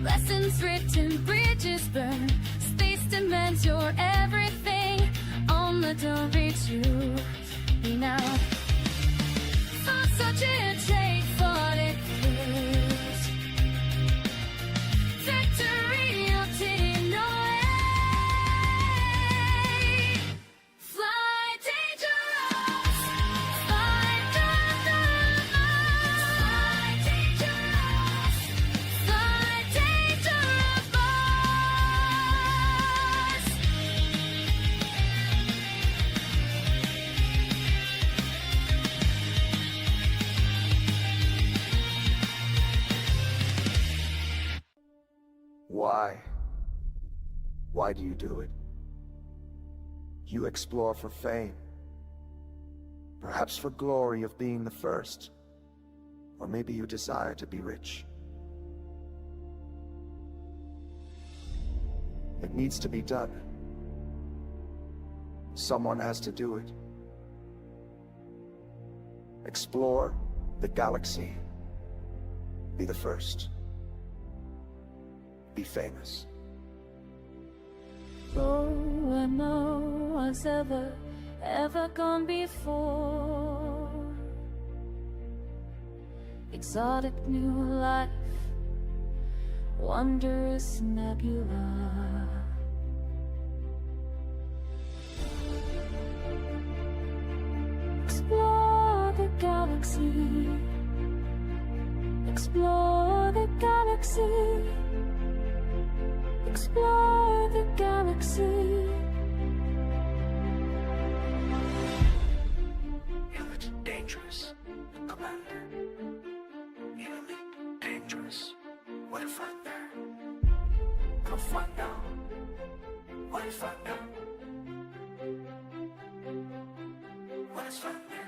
Lessons written, bridges burned. Space demands your everything. On the don't reach you now. For such a take, fought it clears. Victory obtained, no way. Fly dangerous, fly dangerous, fly dangerous, fly dangerous. Why? Why do you do it? You explore for fame, perhaps for glory of being the first, or maybe you desire to be rich. It needs to be done. Someone has to do it. Explore the galaxy. Be the first. Be famous. Oh, where no one's ever gone before. Exotic new life, wondrous nebula. Explore the galaxy. Explore the galaxy. Explore the galaxy. Elite dangerous, Commander. Elite dangerous. What if I'm there? Go find out. What if I'm there? What if I'm there?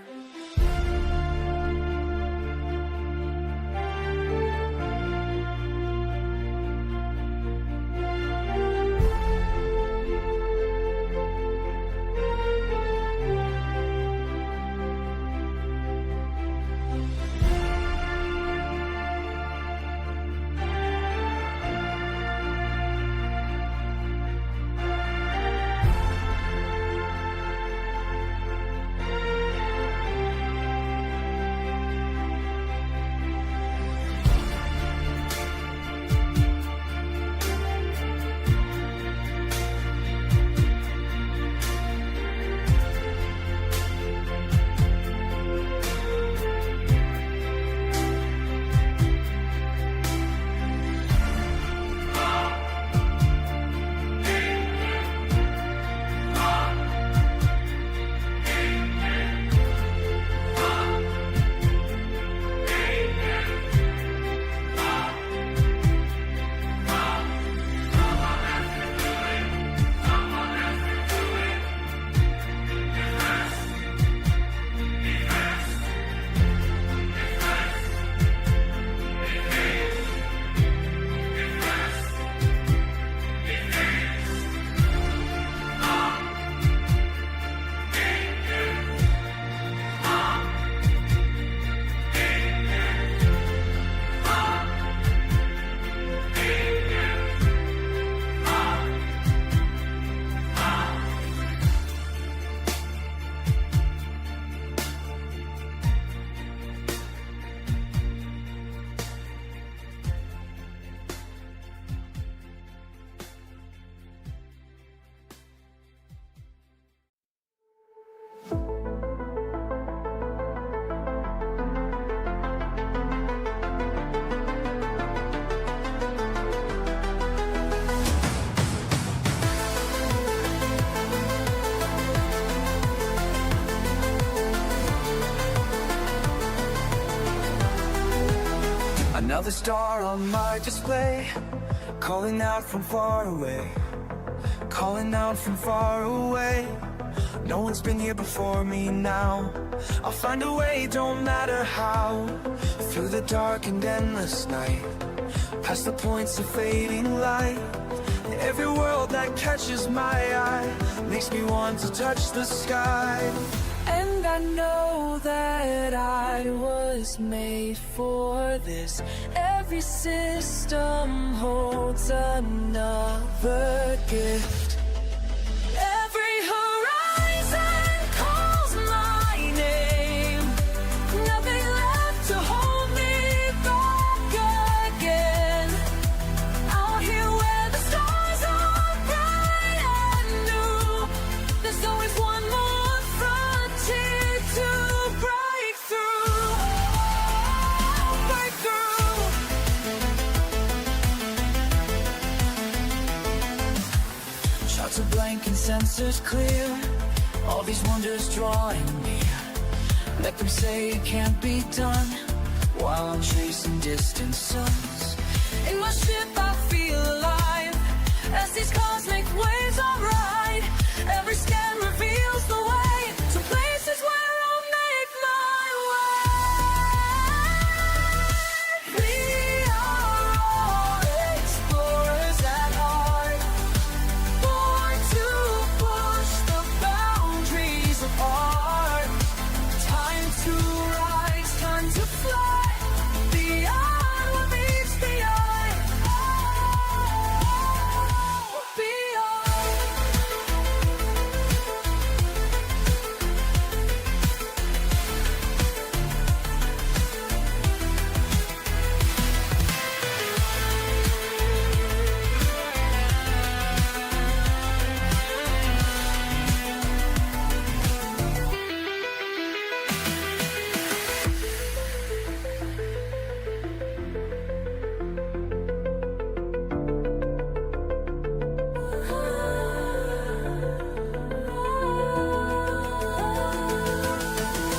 Another star on my display, calling out from far away, calling out from far away. No one's been here before me now. I'll find a way, don't matter how, through the dark and endless night, past the points of fading light. Every world that catches my eye makes me want to touch the sky. And I know that I was made for this. Every system holds another gift. Every horizon calls my name. Nothing left to hold me back again. Out here where the stars are bright and new, there's always one more frontier to break through. Break through. Shots are blank and sensors clear. All these wonders drawing near. Let them say it can't be done, while I'm chasing distant suns. In my ship I feel alive, as these cosmic waves I ride. Every scan reveals the way to places where I'll make my way. We are all explorers at heart, born to push the boundaries apart. Time to rise, time to fly, beyond what meets the eye. Beyond.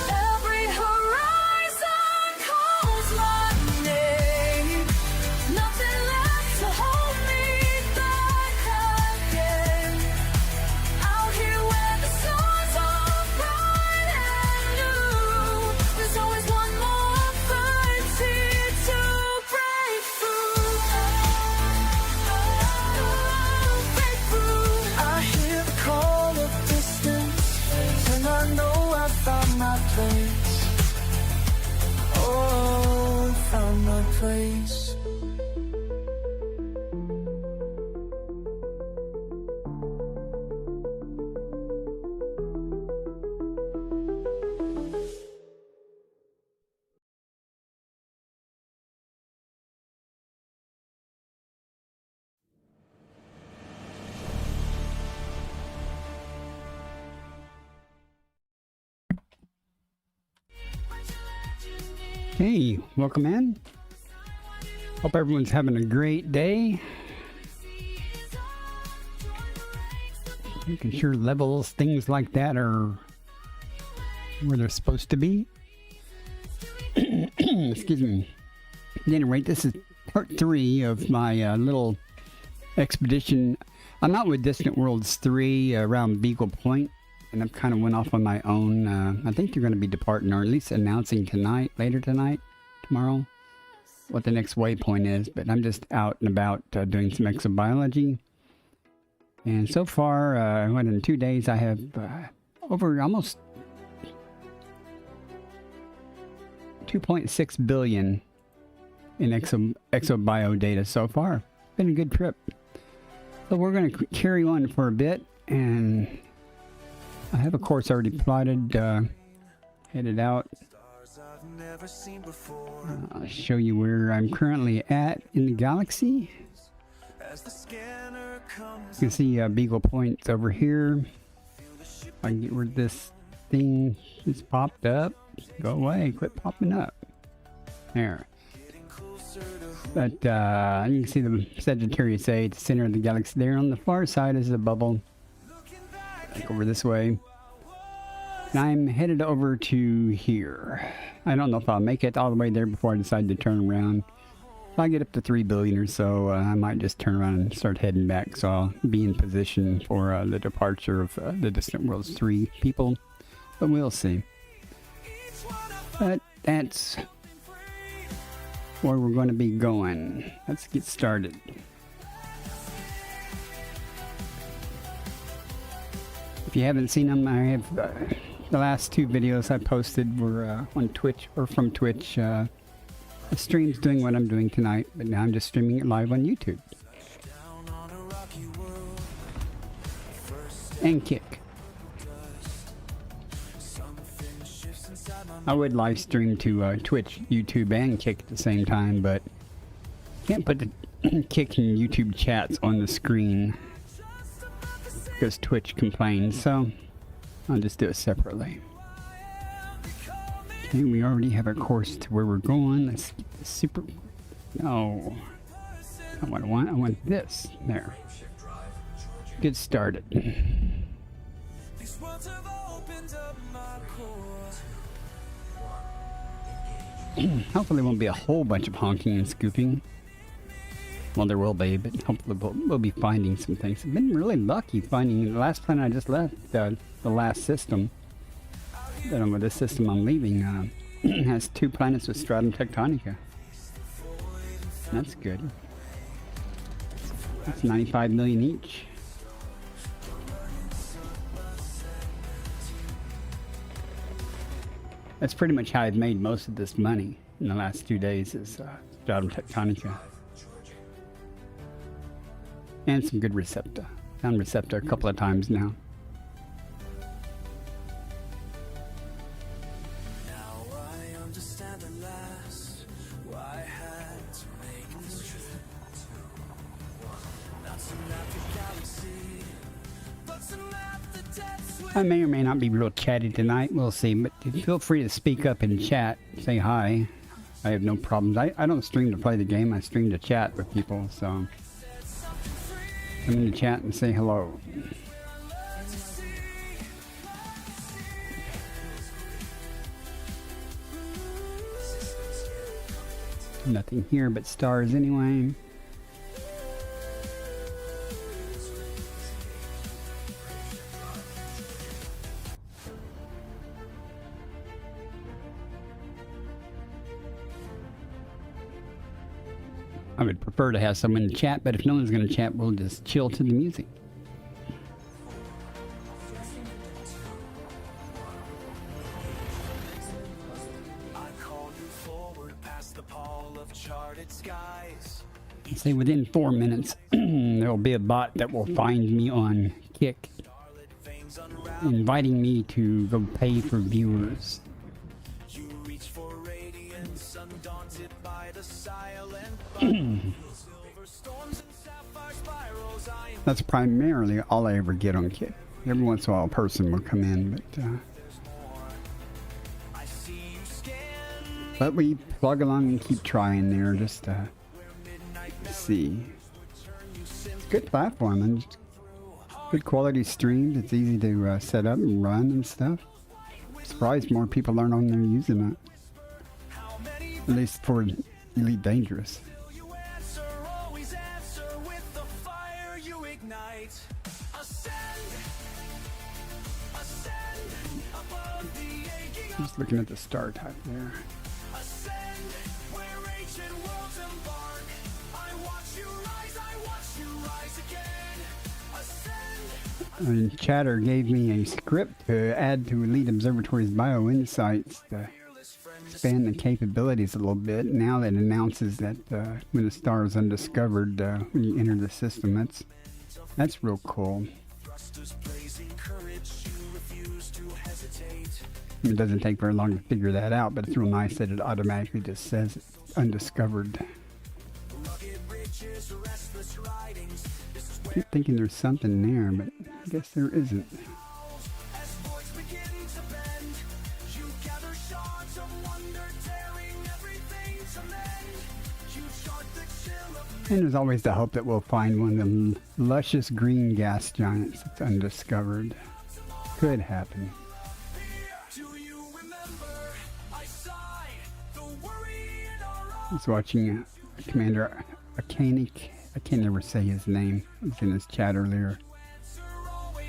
Every horizon calls my name. Nothing left to hold me back again. Out here where the stars are bright and new, there's always one more frontier to break through. Break through. I hear the call of distance, and I know I found my place. Oh, I found my place. Hey, welcome in. Hope everyone's having a great day. Making sure levels, things like that are where they're supposed to be. Excuse me. At any rate, this is part 3 of my little expedition. I'm out with Distant Worlds 3 around Beagle Point, and I've kind of went off on my own. I think they're going to be departing, or at least announcing later tonight, tomorrow, what the next waypoint is. But I'm just out and about doing some exobiology. And so far, in 2 days, I have over almost 2.6 billion in Exo Bio data so far. Been a good trip. So we're going to carry on for a bit, and I have a course already plotted, headed out. I'll show you where I'm currently at in the galaxy. You can see Beagle Point's over here. I can get rid of this thing that's popped up. Go away, quit popping up. There. But you can see the Sagittarius A at the center of the galaxy there. On the far side is a bubble. Like over this way. And I'm headed over to here. I don't know if I'll make it all the way there before I decide to turn around. If I get up to 3 billion or so, I might just turn around and start heading back. So I'll be in position for the departure of the Distant Worlds 3 people. But we'll see. But that's where we're going to be going. Let's get started. If you haven't seen them, I have the last 2 videos I posted were on Twitch, or from Twitch. The stream's doing what I'm doing tonight, but now I'm just streaming it live on YouTube. And Kick. I would live stream to Twitch, YouTube, and Kick at the same time, but can't put the Kick and YouTube chats on the screen because Twitch complains, so I'll just do it separately. Okay, we already have our course to where we're going. Let's get the super... No. I want this. There. Get started. Hopefully there won't be a whole bunch of honking and scooping. Well, there will be, but hopefully we'll be finding some things. I've been really lucky finding the last planet I just left, the last system. This system I'm leaving has 2 planets with stratum tectonica. That's good. That's 95 million each. That's pretty much how I've made most of this money in the last 2 days is stratum tectonica. And some good receptor. Found receptor a couple of times now. I may or may not be real chatty tonight, we'll see, but feel free to speak up in chat, say hi. I have no problems. I don't stream to play the game, I stream to chat with people, so come in the chat and say hello. Nothing here but stars anyway. I would prefer to have someone to chat, but if no one's going to chat, we'll just chill to the music. Say within 4 minutes, there will be a bot that will find me on Kick, inviting me to go pay for viewers. That's primarily all I ever get on Kick. Every once in a while a person will come in, but we plug along and keep trying there just to see. Good platform and good quality streams. It's easy to set up and run and stuff. Surprised more people aren't on there using it. At least for Elite Dangerous. Just looking at the star type there. And Chatter gave me a script to add to Elite Observatory's Bio Insights to expand the capabilities a little bit. Now that announces that when a star is undiscovered, when you enter the system, that's real cool. It doesn't take very long to figure that out, but it's real nice that it automatically just says it's undiscovered. I keep thinking there's something there, but I guess there isn't. And there's always the hope that we'll find one of them luscious green gas giants that's undiscovered. Could happen. I was watching Commander Akanic. I can't ever say his name. It was in his chat earlier.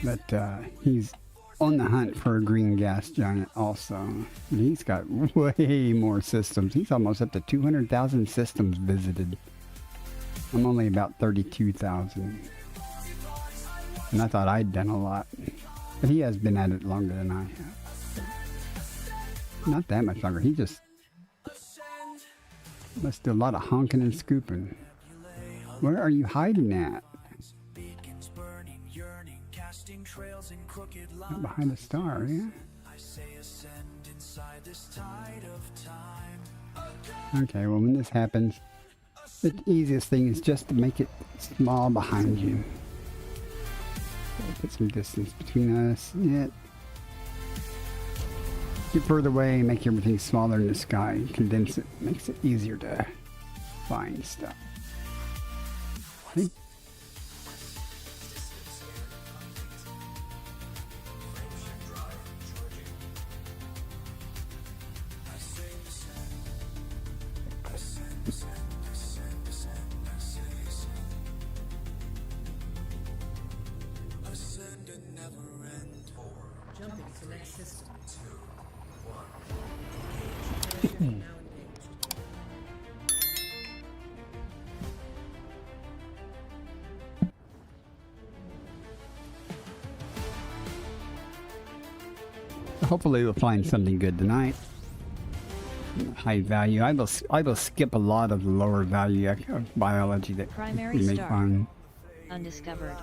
But he's on the hunt for a green gas giant also. And he's got way more systems. He's almost up to 200,000 systems visited. I'm only about 32,000. And I thought I'd done a lot. But he has been at it longer than I have. Not that much longer. He just Must do a lot of honking and scooping. Where are you hiding at? Beacons burning, yearning, casting trails in crooked lines. Right behind the star, yeah? I say ascend inside this tide of time. Okay, well when this happens, the easiest thing is just to make it small behind you. Put some distance between us. Yeah. Get further away, make everything smaller in the sky. Condense it, makes it easier to find stuff. See? Jumping to next system. Hopefully we'll find something good tonight. High value. I will skip a lot of the lower value of biology that Primary we may star. find. Undiscovered.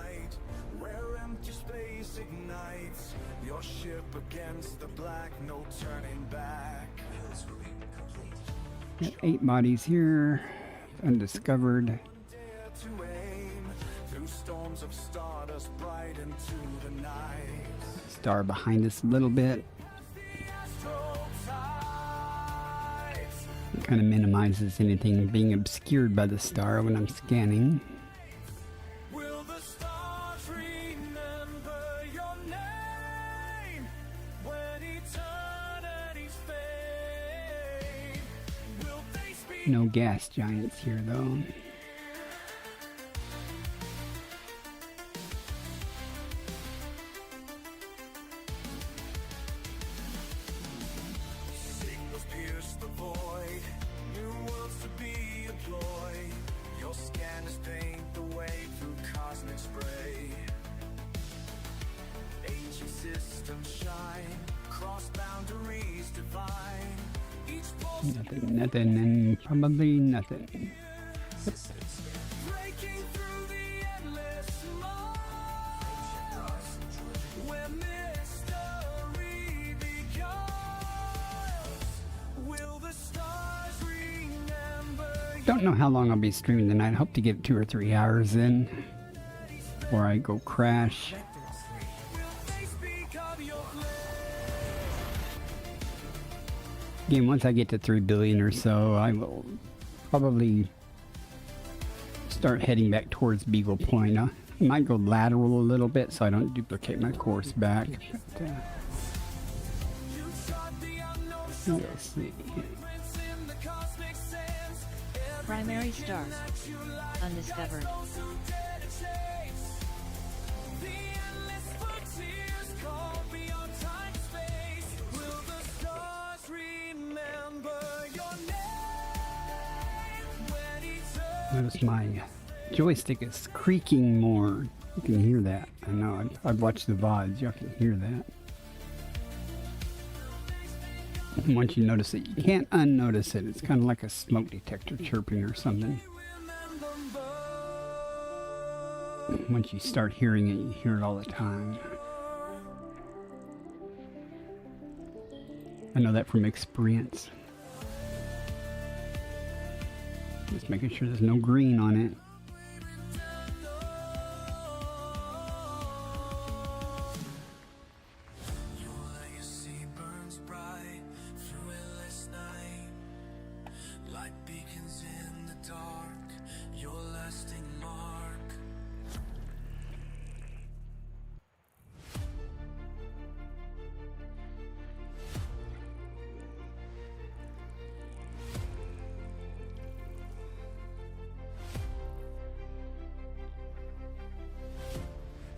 Where empty space ignites your ship against the black, no turning back. Got 8 bodies here. Undiscovered. Dare to aim through storms of stardust bright into the night. Star behind us a little bit. Astral tides. It kind of minimizes anything being obscured by the star when I'm scanning. Will the stars remember your name when eternity's fade? Will they speak? No gas giants here though. Signals pierce the void, new worlds to be employed. Your scanners paint the way through cosmic spray. Ancient systems shine, cross boundaries divine. Each pulse Nothing, and probably nothing. breaking through the endless miles, where mystery becomes. Will the stars remember Don't know how long I'll be streaming tonight. I hope to get 2 or 3 hours in before I go crash. will they speak of your Again, once I get to 3 billion or so, I will probably start heading back towards Beagle Point. I might go lateral a little bit so I don't duplicate my course back. But, you trod the unknown we'll see. footprints in the cosmic sands. Primary star. Undiscovered. Those who dare to chase the endless frontiers called beyond time and space. Will the stars remember your name when eternity? Notice my joystick is creaking more. You can hear that. I know. I've watched the VODs. You can hear that. And once you notice it, you can't unnotice it. It's kind of like a smoke detector chirping or something. Once you start hearing it, you hear it all the time. I know that from experience. Just making sure there's no green on it. Your legacy burns bright through endless night, like beacons in the dark, your lasting mark.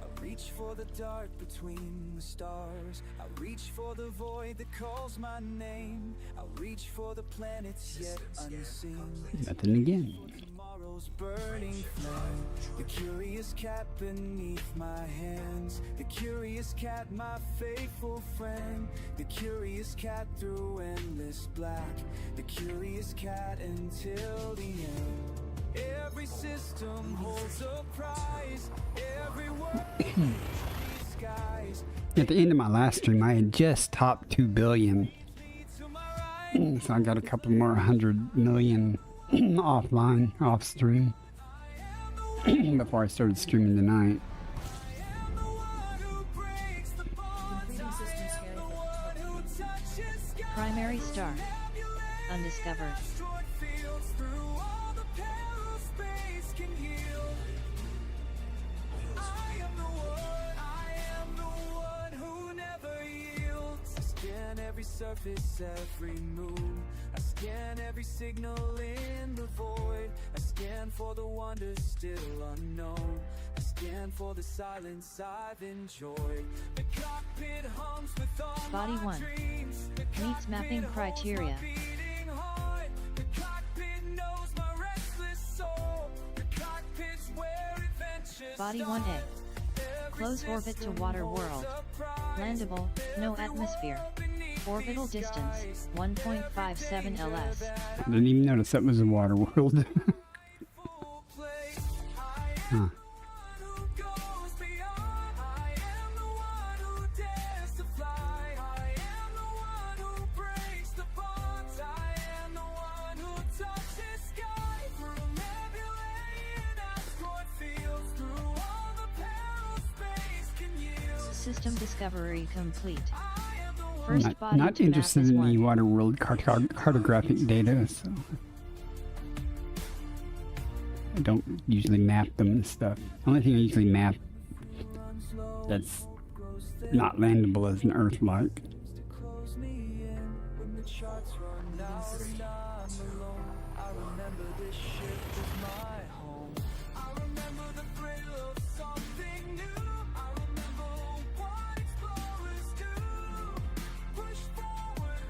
I reach for the dark between the stars. I reach for the void that calls my name. I reach for the planets yet unseen. Nothing again. Tomorrow's burning flame. The curious cat beneath my hands. The curious cat, my faithful friend. The curious cat through endless black, the curious cat until the end. Every system holds a prize, every word skies. At the end of my last stream, I had just topped 2 billion. To my right, So I got a couple more 100 million offline, off stream, before I started streaming tonight. the one who breaks the bonds. I am the one who touches skies. Primary star. Undiscovered. Destroyed fields through all the perils space can heal. I am the one who never yields. I scan every surface, every moon. I scan every signal in the void. I scan for the wonders still unknown. I scan for the silence I've enjoyed. The cockpit hums with all Body my 1. dreams. The Meets mapping cockpit holds my criteria. beating heart. The cockpit knows my restless soul. The cockpit's where adventures Body start. 1A. Close orbit to water world. Landable, no atmosphere. Orbital distance, 1.57 ls. I didn't even notice that was a water world. Huh. System discovery complete. First Not, body not to map interested is in the 1. water world cartographic data, so I don't usually map them and stuff. Only thing I usually map that's not landable is an Earth-like. Close me in when the charts run out and I'm alone. I remember this ship was my home. I remember the thrill of something new. I remember what explorers do. Push forward,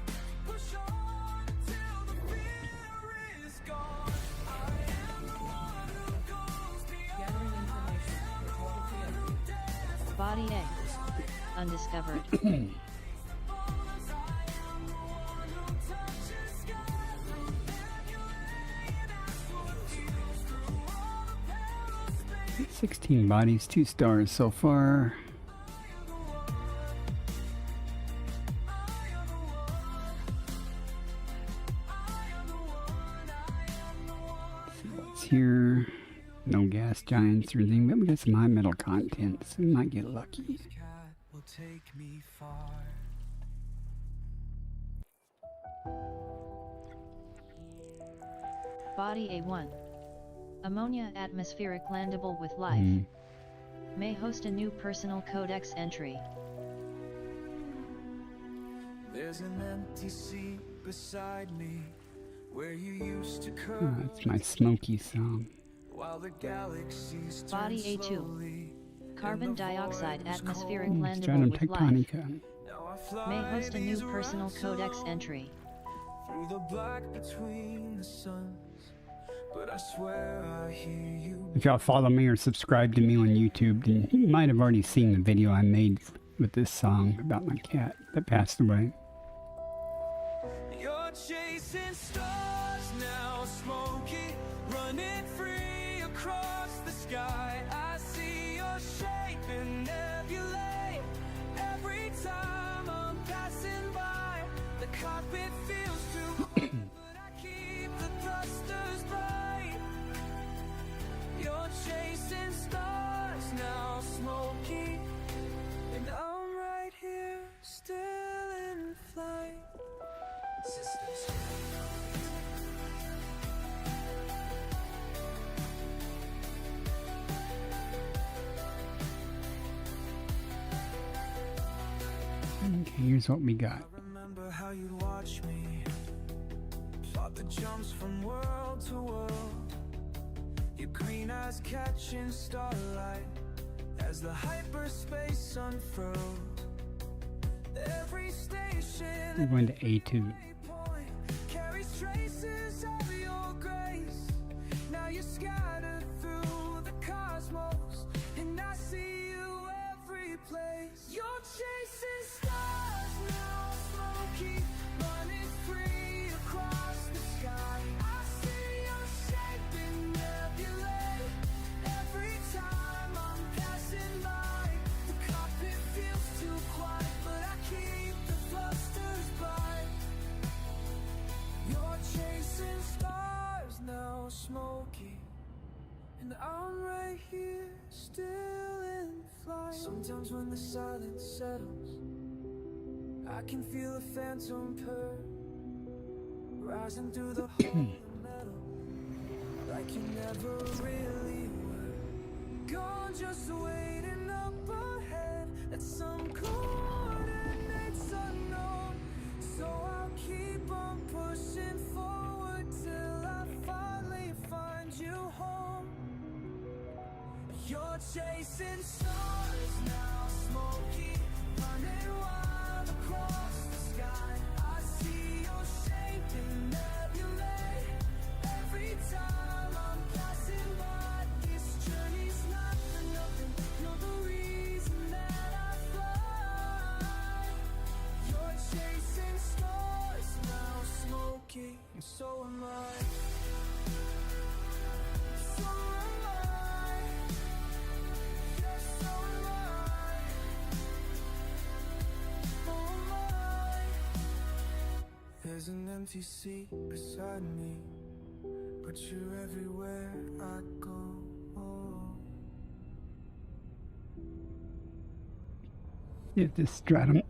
push on until the fear is gone. I am the one who goes beyond. Body A. Undiscovered. Thank 16 bodies, 2 stars so far. Let's see what's here. No gas giants or anything, but we got some high metal content, so we might get lucky. cat will take me far. Body A1. Ammonia atmospheric landable with life. Mm. May host a new personal codex entry. There's an empty seat beside me where you used to Oh, curl that's my Smokey song. while the galaxies Body turn A2. slowly. Carbon dioxide atmospheric landable Stratum with life. Tectonica. Now I fly May host a new these personal routes codex alone entry. through the black between the suns. But I swear I hear you. If y'all follow me or subscribe to me on YouTube, then you might have already seen the video I made with this song about my cat that passed away. You're chasing stars now, smoky, running free across the sky. I see your shape in nebulae. Every time I'm passing by, the cockpit feels too hot, but I keep the thrusters bright. You're chasing stars now, smoky, and I'm right here, still in flight. Systems. Okay, here's what we got. I remember how you'd watch me, plot the jumps from world to world. Your green eyes catching starlight as the hyperspace unfurled. Every station. We're going to A2. Point carries traces of your grace. Now you're scattered through the cosmos, and I see you every place. You're chasing stars now, smoky, running free and I'm right here, still in flight. Sometimes when the silence settles, I can feel a phantom purr rising through the hollow metal, like you never really were. Gone, just waiting up ahead at some coordinates unknown. So I'll keep on pushing forward till I finally find you home. You're chasing stars now, smoky, running wild across the sky. I see your shape in nebulae every time I'm passing by. This journey's not for nothing, you're the reason that I fly. You're chasing stars now, smoky, and so am I. So am I. Yes, so am I. So am I. There's an empty seat beside me, but you're everywhere I go. If this stratum,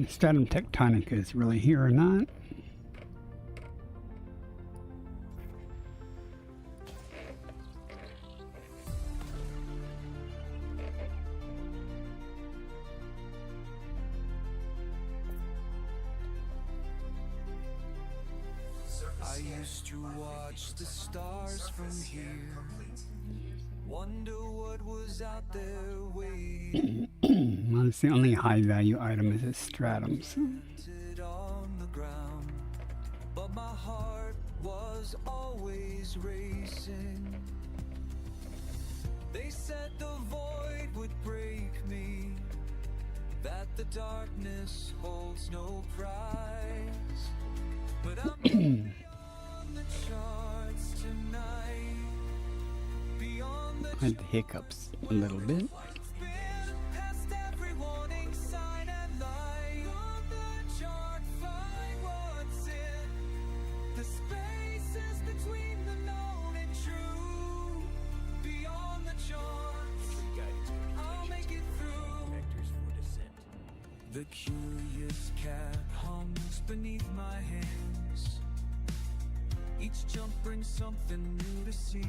stratum tectonica is really here or not. I used to watch the stars from here, wonder what was out there waiting. Well, it's the only high value item is its stratums. On the ground, but my heart was always racing. They said the void would break me, that the darkness holds no prize. But I'm on the charts tonight, beyond the I had the hiccups a little bit. past every warning sign and light. On the chart, find what's in the spaces between the known and true. Beyond the charts, I'll make it through. The curious cat hums beneath my hands. Each jump brings something new to see.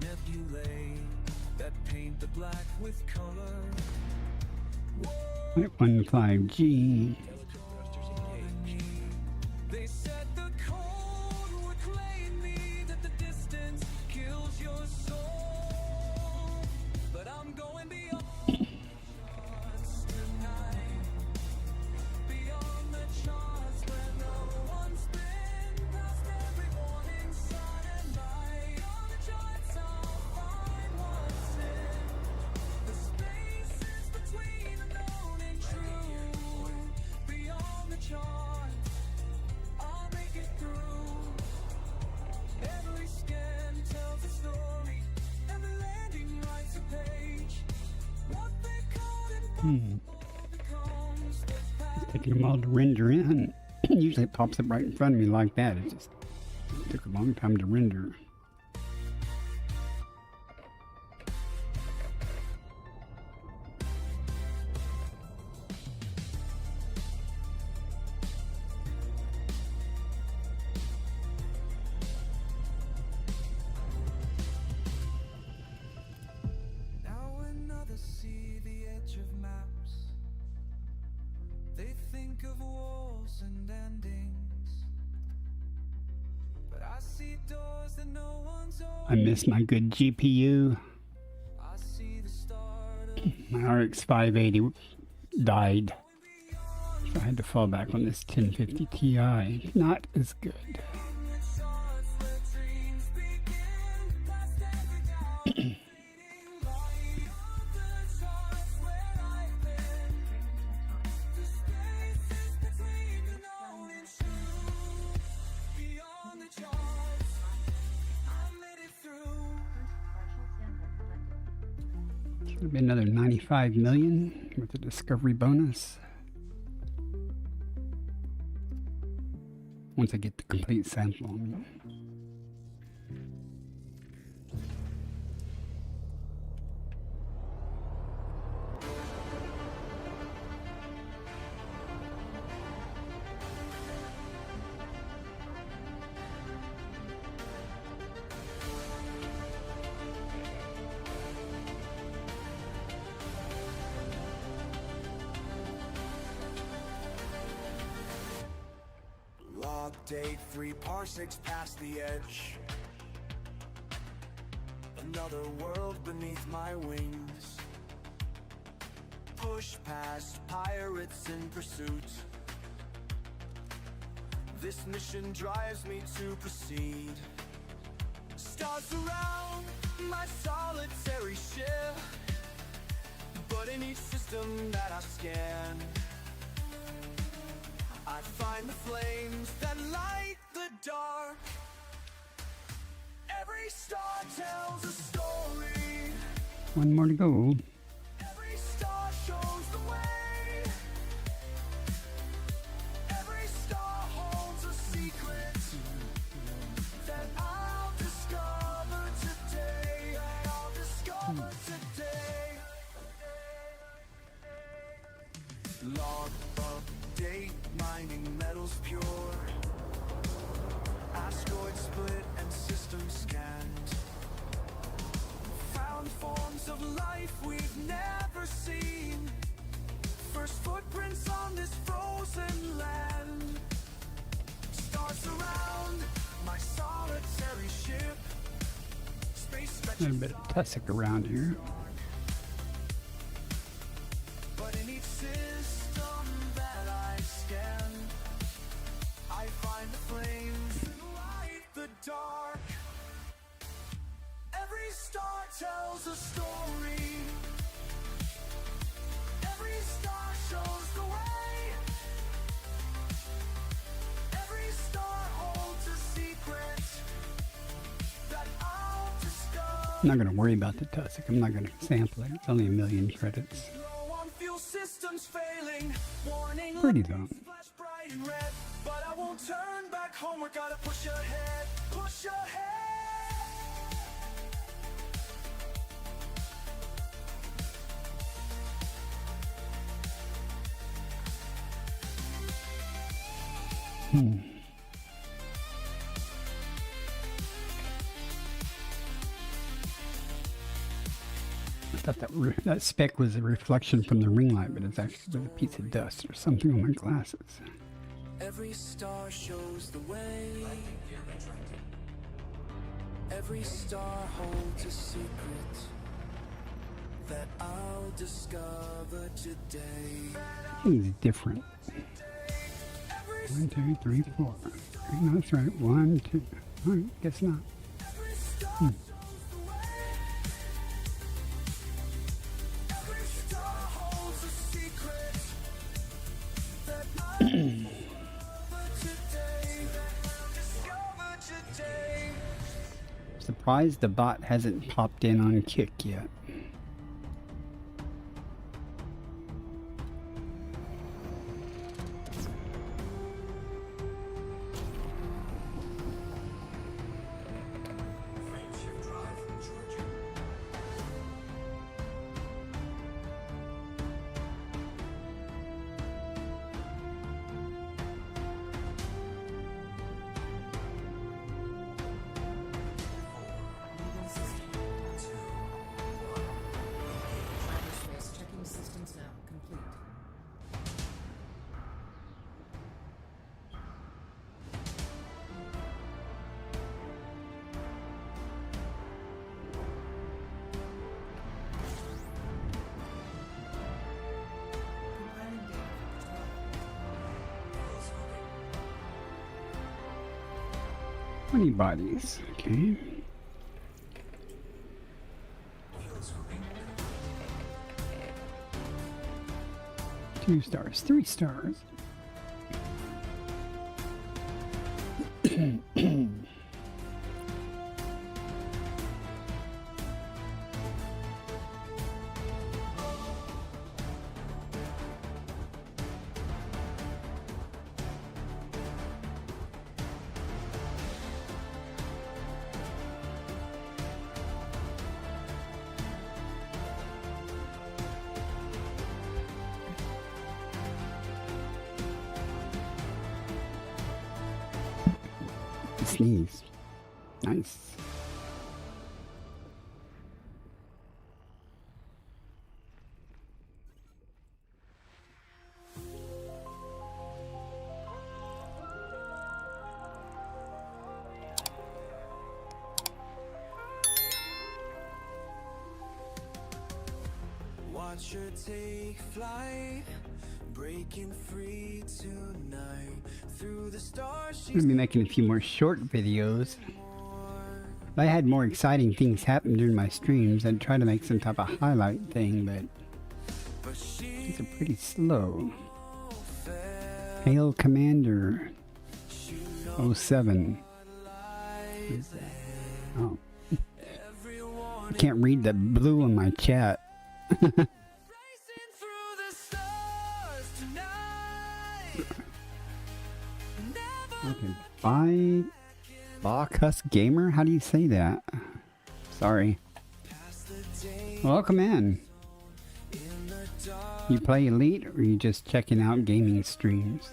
Nebulae that paint the black with color. 0.15G. They said the cold would claim me, that the distance kills your soul. But I'm going beyond the charts tonight, beyond the charts where no one's been, past every warning sign and light. On the charts I'll find what's in the spaces between the known and true. Beyond the charts, I'll make it through. Every scan tells a story, and the landing writes a page. What they call it becomes the path. Taking them all to render in. Usually it pops up right in front of me like that. It just took a long time to render. Now when others see the edge of maps, they think of walls and endings. But I see doors that no one's I miss my good GPU. I see the start of My RX 580 died. So I had to fall back on this 1050 Ti. Not as good. the charts where dreams begin. Past every doubt, fading light. On the charts where I've been. The spaces between the known and true. Beyond the charts, I made it through. Should have been another 95 million with the discovery bonus. Once I get the complete sample. I mean. update, 3 parsecs past the edge. Another world beneath my wings. Push past pirates in pursuit. This mission drives me to proceed. Stars surround my solitary ship, but in each system that I scan, I find the flames that light the dark. Every star tells a story. One more to go. Every star shows the way. Every star holds a secret that I'll discover today. I'll discover today. Log update, mining metals pure. Asteroid split and system scanned. Found forms of life we've never seen. First footprints on this frozen land. Stars surround my solitary ship. Space A stretches little bit of tussock around here. but in each system that I scan, I find the flames that light the dark. Every star tells a story. Every star shows the way. Every star holds a secret that I'll discover. I'm not going to worry about the tussock. I'm not going to sample it. It's only 1,000,000 credits. Low on fuel systems failing. Warning Pretty lights though. flash bright and red. But I won't turn back home. We're gotta push ahead. Push ahead. I thought that speck was a reflection from the ring light, but it's actually a piece of dust or something on my glasses. Every star shows the way. Every star holds a secret that I'll discover today. He's different. 1, 2, 3, 4. No, that's right. 1, 2. All right, guess not. Every star shows the way. Every star holds a secret that I'll discover today. Surprised the bot hasn't popped in on Kick yet. Cyberspace checking systems now. Complete. Compiling data for 20 bodies. Okay. Two stars, 3 stars. Sneeze. Nice. adventure take flight, breaking free tonight through the stars. I'm gonna be making a few more short videos. If I had more exciting things happen during my streams, I'd try to make some type of highlight thing, but these are pretty slow. Hail Commander 07. What is that? Oh. I can't read the blue on my chat. Racing through the stars tonight. Okay, Bacchus Gamer? How do you say that? Sorry. Welcome in. You play Elite, or are you just checking out gaming streams?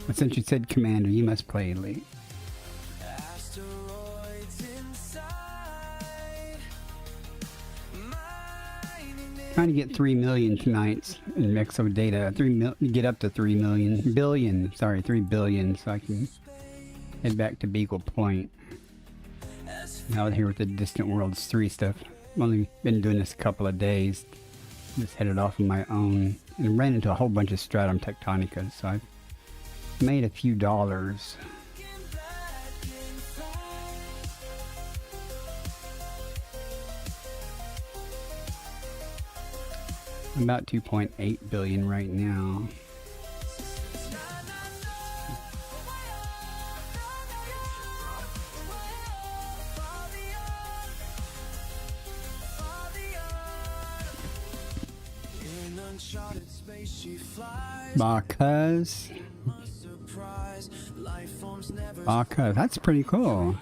Well, since you said Commander, you must play Elite. Trying to get 3 million tonight in Exo data. Get up to 3 billion, so I can head back to Beagle Point. Out here with the Distant Worlds 3 stuff. I've only been doing this a couple of days. Just headed off on my own and ran into a whole bunch of Stratum Tectonicas, so I've made a few dollars. I'm about 2.8 billion right now. Bacchus. Bacchus. That's pretty cool.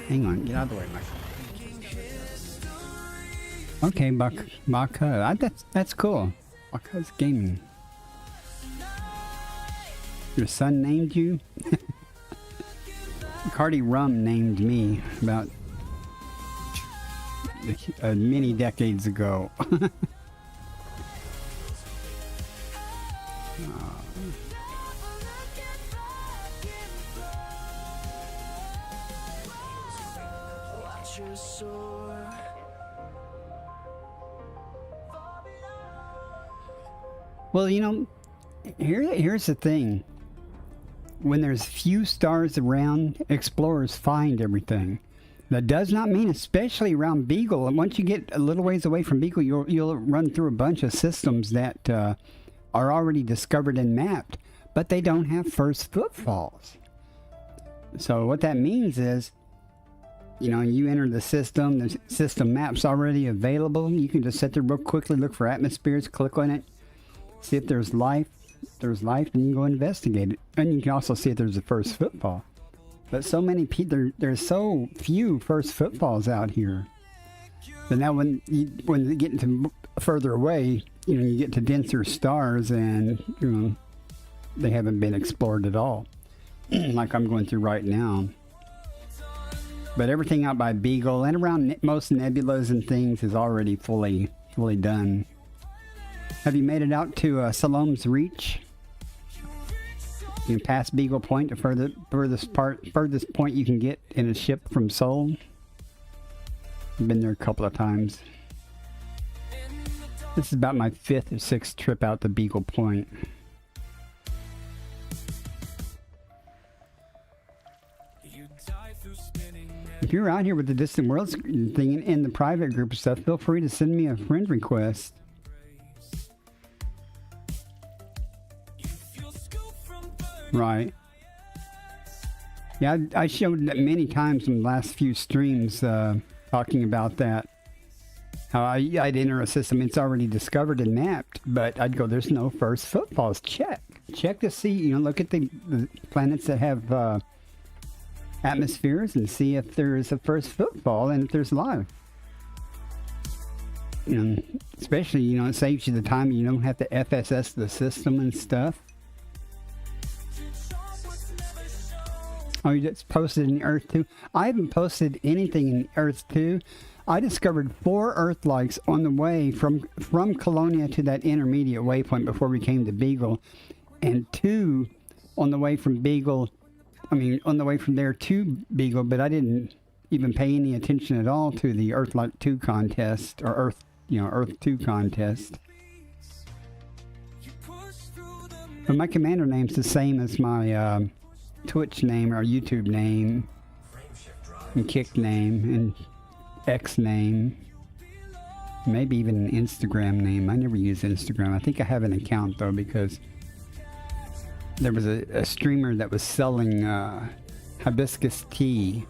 Hang on, get out of the way, Michael. Okay, Bacchus. That's cool. Bacchus Gaming. Your son named you? Cardi Rum named me about many decades ago. Well, you know, here's the thing. When there's few stars around, explorers find everything. That does not mean, especially around Beagle, and once you get a little ways away from Beagle, you'll run through a bunch of systems that are already discovered and mapped, but they don't have first footfalls. So what that means is, you know, you enter the system map's already available. You can just sit there real quickly, look for atmospheres, click on it, see if there's life. If there's life, then you can go investigate it. And you can also see if there's a first footfall. But so many people, there's so few first footfalls out here. But now when you get into further away, you know, you get to denser stars and, you know, they haven't been explored at all. Like I'm going through right now. But everything out by Beagle and around most nebulas and things is already fully done. Have you made it out to Salome's Reach? You can pass Beagle Point, the furthest point you can get in a ship from Seoul. I've been there a couple of times. This is about my 5th or 6th trip out to Beagle Point. If you're out here with the Distant Worlds thing in the private group stuff, feel free to send me a friend request. Right. Yeah, I showed that many times in the last few streams, talking about that. How I'd enter a system, it's already discovered and mapped, but I'd go, there's no first footfalls. Check to see, you know, look at the planets that have atmospheres and see if there's a first footfall and if there's life. You know, especially, you know, it saves you the time. You don't have to FSS the system and stuff. Oh, you just posted in Earth 2? I haven't posted anything in Earth 2. I discovered 4 Earth-likes on the way from Colonia to that intermediate waypoint before we came to Beagle, and 2 on the way from Beagle, on the way from there to Beagle, but I didn't even pay any attention at all to the Earth-like 2 contest, or Earth 2 contest. But my commander name's the same as my Twitch name or YouTube name, and Kick name, and X name. Maybe even an Instagram name. I never use Instagram. I think I have an account though, because there was a streamer that was selling hibiscus tea,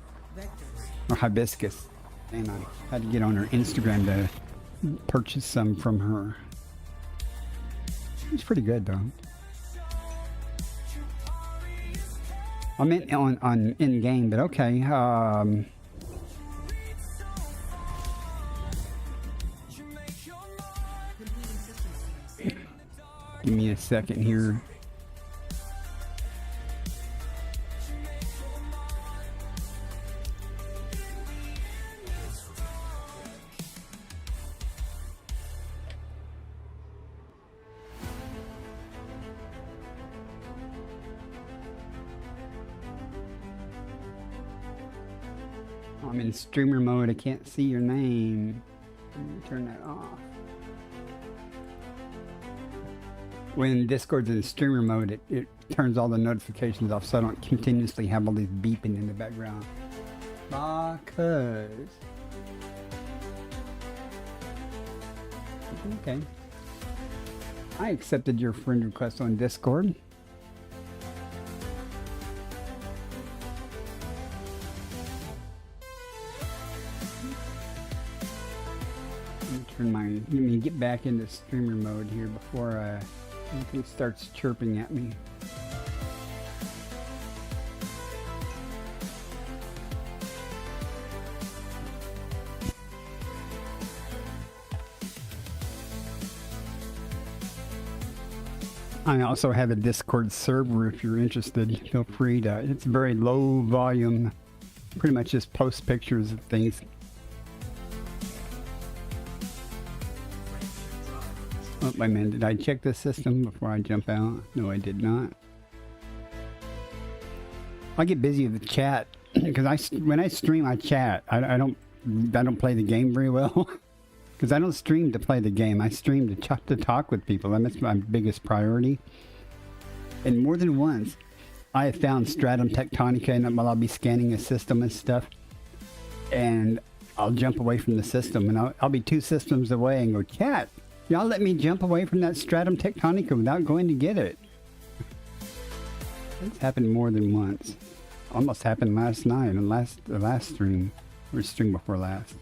or hibiscus, and I had to get on her Instagram to purchase some from her. It's pretty good though. I meant on in game, but okay. Give me a second here. I'm in streamer mode. I can't see your name. Let me turn that off. When Discord's in streamer mode, it turns all the notifications off, so I don't continuously have all these beeping in the background. Because... Okay. I accepted your friend request on Discord. Let me get back into streamer mode here before anything starts chirping at me. I also have a Discord server if you're interested. Feel free to. It's very low volume. Pretty much just post pictures of things. Oh, wait a minute. Did I check the system before I jump out? No, I did not. I get busy with the chat because when I stream, I chat. I don't play the game very well because I don't stream to play the game. I stream to talk with people. That's my biggest priority. And more than once, I have found Stratum Tectonica, and while I'll be scanning a system and stuff, and I'll jump away from the system, and I'll be 2 systems away and go, chat. Y'all let me jump away from that Stratum Tectonica without going to get it. It's happened more than once. Almost happened last night, and the last stream, or stream before last.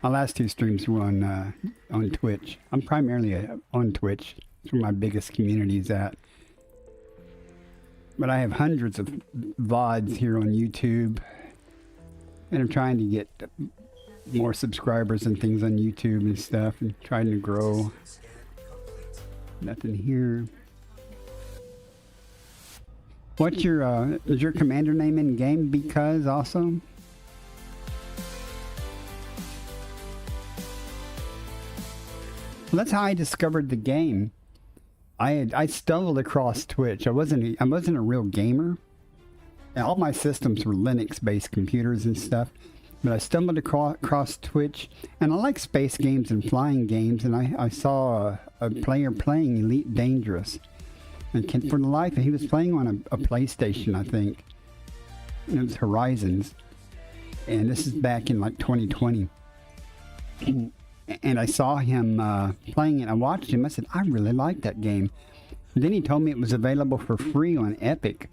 My last 2 streams were on Twitch. I'm primarily on Twitch. It's where my biggest community is at. But I have hundreds of VODs here on YouTube, and I'm trying to get more subscribers and things on YouTube and stuff, and trying to grow. Nothing here. What's your is your commander name in game? Because also. Well, that's how I discovered the game. I stumbled across Twitch. I wasn't a real gamer. And all my systems were Linux-based computers and stuff. But I stumbled across Twitch, and I like space games and flying games, and I saw a player playing Elite Dangerous. And for the life, he was playing on a PlayStation, I think. And it was Horizons. And this is back in like 2020. And I saw him playing it. I watched him. I said, I really like that game. And then he told me it was available for free on Epic.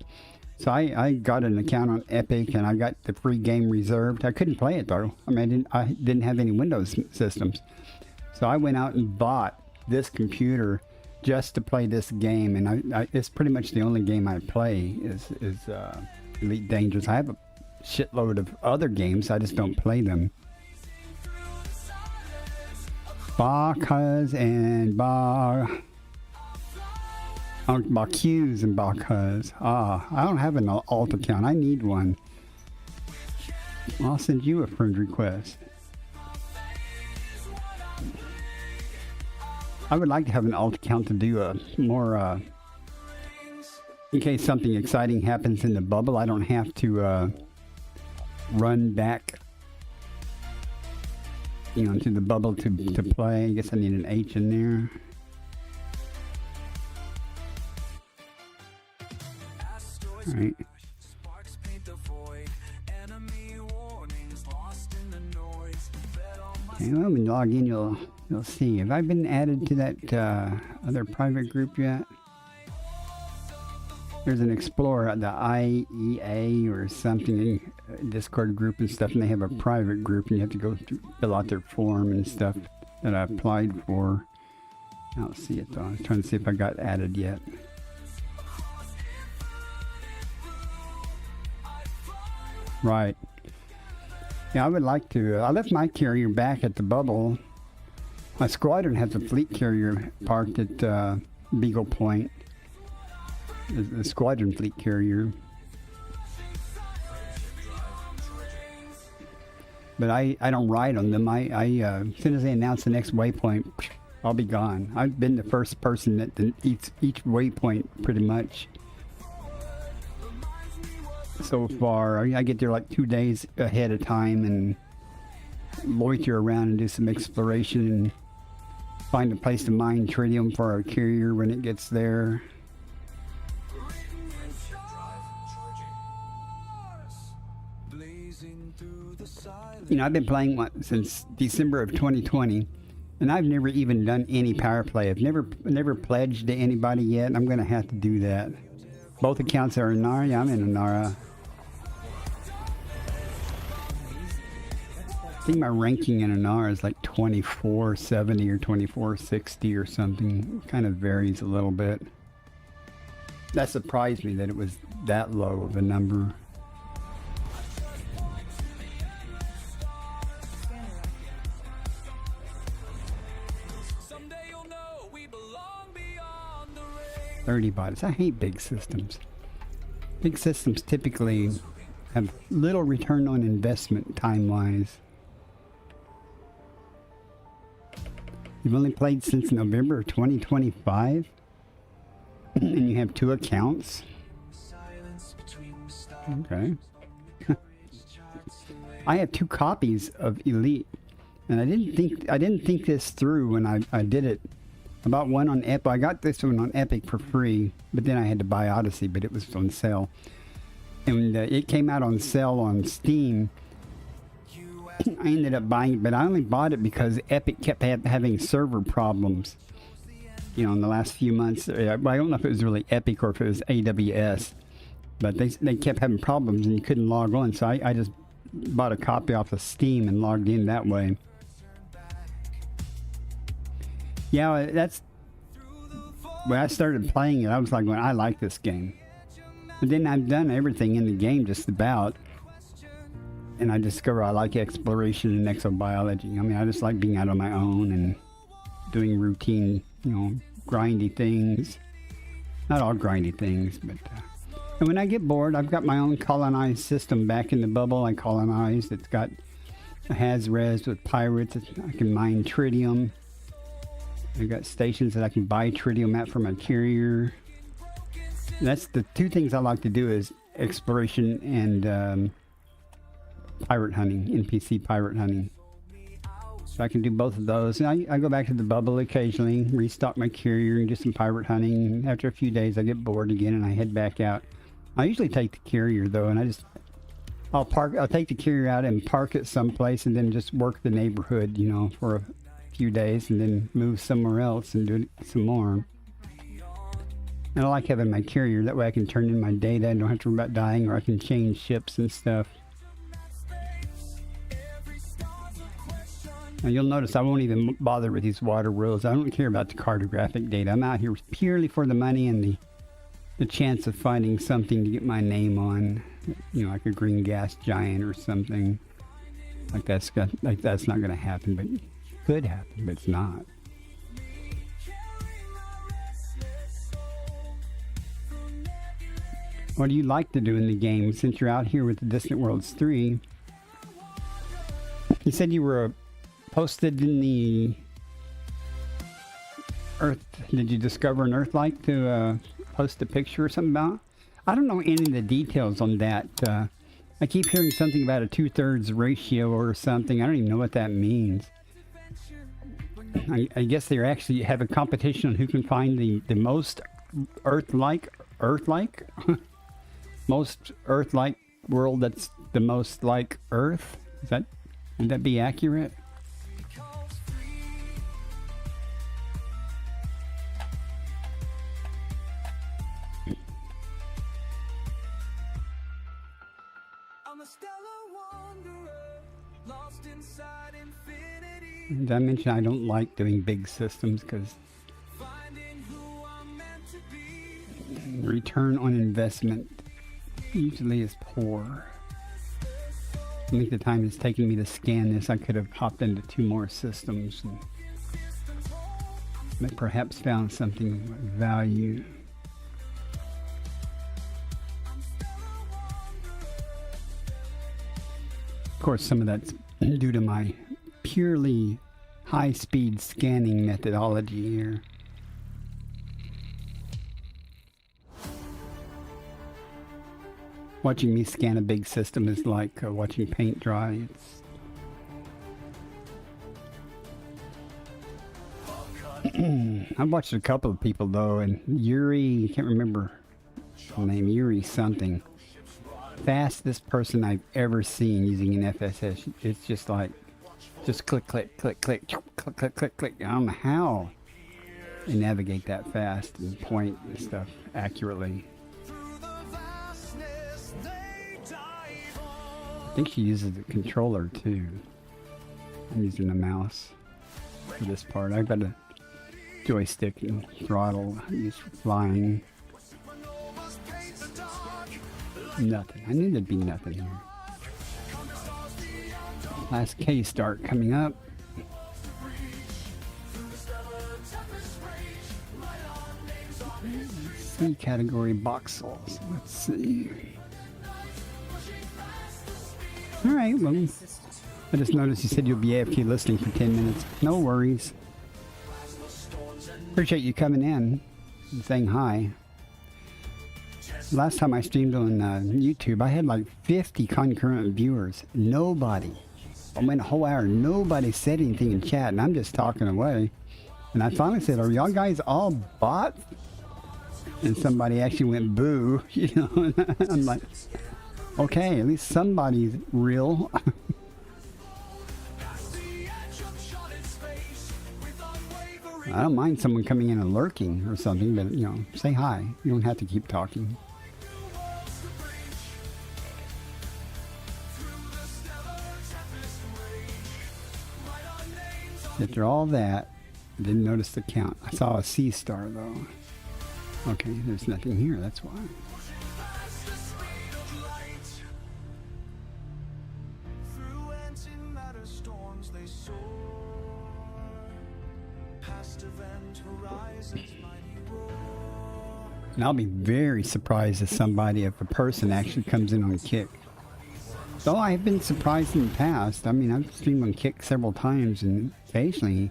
So I got an account on Epic, and I got the free game reserved. I couldn't play it though. I mean, I didn't have any Windows systems. So I went out and bought this computer just to play this game, and it's pretty much the only game I play is Elite Dangerous. I have a shitload of other games. I just don't play them. Bacchus and Bacchus and Bacchus. I don't have an alt account. I need one. I'll send you a friend request. I would like to have an alt account to do a more, in case something exciting happens in the bubble, I don't have to run back you know, into the bubble to play. I guess I need an H in there. Alright. Okay, well, when you log in, you'll see. Have I been added to that other private group yet? There's an Explorer, the IEA or something, Discord group and stuff, and they have a private group, and you have to go through, fill out their form and stuff that I applied for. I don't see it though. I was trying to see if I got added yet. Right. Yeah, I would like to. I left my carrier back at the bubble. My squadron has a fleet carrier parked at Beagle Point. The squadron fleet carrier. But I don't ride on them. As soon as they announce the next waypoint, I'll be gone. I've been the first person at each waypoint pretty much. So far, I get there like 2 days ahead of time and loiter around and do some exploration and find a place to mine tritium for our carrier when it gets there. You know, I've been playing since December of 2020, and I've never even done any power play. I've never pledged to anybody yet, and I'm going to have to do that. Both accounts are Inara. Yeah, I'm in Inara. I think my ranking in Inara is like 2470 or 2460 or something. Kind of varies a little bit. That surprised me that it was that low of a number. $30. I hate big systems. Big systems typically have little return on investment time-wise. You've only played since November 2025? And you have 2 accounts? Okay. I have 2 copies of Elite. And I didn't think this through when I did it. I bought one on Epic. I got this one on Epic for free, but then I had to buy Odyssey, but it was on sale. And it came out on sale on Steam. I ended up buying it, but I only bought it because Epic kept having server problems. You know, in the last few months. I don't know if it was really Epic or if it was AWS, but they kept having problems and you couldn't log on. So I just bought a copy off of Steam and logged in that way. Yeah, that's when I started playing it. I was like, well, I like this game. But then I've done everything in the game just about. And I discover I like exploration and exobiology. I mean, I just like being out on my own and doing routine, you know, grindy things. Not all grindy things, but... and when I get bored, I've got my own colonized system back in the bubble I colonized. It's got a has-res with pirates. I can mine tritium. I've got stations that I can buy tritium at from a carrier. That's the 2 things I like to do is exploration and pirate hunting, NPC pirate hunting. So I can do both of those. And I go back to the bubble occasionally, restock my carrier and do some pirate hunting. And after a few days I get bored again and I head back out. I usually take the carrier though, and I'll take the carrier out and park it someplace and then just work the neighborhood, you know, for a few days and then move somewhere else and do it some more. And I like having my carrier, that way I can turn in my data and don't have to worry about dying, or I can change ships and stuff. Now you'll notice I won't even bother with these water worlds. I don't care about the cartographic data. I'm out here purely for the money and the chance of finding something to get my name on, you know, like a green gas giant or something. Like that's not going to happen, but it could happen, but it's not. What do you like to do in the game since you're out here with the Distant Worlds 3? You said you were posted in the Earth. Did you discover an Earth-like to post a picture or something about? I don't know any of the details on that. I keep hearing something about a 2/3 ratio or something. I don't even know what that means. I guess they actually have a competition on who can find the most Earth-like, most Earth-like world that's the most like Earth. Would that be accurate? I'm a stellar wanderer, lost inside infinity, Did I mention I don't like doing big systems because finding who I'm meant to be. return on investment usually is poor. I think the time it's taken me to scan this, I could have hopped into 2 more systems and perhaps found something of value. Of course, some of that's due to my purely high-speed scanning methodology here. Watching me scan a big system is like watching paint dry. I've watched a couple of people though, and Yuri, I can't remember the name, Yuri something. Fastest person I've ever seen using an FSS. It's just like, just click, click, click, click, click, click, click, click. I don't know how they navigate that fast and point and stuff accurately. I think she uses the controller too. I'm using the mouse for this part. I've got a joystick and throttle I use for flying. Nothing. I knew there'd be nothing here. Last K start coming up. C category voxels. Let's see. Alright, well, I just noticed you said you'll be AFK listening for 10 minutes. No worries. Appreciate you coming in and saying hi. Last time I streamed on YouTube, I had like 50 concurrent viewers. Nobody. I went a whole hour. Nobody said anything in chat, and I'm just talking away. And I finally said, "Are y'all guys all bots?" And somebody actually went boo. You know, I'm like, okay, at least somebody's real. I don't mind someone coming in and lurking or something, but you know, say hi. You don't have to keep talking. After all that, I didn't notice the count. I saw a C star though. Okay, there's nothing here, that's why. And I'll be very surprised if a person actually comes in on Kick. Though I've been surprised in the past. I mean, I've streamed on Kick several times, and occasionally,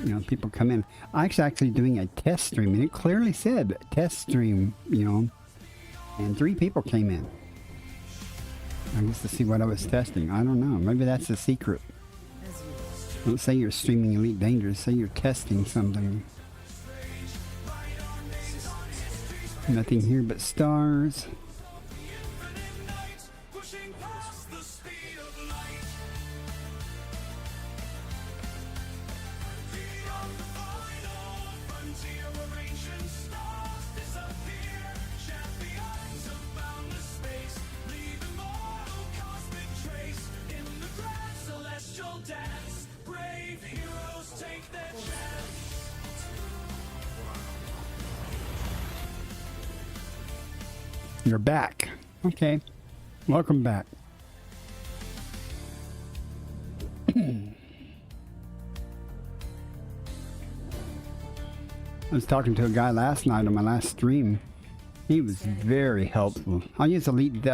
you know, people come in. I was actually doing a test stream, and it clearly said test stream, you know, and 3 people came in. I guess to see what I was testing. I don't know. Maybe that's the secret. Don't say you're streaming Elite Dangerous. Say you're testing something. Nothing here but stars. You're back. Okay. Welcome back. I was talking to a guy last night on my last stream. He was very helpful. I use Elite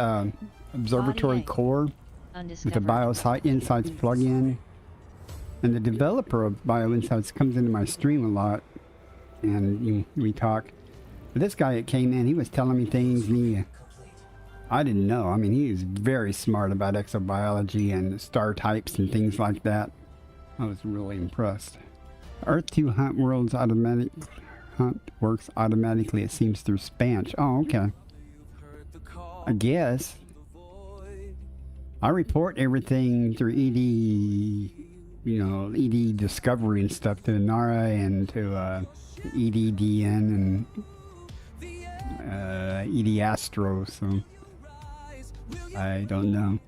Observatory Core with the Bio Insights plugin. And the developer of Bio Insights comes into my stream a lot. And we talk. But this guy that came in, he was telling me things I didn't know. I mean, he is very smart about exobiology and star types and things like that. I was really impressed. Earth 2 hunt worlds automatic hunt works automatically, it seems, through Spanch. Oh, okay. I guess. I report everything through ED, you know, ED Discovery and stuff to Nara and to EDDN and ED Astro, so I don't know.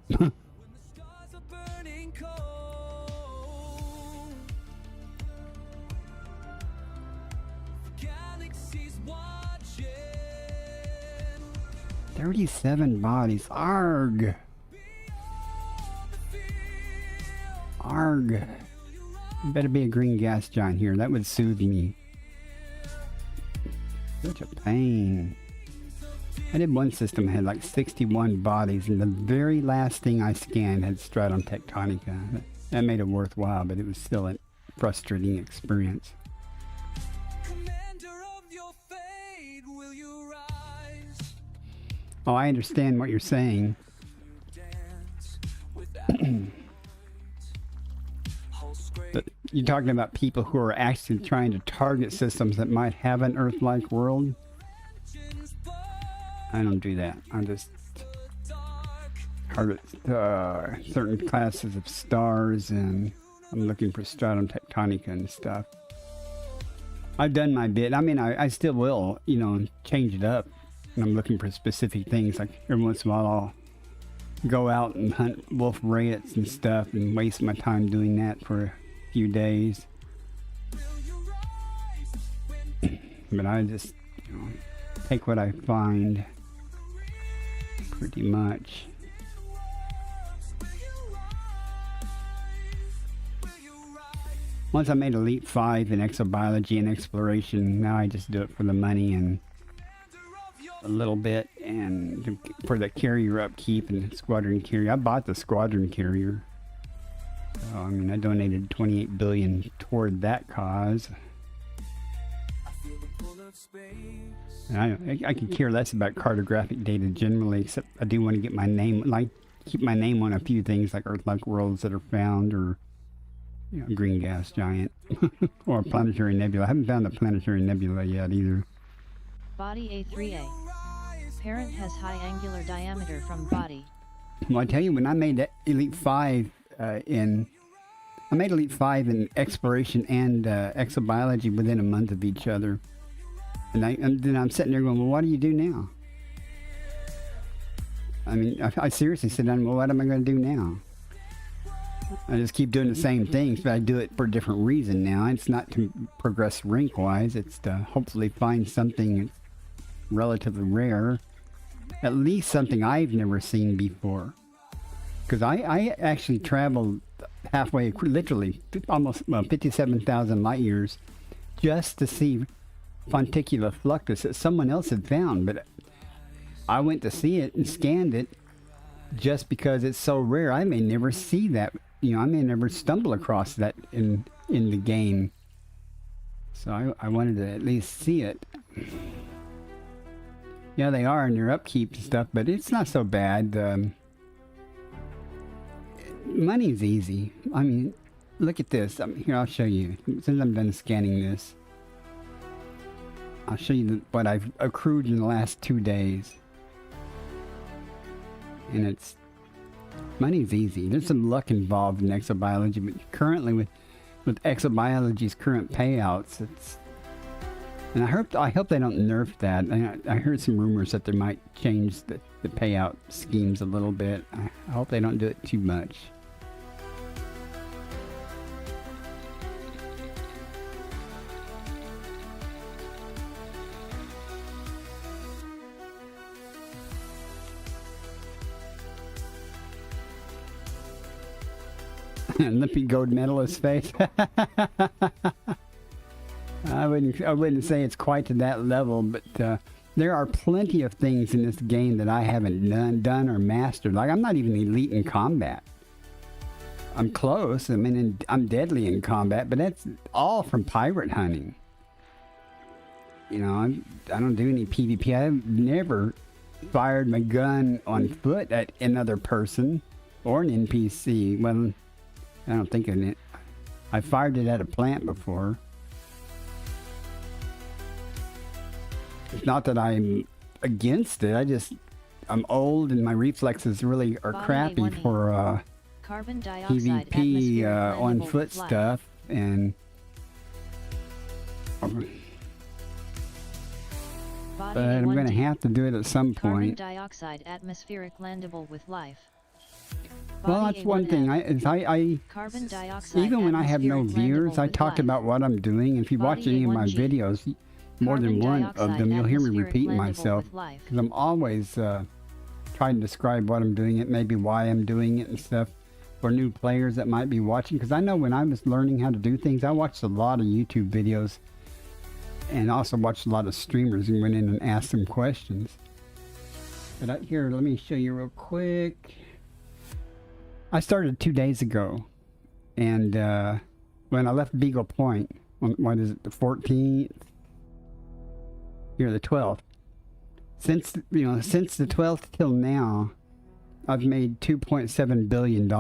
"37 bodies. Arg. Arg. Better be a green gas giant here. That would soothe me. Such a pain. I did one system that had like 61 bodies, and the very last thing I scanned had Stratum Tectonica. That made it worthwhile, but it was still a frustrating experience. Oh, I understand what you're saying. But you're talking about people who are actually trying to target systems that might have an Earth-like world? I don't do that. I just target certain classes of stars, and I'm looking for Stratum Tectonica and stuff. I've done my bit. I mean, I still will, you know, change it up. And I'm looking for specific things. Like every once in a while I'll go out and hunt wolf rayets and stuff and waste my time doing that for a few days. But I just, you know, take what I find pretty much. Once I made Elite 5 in exobiology and exploration, now I just do it for the money and a little bit, and for the carrier upkeep and squadron carrier. I bought the squadron carrier. So, I mean, I donated 28 billion toward that cause. And I could care less about cartographic data generally, except I do want to get my name, like keep my name on a few things like Earth-like worlds that are found, or you know, green gas giant, or planetary nebula. I haven't found a planetary nebula yet either. Body A3A. Parent has high angular diameter from body. Well, I tell you, when I made that Elite 5 I made Elite 5 in exploration and exobiology within a month of each other. And then I'm sitting there going, well, what do you do now? I mean, I seriously sit down, well, what am I going to do now? I just keep doing the same things, but I do it for a different reason now. It's not to progress rank-wise. It's to hopefully find something relatively rare. At least something I've never seen before. Because I actually traveled halfway, literally, almost 57,000 light years just to see Fonticula fluctus that someone else had found. But I went to see it and scanned it just because it's so rare. I may never see that. You know, I may never stumble across that in the game. So I wanted to at least see it. Yeah, they are in their upkeep and stuff, but it's not so bad. Money's easy. I mean, look at this. Here, I'll show you. Since I'm done scanning this, I'll show you what I've accrued in the last 2 days. And it's... money's easy. There's some luck involved in exobiology, but currently with exobiology's current payouts, it's... And I hope they don't nerf that. I heard some rumors that they might change the payout schemes a little bit. I hope they don't do it too much. Lippy gold medalist face. I wouldn't say it's quite to that level, but there are plenty of things in this game that I haven't done or mastered. Like, I'm not even elite in combat. I'm close. I mean, I'm deadly in combat, but that's all from pirate hunting. You know, I don't do any PvP. I've never fired my gun on foot at another person or an NPC. Well, I don't think of it. I fired it at a plant before. It's not that I'm against it. I'm old and my reflexes really are Body crappy A1E. for Carbon dioxide PvP atmosphere on blendable foot with light. stuff, and Body but I'm going to A1D. have to do it at some Carbon point. dioxide atmospheric landable with life. Well, Body that's one A1F. thing. I Carbon dioxide even when I have no atmospheric viewers, landable I with talked life. about what I'm doing. If you watch Body any of my A1G. videos, more than Carbon one of dioxide them, you'll hear me atmospheric repeating landable myself with life. because I'm always trying to describe what I'm doing, it maybe why I'm doing it and stuff for new players that might be watching. Because I know when I was learning how to do things, I watched a lot of YouTube videos and also watched a lot of streamers and went in and asked them questions. But here, let me show you real quick. I started 2 days ago, and when I left Beagle Point, on, what is it, the 14th? Here, the 12th. Since the 12th till now, I've made $2.7 billion.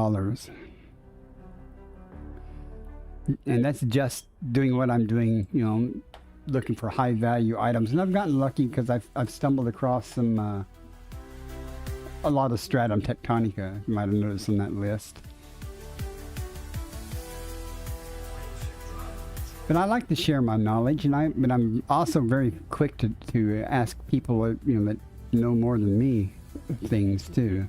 And that's just doing what I'm doing, looking for high value items. And I've gotten lucky because I've stumbled across a lot of stratum tectonica, you might have noticed on that list. But I like to share my knowledge, but I'm also very quick to ask people that know more than me things too.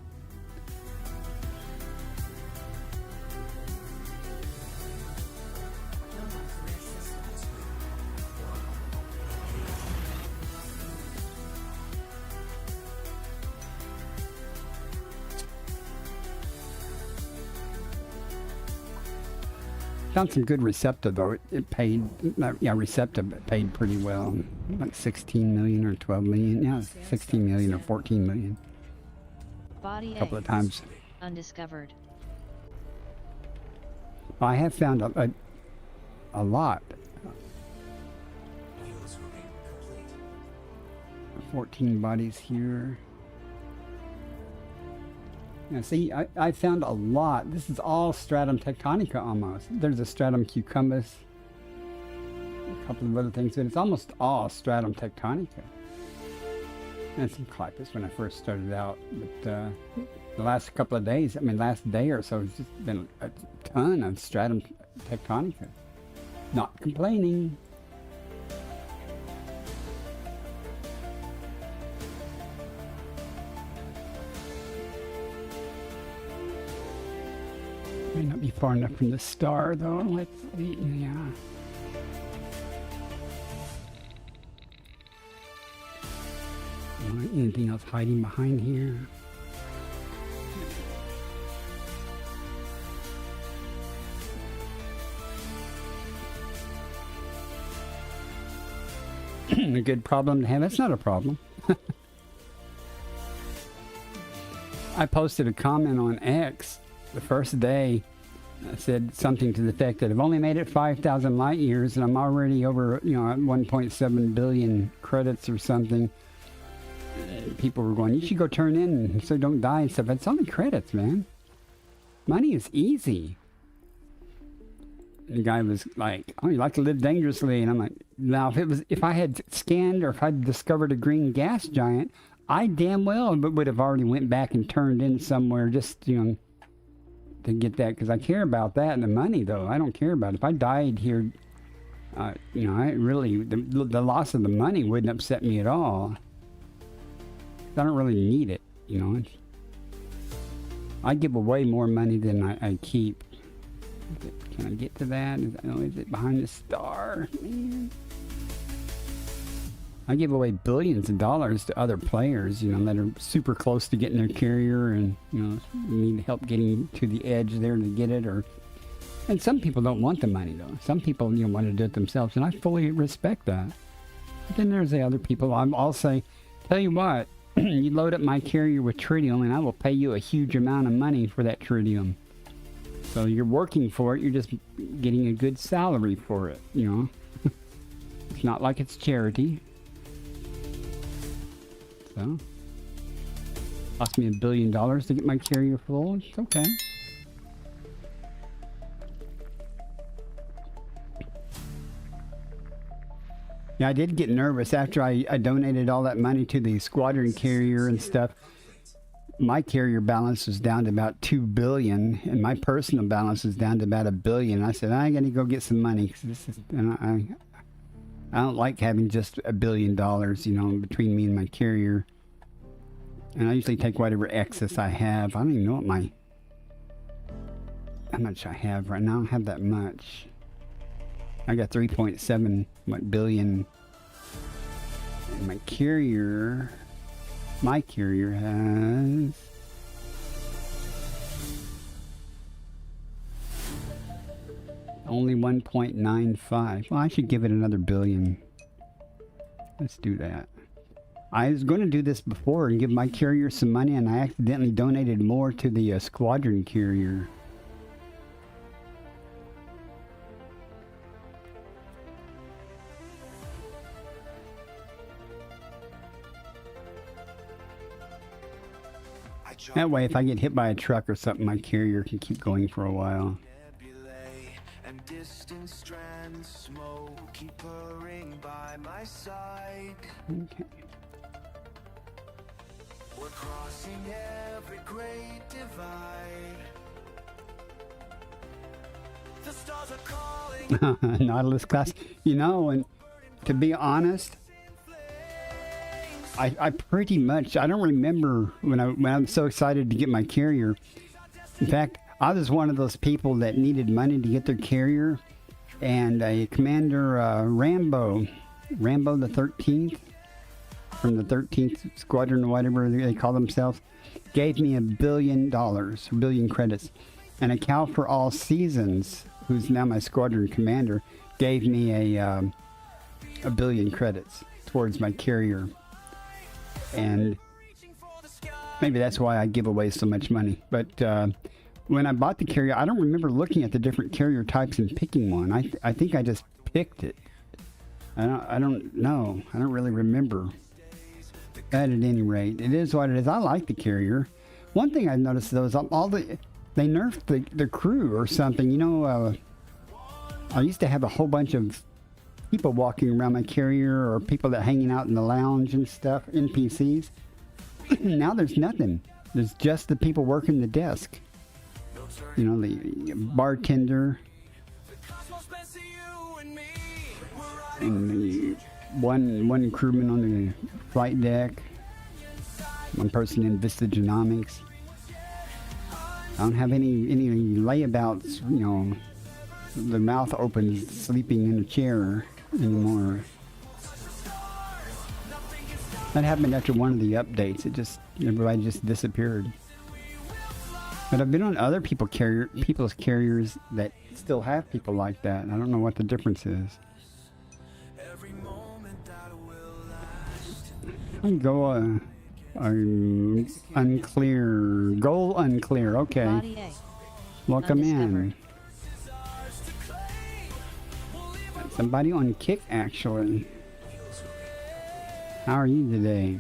Found some good Recepta though. It paid, Recepta paid pretty well, like 16 million or 12 million. Yeah, 16 million or 14 million. Body A couple A. of times. Undiscovered. I have found a lot. 14 bodies here. Now see, I found a lot. This is all stratum tectonica almost. There's a stratum cucumbus, a couple of other things, but it's almost all stratum tectonica. And some clipus when I first started out. But the last couple of days, last day or so, it's just been a ton of stratum tectonica. Not complaining. May not be far enough from the star though. Let's see. Yeah. Anything else hiding behind here? A good problem to have. That's not a problem. I posted a comment on X the first day. I said something to the effect that I've only made it 5,000 light years and I'm already over, at 1.7 billion credits or something. People were going, you should go turn in so don't die and stuff. It's only credits, man. Money is easy. The guy was like, oh, you like to live dangerously. And I'm like, now if I had scanned or if I'd discovered a green gas giant, I damn well would have already went back and turned in somewhere just, to get that, because I care about that and the money though. I don't care about it. If I died here, I really, the loss of the money wouldn't upset me at all. I don't really need it, I give away more money than I keep. Can I get to that? Is it behind the star? Man. I give away billions of dollars to other players, that are super close to getting their carrier and, need help getting to the edge there to get it. And some people don't want the money, though. Some people, want to do it themselves, and I fully respect that. But then there's the other people. I'll say, tell you what, you load up my carrier with tritium, and I will pay you a huge amount of money for that tritium. So you're working for it, you're just getting a good salary for it, It's not like it's charity. So, cost me $1 billion to get my carrier full. It's okay. Yeah, I did get nervous after I donated all that money to the squadron carrier and stuff. My carrier balance was down to about $2 billion, and my personal balance was down to about $1 billion. I said, I got to go get some money. 'Cause this is, and I don't like having just $1 billion, you know, between me and my carrier. And I usually take whatever excess I have. I don't even know how much I have right now. I don't have that much. I got 3.7 billion. And my carrier has only 1.95. Well, I should give it another billion. Let's do that. I was going to do this before and give my carrier some money, and I accidentally donated more to the squadron carrier. That way, if I get hit by a truck or something, my carrier can keep going for a while. And distant strands, smoke keep purring by my side. Okay. We're crossing every great divide. The stars are calling. Nautilus class. You know, and to be honest, I pretty much, I don't remember when I'm so excited to get my carrier. In fact, I was one of those people that needed money to get their carrier, and a Commander Rambo the 13th, from the 13th Squadron or whatever they call themselves, gave me $1 billion credits. And a Cal for All Seasons, who's now my squadron commander, gave me a billion credits towards my carrier. And maybe that's why I give away so much money. But when I bought the carrier, I don't remember looking at the different carrier types and picking one. I think I just picked it. I don't know. I don't really remember. But at any rate, it is what it is. I like the carrier. One thing I've noticed though is they nerfed the crew or something. You know, I used to have a whole bunch of people walking around my carrier, or people that hanging out in the lounge and stuff, NPCs. Now there's nothing. There's just the people working the desk. You know, the bartender and the one crewman on the flight deck, one person in Vista Genomics. I don't have any layabouts, you know, the mouth open sleeping in a chair anymore. That happened after one of the updates. Everybody just disappeared. But I've been on other people's carriers that still have people like that. I don't know what the difference is. Go unclear. Goal unclear. Okay. Body A. Welcome in. Undiscovered. Somebody on Kick, actually. How are you today?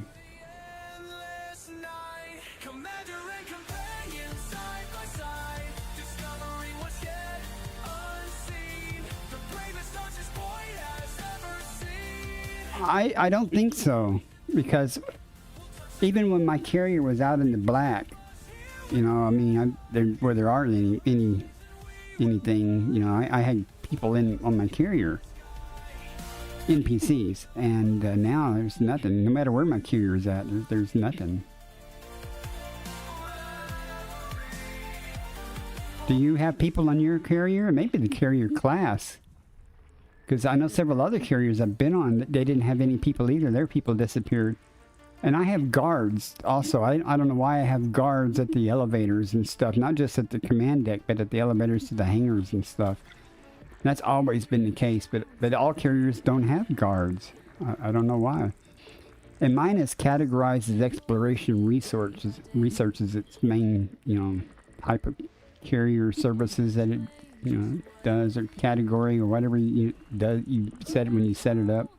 I don't think so, because even when my carrier was out in the black, you know, I mean, where there aren't anything, you know, I had people on my carrier, NPCs, and now there's nothing. No matter where my carrier is at, there's nothing. Do you have people on your carrier? Maybe the carrier class. Because I know several other carriers I've been on, they didn't have any people either. Their people disappeared. And I have guards also. I don't know why I have guards at the elevators and stuff. Not just at the command deck, but at the elevators to the hangars and stuff. That's always been the case. But all carriers don't have guards. I don't know why. And mine is categorized as exploration research as its main, you know, type of carrier services that it, you know, does, or category, or whatever you set it when you set it up.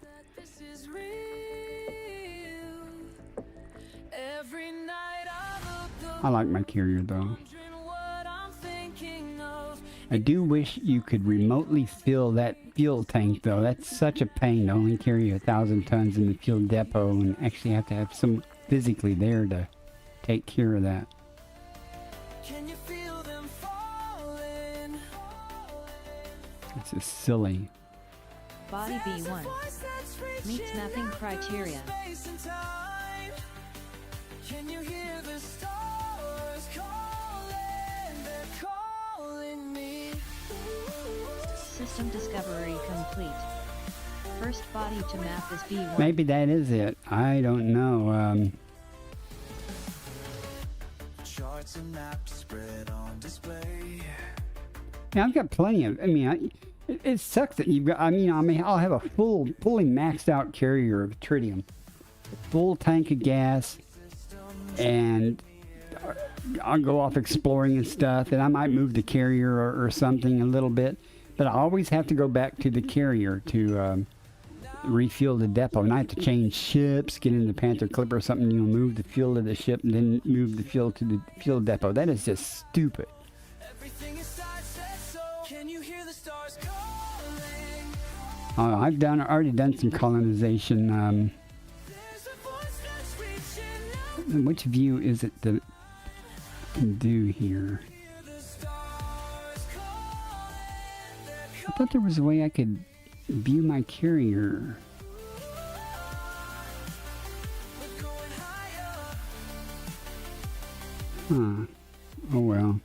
Every night I look I like my carrier though. wondering what I'm thinking of. I do wish you could remotely fill that fuel tank, though. That's such a pain to only carry 1,000 tons in the fuel depot and actually have to have some physically there to take care of that. Can you feel them falling? It's just silly. Body B1 meets mapping criteria. Can you hear the stars calling? They're calling me. System discovery complete. First body to map is B1. Maybe that is it. I don't know. Charts and maps spread on display. Yeah, I've got plenty of. I mean, it sucks that you've got. I mean, I'll have a fully maxed out carrier of tritium, a full tank of gas, and I'll go off exploring and stuff. And I might move the carrier or something a little bit, but I always have to go back to the carrier to refuel the depot, and I have to change ships, get into the Panther Clipper or something. You know, move the fuel to the ship, and then move the fuel to the fuel depot. That is just stupid. Everything inside says so. Can you hear the stars calling? I've already done some colonization. There's a voice that's reaching out. Which view is it that I can do here? Hear the stars calling. I thought there was a way I could view my carrier. We're going higher. Huh. Oh well.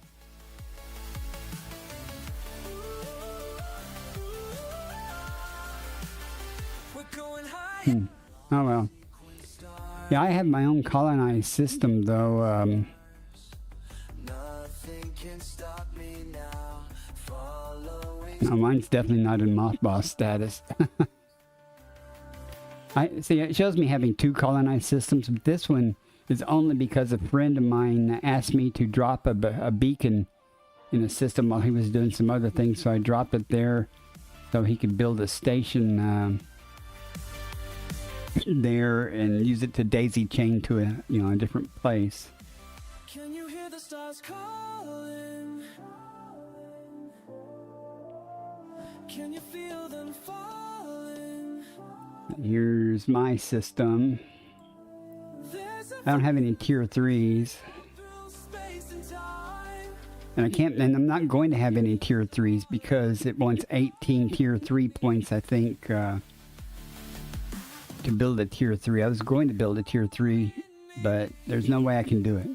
We're going higher. Oh well. Yeah, I have my own colonized system though. Nothing can stop me now. Following. No, mine's definitely not in mothball status. I see. It shows me having two colonized systems, but this one is only because a friend of mine asked me to drop a beacon in a system while he was doing some other things, so I dropped it there so he could build a station there and use it to daisy chain to a different place. Can you hear the stars calling? Can you feel them falling? Here's my system. There's a I don't have any tier 3s. through space and time. And I'm not going to have any tier 3s because it wants 18 tier 3 points, I think, to build a tier 3. I was going to build a tier 3, but there's no way I can do it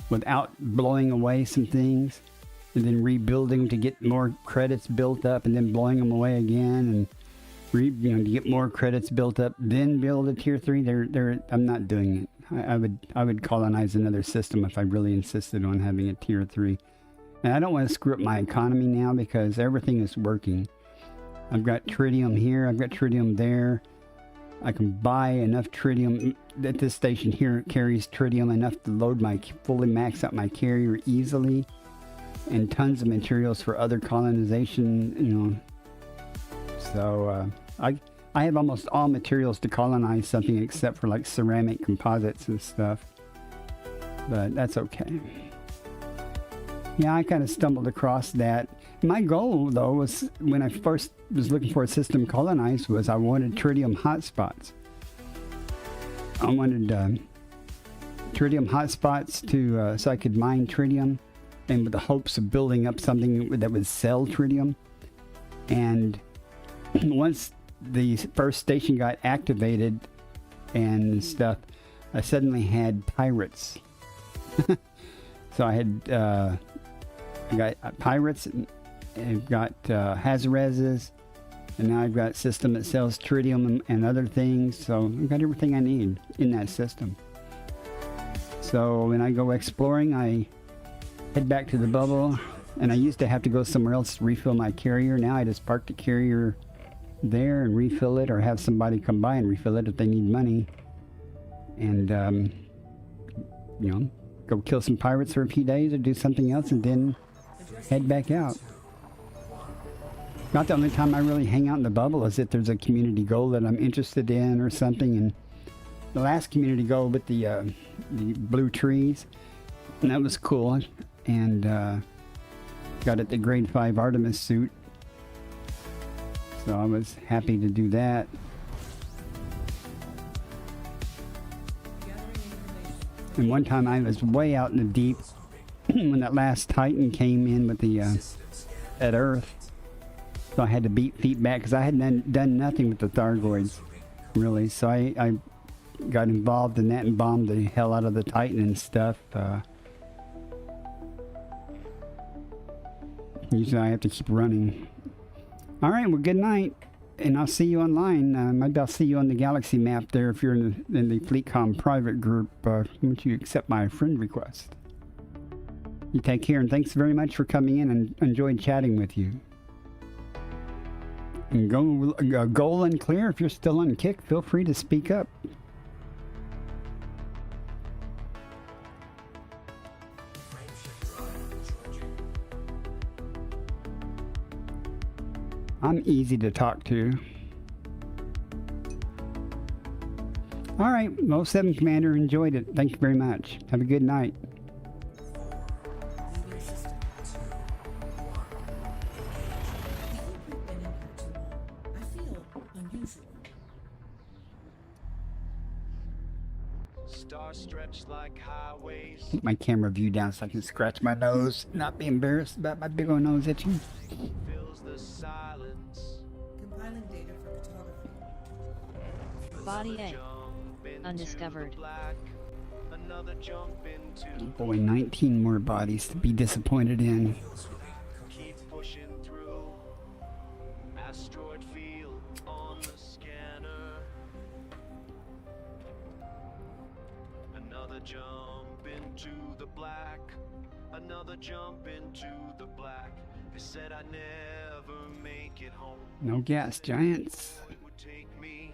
without blowing away some things and then rebuilding to get more credits built up and then blowing them away again and to get more credits built up, then build a tier 3. I'm not doing it. I would colonize another system if I really insisted on having a tier 3. And I don't want to screw up my economy now because everything is working. I've got tritium here, I've got tritium there. I can buy enough tritium. At this station here, it carries tritium enough to fully max out my carrier easily. And tons of materials for other colonization, So I have almost all materials to colonize something except for like ceramic composites and stuff. But that's okay. Yeah, I kind of stumbled across that. My goal, though, was when I first was looking for a system colonized, was I wanted tritium hotspots. I wanted tritium hotspots to so I could mine tritium, and with the hopes of building up something that would sell tritium. And once the first station got activated and stuff, I suddenly had pirates. So I had got pirates, and I've got Hazarezes, and now I've got a system that sells tritium and other things. So I've got everything I need in that system. So when I go exploring, I head back to the bubble, and I used to have to go somewhere else to refill my carrier. Now I just park the carrier there and refill it, or have somebody come by and refill it if they need money. And go kill some pirates for a few days or do something else, and then head back out. Not the only time I really hang out in the bubble is if there's a community goal that I'm interested in or something. And the last community goal with the blue trees, and that was cool. And got it the grade 5 Artemis suit. So I was happy to do that. And one time I was way out in the deep when that last Titan came in with the at Earth. So I had to beat feet back because I hadn't done nothing with the Thargoids, really. So I got involved in that and bombed the hell out of the Titan and stuff. Usually I have to keep running. Alright, well, good night. And I'll see you online. Maybe I'll see you on the galaxy map there if you're in the FleetCom private group. Once you accept my friend request. You take care, and thanks very much for coming in, and enjoyed chatting with you. And goal and clear. If you're still on kick, feel free to speak up. I'm easy to talk to. All right, 07 Commander, enjoyed it. Thank you very much. Have a good night. Leaving system. I think we've been in here too long. I feel unusual. Stars stretch like highways. Put my camera view down so I can scratch my nose, not be embarrassed about my big old nose itching. Fills the silence. Compiling data for cartography. Body A. Jump into Undiscovered. the black. Another jump into Boy, 19 more bodies to be disappointed in. keep pushing through. Asteroid field on the scanner. Another jump into the black. Another jump into the black. They said I'd never make it home. No gas giants. It would take me,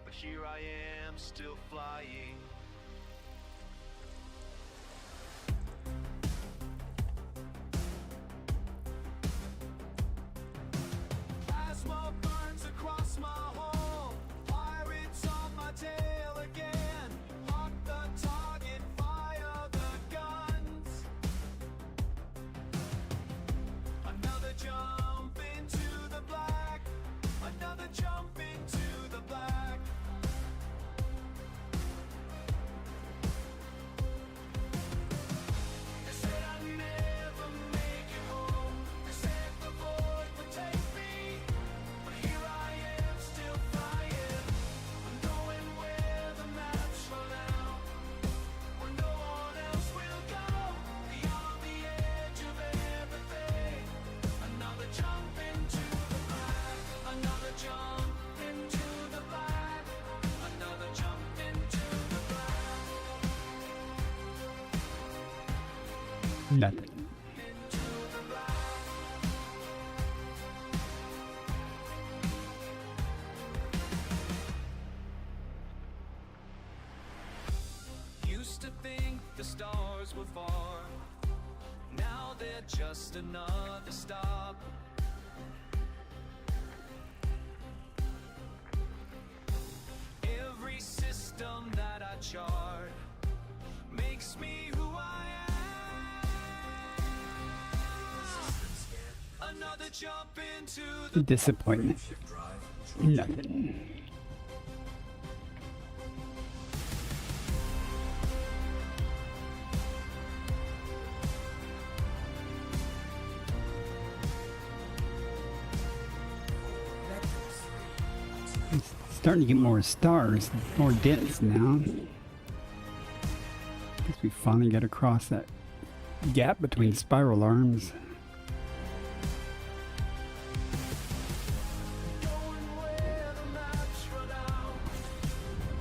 but here I am still flying. Plasma burns across my hull. Pirates on my tail again. Lock the target, fire the guns. Another jump into the black. Another jump into the black. They said I'd never make it home. They said the void would take me. But here I am still flying. Knowing where the maps run out. Where no one else will go. Beyond the edge of everything. Another jump into the black. Another jump into the black. Another jump into the black. Nothing. Used to think the stars were far. Now they're just another stop. Every system that I chart makes me who I am. Another jump into the Disappointment. Nothing. It's starting to get more stars, more dense now. Guess we finally got across that gap between spiral arms. going where the maps run out.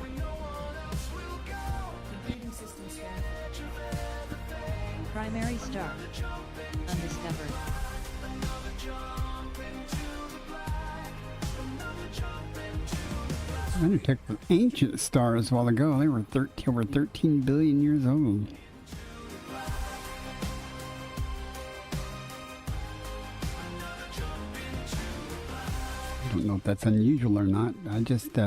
When no one else will go. Completing system scan. Edge of everything. Primary star. Undiscovered. Another jump into the black. Another jump into the black. I detected ancient stars a while ago. They were over 13 billion years old. I don't know if that's unusual or not. I just,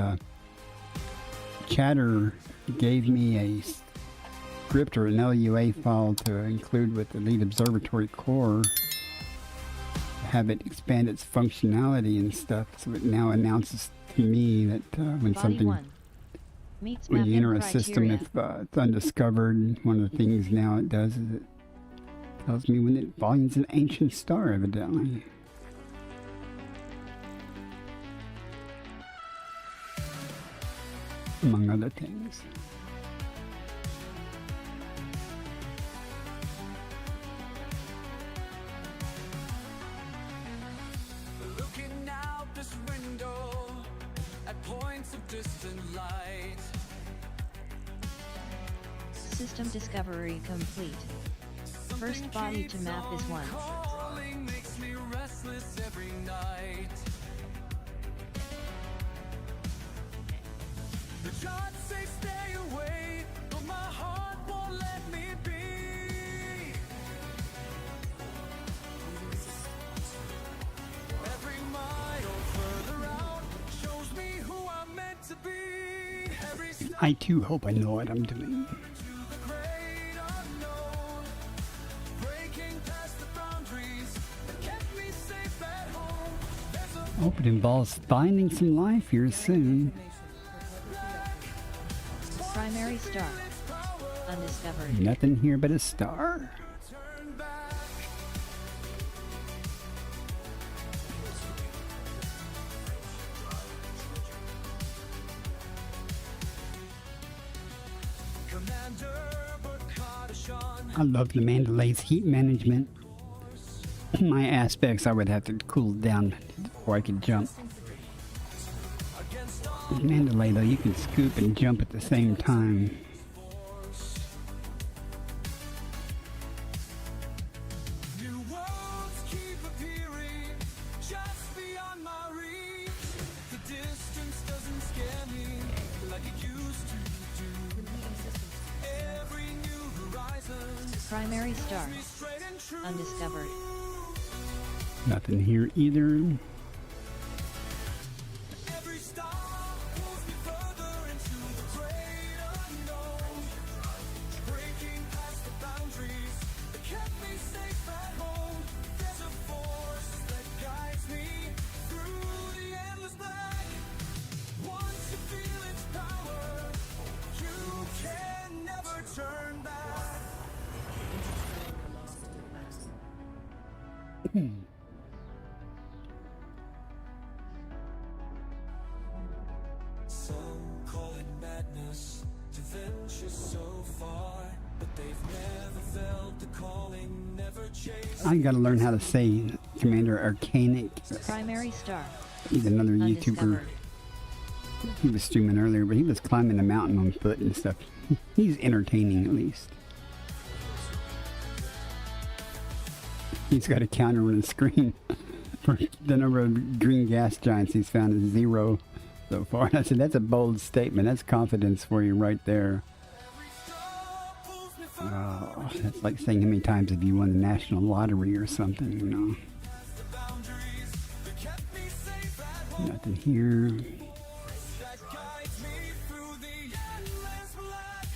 Chatter gave me a script or an LUA file to include with the Lead Observatory Core have it expand its functionality and stuff, so it now announces to me that when Body something, 1. Meets when you mapping enter a system, criteria. if it's undiscovered, one of the things now it does is it tells me when it volume's an ancient star, evidently. Among other things. Looking out this window at points of distant light. System discovery complete. First body to map is 1. Calling makes me restless every night. The gods say stay away, but my heart won't let me be. Every mile further out shows me who I'm meant to be. Every step I too hope I know what I'm doing. to the great unknown, breaking past the boundaries that kept me safe at home. There's a Hope it involves finding some life here soon. Primary star. Undiscovered. Nothing here but a star. turn back. Commander Burkhardt, I love the Mandalay's heat management. My aspects, I would have to cool down before I could jump. Mandalay, though, you can scoop and jump at the same time. new worlds keep appearing just beyond my reach. The distance doesn't scare me like it used to do. Every new horizon Primary star. straight and true. Undiscovered. Nothing here either. Every star pulls me further into the great unknown, breaking past the boundaries that kept me safe at home. There's a force that guides me through the endless black. Once you feel its power, you can never turn back. Some call it madness to venture so far, but they've never felt the calling, never chased. I gotta learn how to say Commander Arcanic. Primary star. He's another YouTuber. Undiscovered. He was streaming earlier, but he was climbing a mountain on foot and stuff. He's entertaining, at least. He's got a counter on the screen for the number of green gas giants he's found is 0 so far. And I said, that's a bold statement. That's confidence for you right there. Oh, that's like saying how many times have you won the national lottery or something, you know. Nothing here. That guides me through the endless black.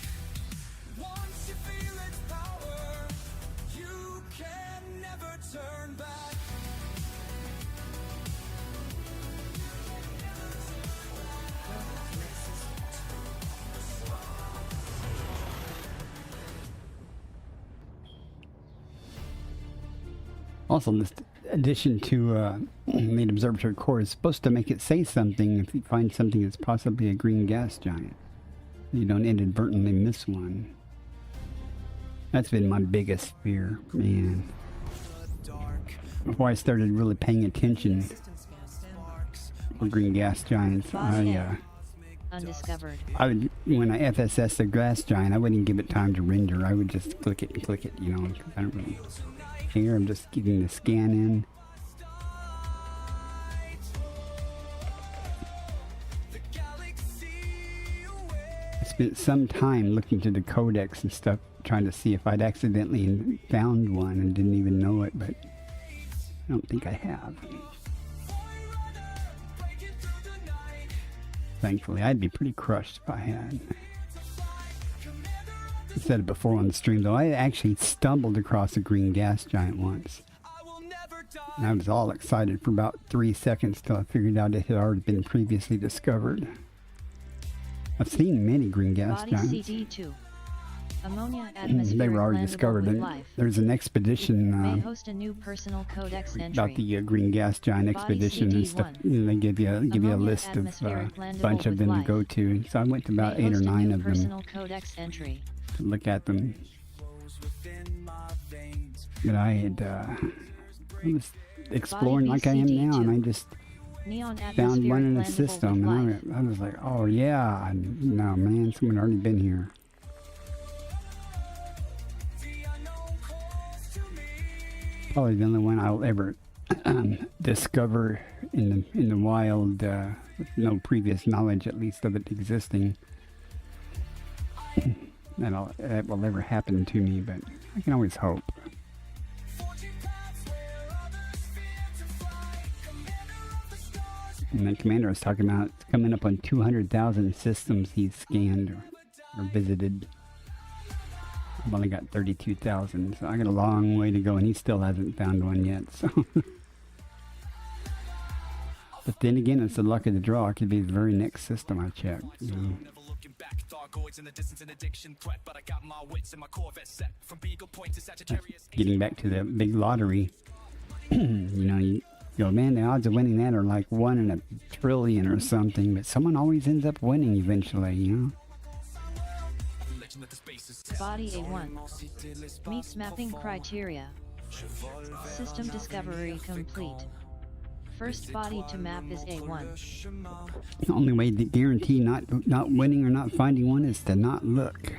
Once you feel its power, you can never turn back. Also, this addition to Main Observatory Core is supposed to make it say something if you find something that's possibly a green gas giant. You don't inadvertently miss one. That's been my biggest fear, man. Before I started really paying attention for green gas giants, Undiscovered. I would, when I FSS the gas giant, I wouldn't give it time to render. I would just click it and click it, you know. 'Cause I don't really care. I'm just getting the scan in. I spent some time looking to the codex and stuff, trying to see if I'd accidentally found one and didn't even know it, but I don't think I have. Thankfully, I'd be pretty crushed if I had. I said it before on the stream, though. I actually stumbled across a green gas giant once. I will never die. And I was all excited for about 3 seconds till I figured out it had already been previously discovered. I've seen many green gas Body giants. CD2. Ammonia atmospheric They were already landable discovered. with And life. there's an expedition May host a new personal codex entry. about the green gas giant Body expedition and stuff. CD1. You know, they give you a Ammonia list of atmospheric a landable bunch of with them life. to go to. So I went to about May 8 or host a 9 new of them personal codex entry. to look at them. But I had I was exploring like I am now, and I just Neon found atmospheric one in the landable system, with and life. I was like, oh yeah, no man, someone had already been here. Probably the only one I'll ever discover in the wild, with no previous knowledge, at least, of it existing. That will ever happen to me, but I can always hope. And the commander was talking about it's coming up on 200,000 systems he's scanned or visited. I've only got 32,000, so I got a long way to go, and he still hasn't found one yet. So, but then again, it's the luck of the draw. It could be the very next system I check. Getting back to the big lottery, you go, man, the odds of winning that are like 1 in a trillion or something, but someone always ends up winning eventually, you know? Body A1. Meets mapping criteria. System discovery complete. First body to map is A1. The only way to guarantee not winning or not finding one is to not look.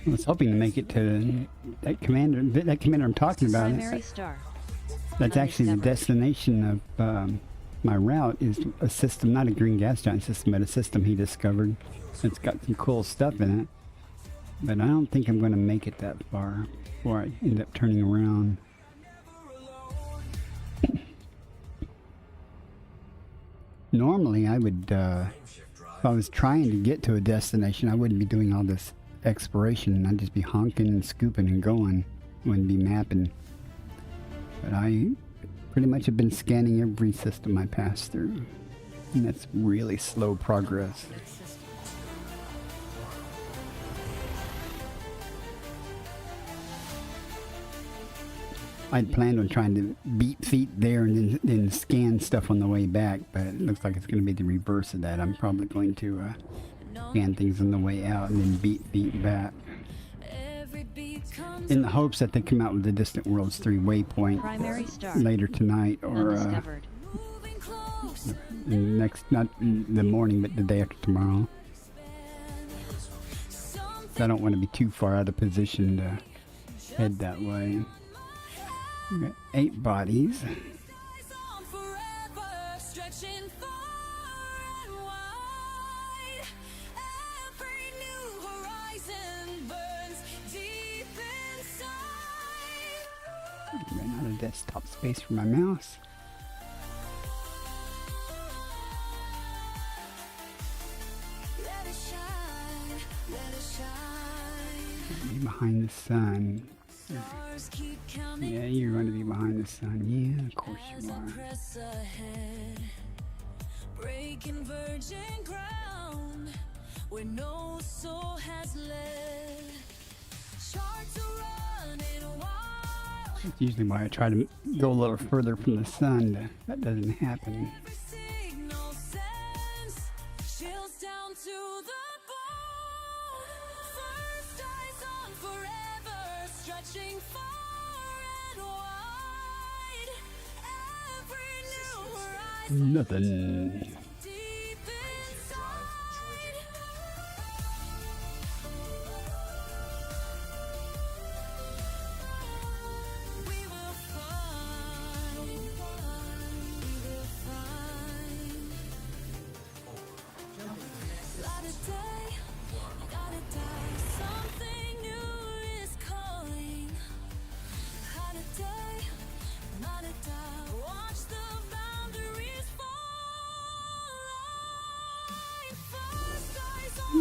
I was hoping to make it to that commander I'm talking about. Primary star. That's actually the Undiscovered. destination of my route, is a system, not a green gas giant system, but a system he discovered. It's got some cool stuff in it. But I don't think I'm going to make it that far before I end up turning around. Normally, I would, if I was trying to get to a destination, I wouldn't be doing all this exploration. I'd just be honking and scooping and going. Wouldn't be mapping. But I pretty much have been scanning every system I pass through. And that's really slow progress. I'd planned on trying to beat feet there and then scan stuff on the way back, but it looks like it's going to be the reverse of that. I'm probably going to scan things on the way out and then beat feet back, in the hopes that they come out with the Distant Worlds 3 waypoint Primary star. later tonight, or Undiscovered. next, not in the morning, but the day after tomorrow. I don't want to be too far out of position to head that way. We got 8 bodies. Ran out of desktop space for my mouse. Be behind the sun. Yeah, you're going to be behind the sun. Yeah, of course you are. Breaking virgin ground where no soul has led. Charts are running wild. That's usually why I try to go a little further from the sun. That doesn't happen. Every signal sends chills down to the bone. First eyes on forever, stretching far and wide. Every new horizon Nothing. deep inside. We will find, we will find.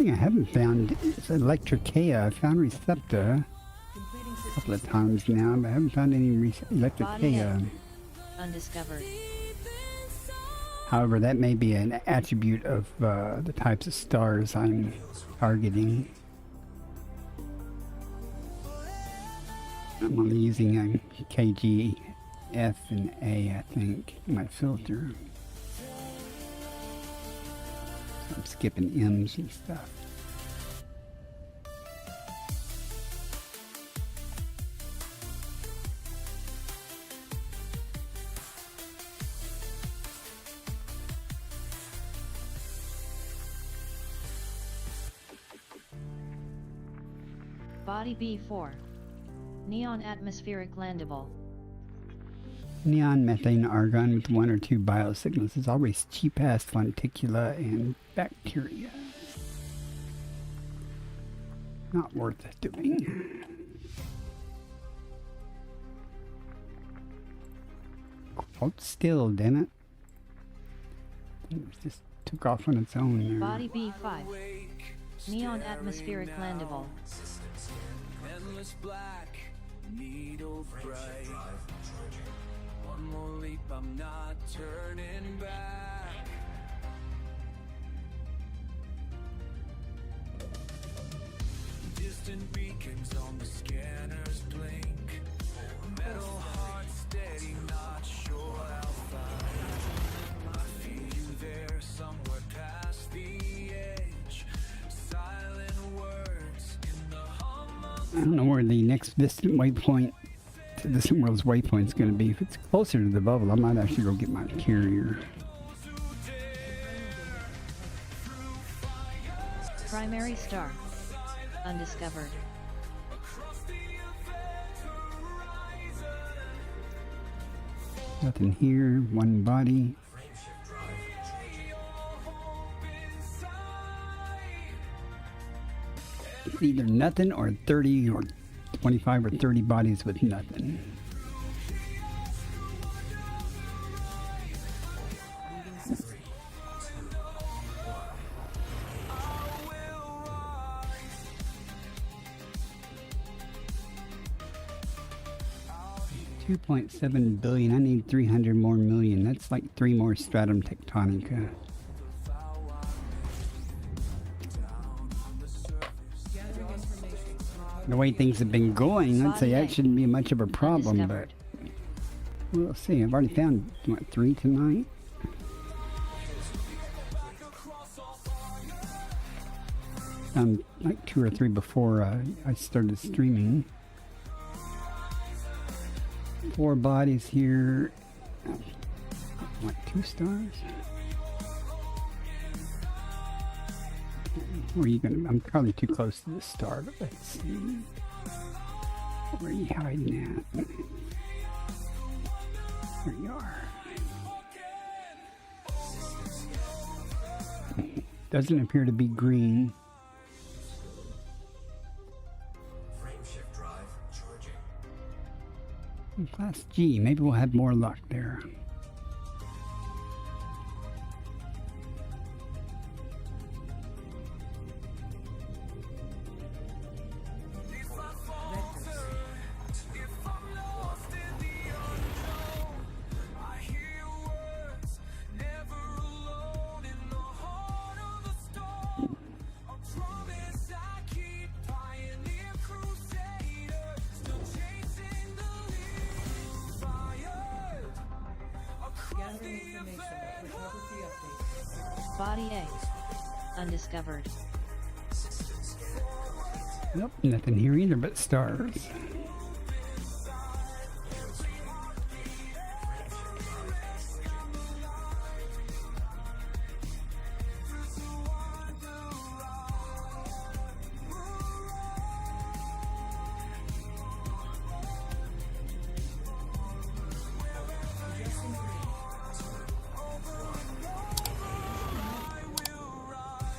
thing I haven't found is Electricaea. I found Recepta a couple of times now, but I haven't found any Electricaea. Undiscovered. However, that may be an attribute of the types of stars I'm targeting. I'm only using a KG, F, and A, I think, in my filter. I'm skipping M's and stuff. Body B4. Neon atmospheric landable. Neon, methane, argon with 1 or 2 biosignals is always cheap-ass fonticula and bacteria. Not worth doing. Hold still, damn it. It just took off on its own there. Body B5. Neon atmospheric landable. Endless black, needle bright. One more leap, I'm not turning back. Distant beacons on the scanners blink. Metal heart steady, not sure how far. I feel you there, somewhere past the edge. Silent words in the hum of I don't know where the next distant waypoint to this world's waypoint is going to be. If it's closer to the bubble, I might actually go get my carrier. Primary star. Undiscovered. Nothing here. One body. It's either nothing or 30 or 25 or 30 bodies with nothing. $2.7 billion. I need 300 more million. That's like 3 more stratum tectonica. The way things have been going, I'd say that shouldn't be much of a problem, but we'll see. I've already found, what, 3 tonight? Like 2 or 3 before I started streaming. 4 bodies here. What, 2 stars? Where are you gonna? I'm probably too close to the star, but let's see. Where are you hiding at? There you are. Doesn't appear to be green. frameshift drive charging. Class G. Maybe we'll have more luck there. Body A. Undiscovered. Nope, nothing here either but stars.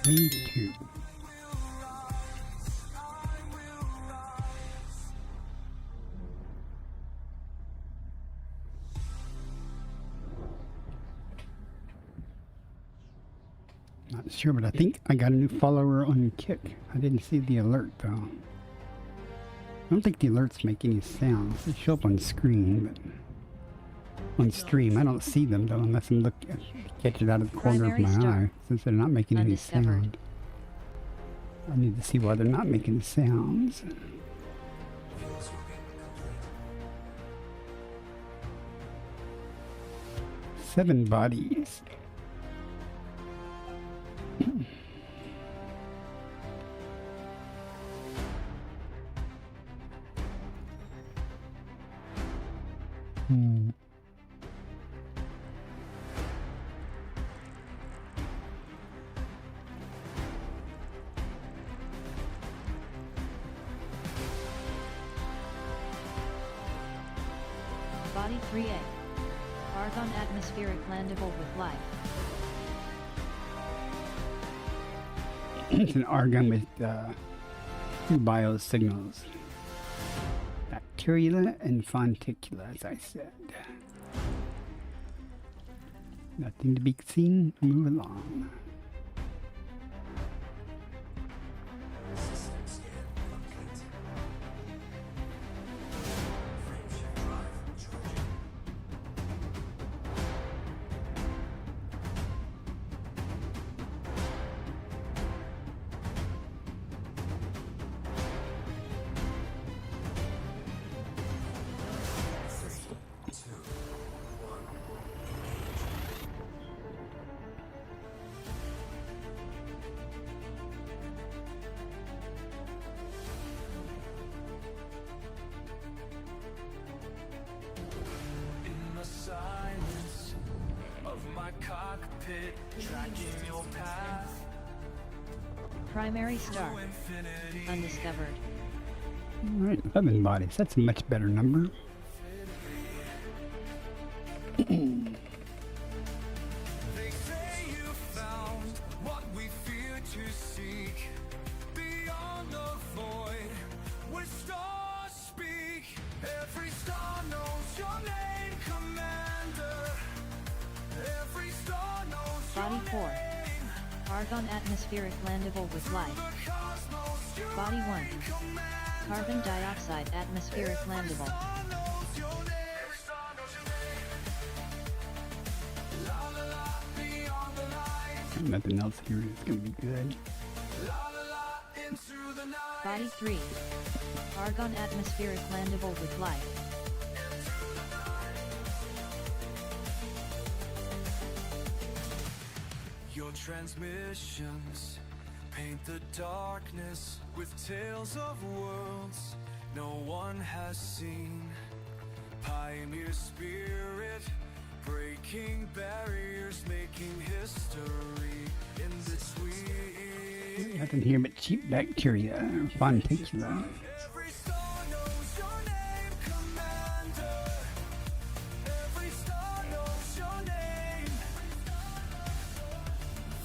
Me too. Not sure, but I think I got a new follower on Kick. I didn't see the alert though. I don't think the alerts make any sounds. They show up on screen, but on stream I don't see them though unless I'm catch it out of the corner of my eye. Since they're not making any sound, I need to see why they're not making sounds. 7 bodies. Body 3A. Argon atmospheric landable with life. It's an argon with 2 bio signals. Bacteria and fonticula, as I said. Nothing to be seen. Move along. Primary star. Undiscovered. Alright, 11 bodies. That's a much better number. They say you found what we fear to seek beyond the void where stars speak. Every star knows your name, Commander. Every star knows Body 4. Argon atmospheric landable with life. Body 1. Carbon dioxide atmospheric landable. Nothing else here is going to be good. Body 3. Argon atmospheric landable with life. Your transmissions paint the darkness with tales of worlds no one has seen. Pioneer spirit, breaking barriers, making history in between. Nothing here but cheap bacteria. Fonticula. Every star knows your name, Commander. Every star knows your name.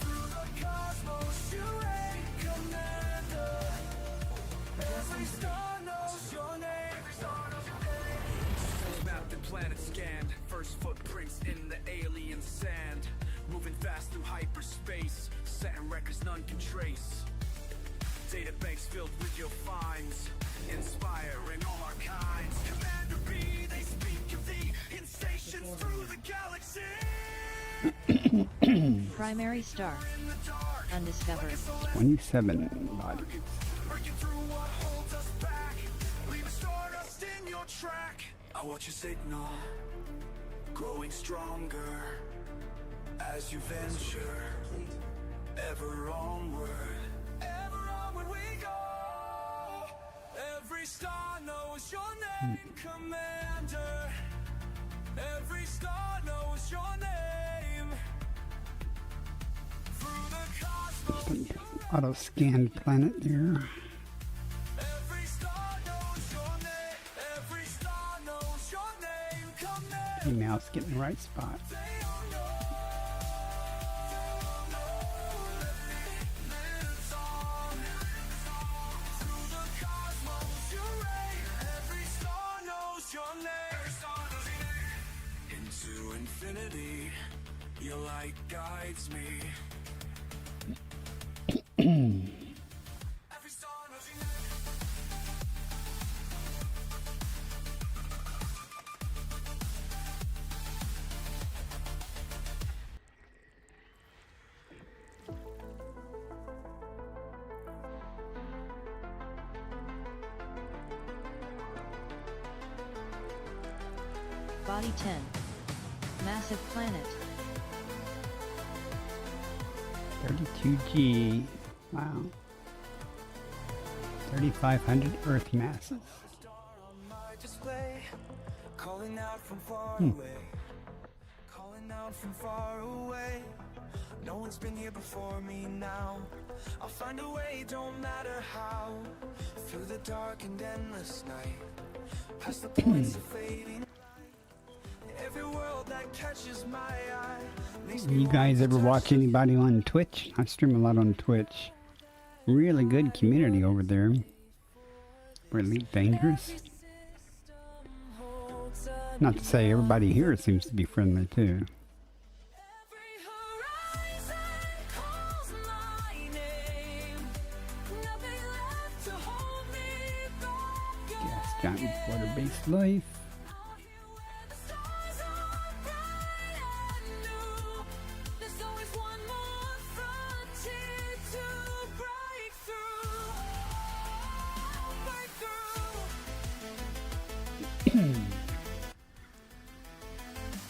Through the cosmos you reign, Commander. Every star knows your name. Every star knows your name. Mapped and planet scanned. First footprints in the alien sand. Moving fast through hyperspace. Setting records none can trace. Databanks filled with your finds, inspiring all our kinds. Commander B, they speak of the instations through the galaxy. Primary star. Undiscovered. 27 bodies. Breaking through what holds us back, leaving stardust in your track. I watch your signal, growing stronger as you venture ever onward. We go. Every star knows your name, Commander. Every star knows your name. Through the cosmos, Auto scanned planet there. every star knows your name. Every star knows your name, Commander. Hey, mouse, get in the right spot. Into infinity, your light guides me. Body 10. Massive planet. 32G. Wow. 3,500 Earth masses. Calling out from far away. Calling out from far away. No one's been here before me now. I'll find a way, don't matter how. Through the dark and endless night. Past the points of fading. Every world that catches my eye. You guys ever watch anybody on Twitch? I stream a lot on Twitch. Really good community over there. For Elite Dangerous. Not to say everybody here seems to be friendly too. Gas giant water-based life.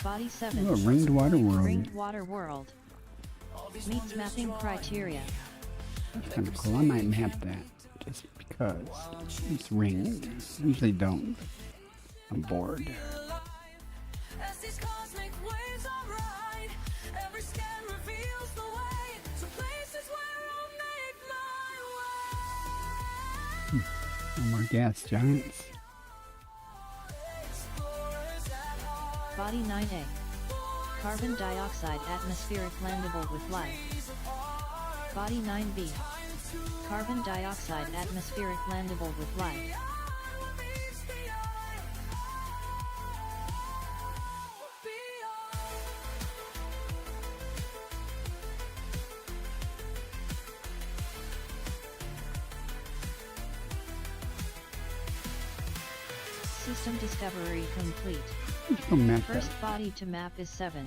Body 7. Oh, ringed water world. Ringed water world. Meets mapping criteria. That's kind of cool. I might map that just because it's ringed. Usually don't. I'm bored. No more gas giants. Body 9A. Carbon dioxide atmospheric landable with life. Body 9B. Carbon dioxide atmospheric landable with life. System discovery complete. Go map that. First body to map is 7.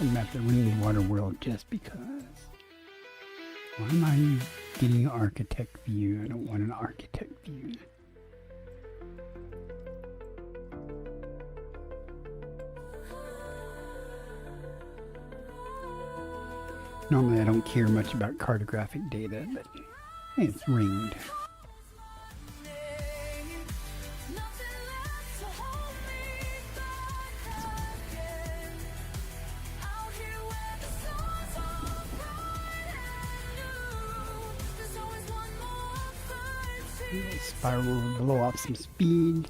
Go map the ringed water world just because. Why am I getting an architect view? I don't want an architect view. Normally I don't care much about cartographic data, but hey, it's ringed. Spiral will blow off some speed.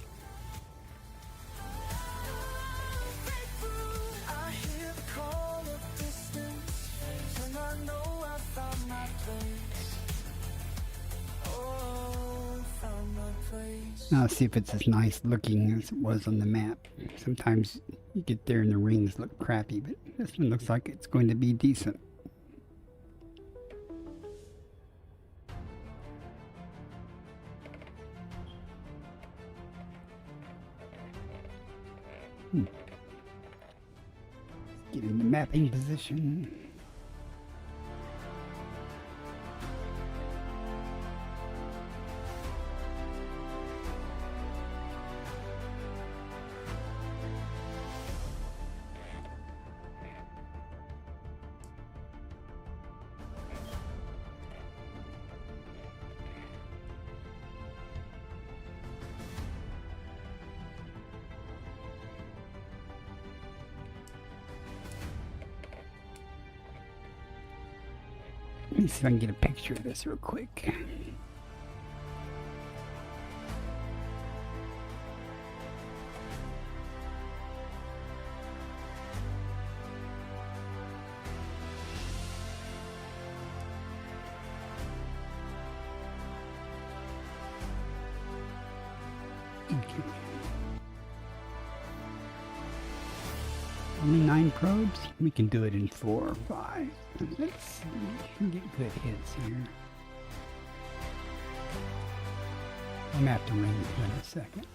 Now let's see if it's as nice looking as it was on the map. Sometimes you get there and the rings look crappy, but this one looks like it's going to be decent. Get in the mapping position. Let me see if I can get a picture of this real quick. Okay. Only 9 probes? We can do it in 4 or 5. Let's see. We can get good hits here. I'm gonna have to ring it in a second.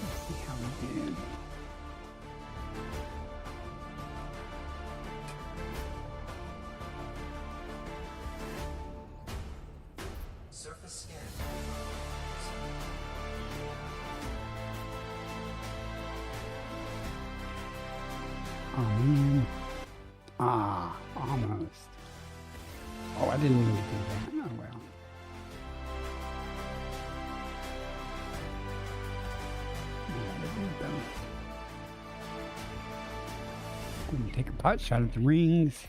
Let's see how we did. Surface scan. Oh man. Ah, almost. Oh, I didn't mean to do that. Oh well. Yeah, I did though. Gonna take a pot shot at the rings.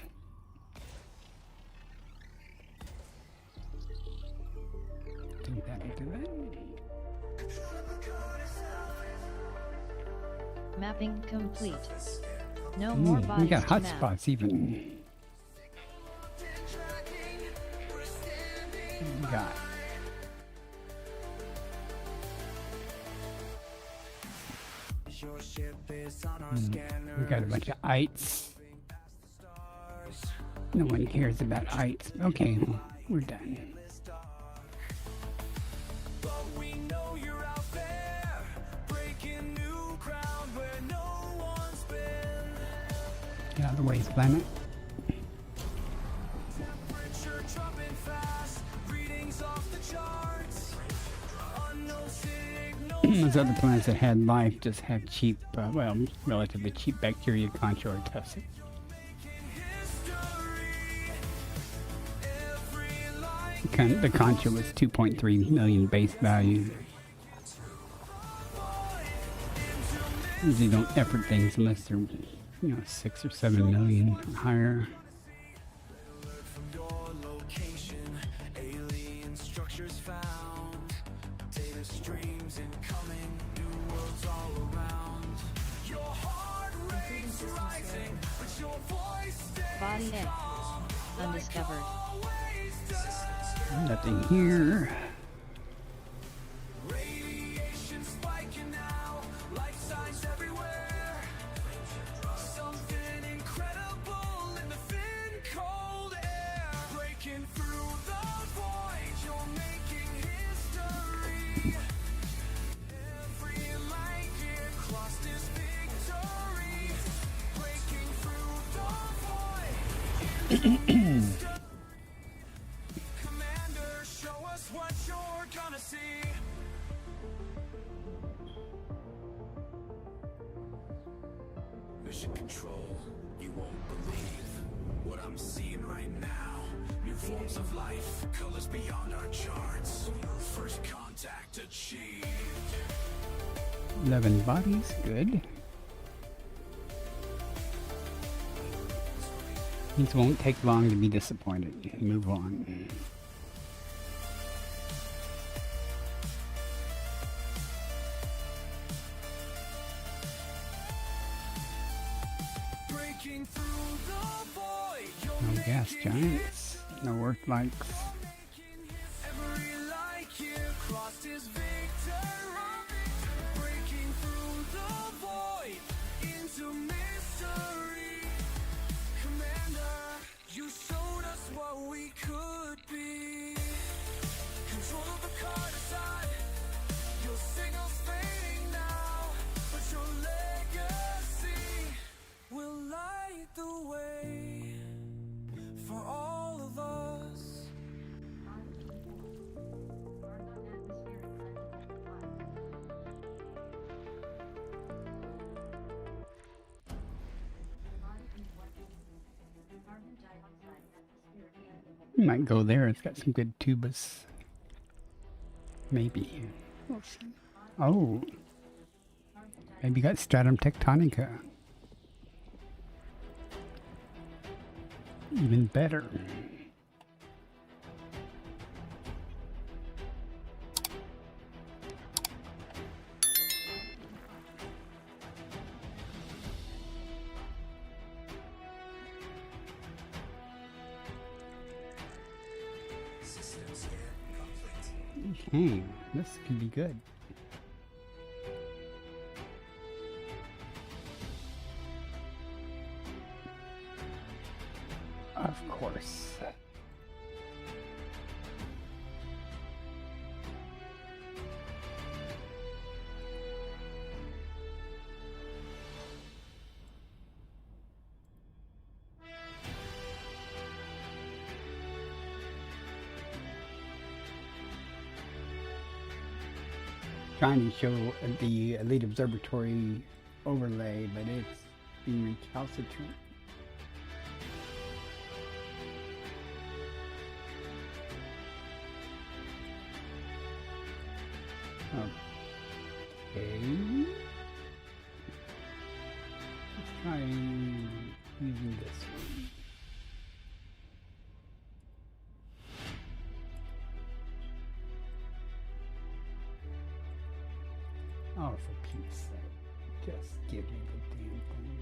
Do that, do it. Mapping complete. No more We bodies got to hot map. spots even. What do we got? We got a bunch of ites. No one cares about ites. Okay, well, we're done. But we know you're out there, breaking new ground where no one's been. Get out of the way, planet. Temperature dropping fast, readings off the charts. Unknown signals. Those other planets that had life just have cheap, well, relatively cheap bacteria contra or tussocks. The concha was 2.3 million base value. Usually don't effort things unless they're, 6 or 7 million or higher. Alien structures found, data streams incoming, new worlds all around. Your heart rate's rising, but your voice stays Body X. Undiscovered. Nothing here. radiation spiking now, life signs everywhere. Something incredible in the thin, cold air. Breaking through the void, you're making history. Every light year crossed is victory. Breaking through the void. Commander, show us what you're gonna see. Mission control, you won't believe what I'm seeing right now. New forms of life, colors beyond our charts. First contact achieved. 11 bodies, good. These won't take long to be disappointed. Move on. Breaking through the void, you're No gas giants. No earth likes. every light year crossed is victory. Breaking through the void into mystery. Commander, you showed us what we could be. Control of the card aside, your signal's fading now, but your legacy will light the way for all of us. You might go there. It's got some good tubas. Maybe. We'll see. Oh. Maybe got stratum tectonica. Even better. Okay, this could be good. Of course. Trying to show the Elite Observatory overlay, but it's being recalcitrant. Okay. Let's try using this one. Oh, for Pete's sake. Just give me the damn thing.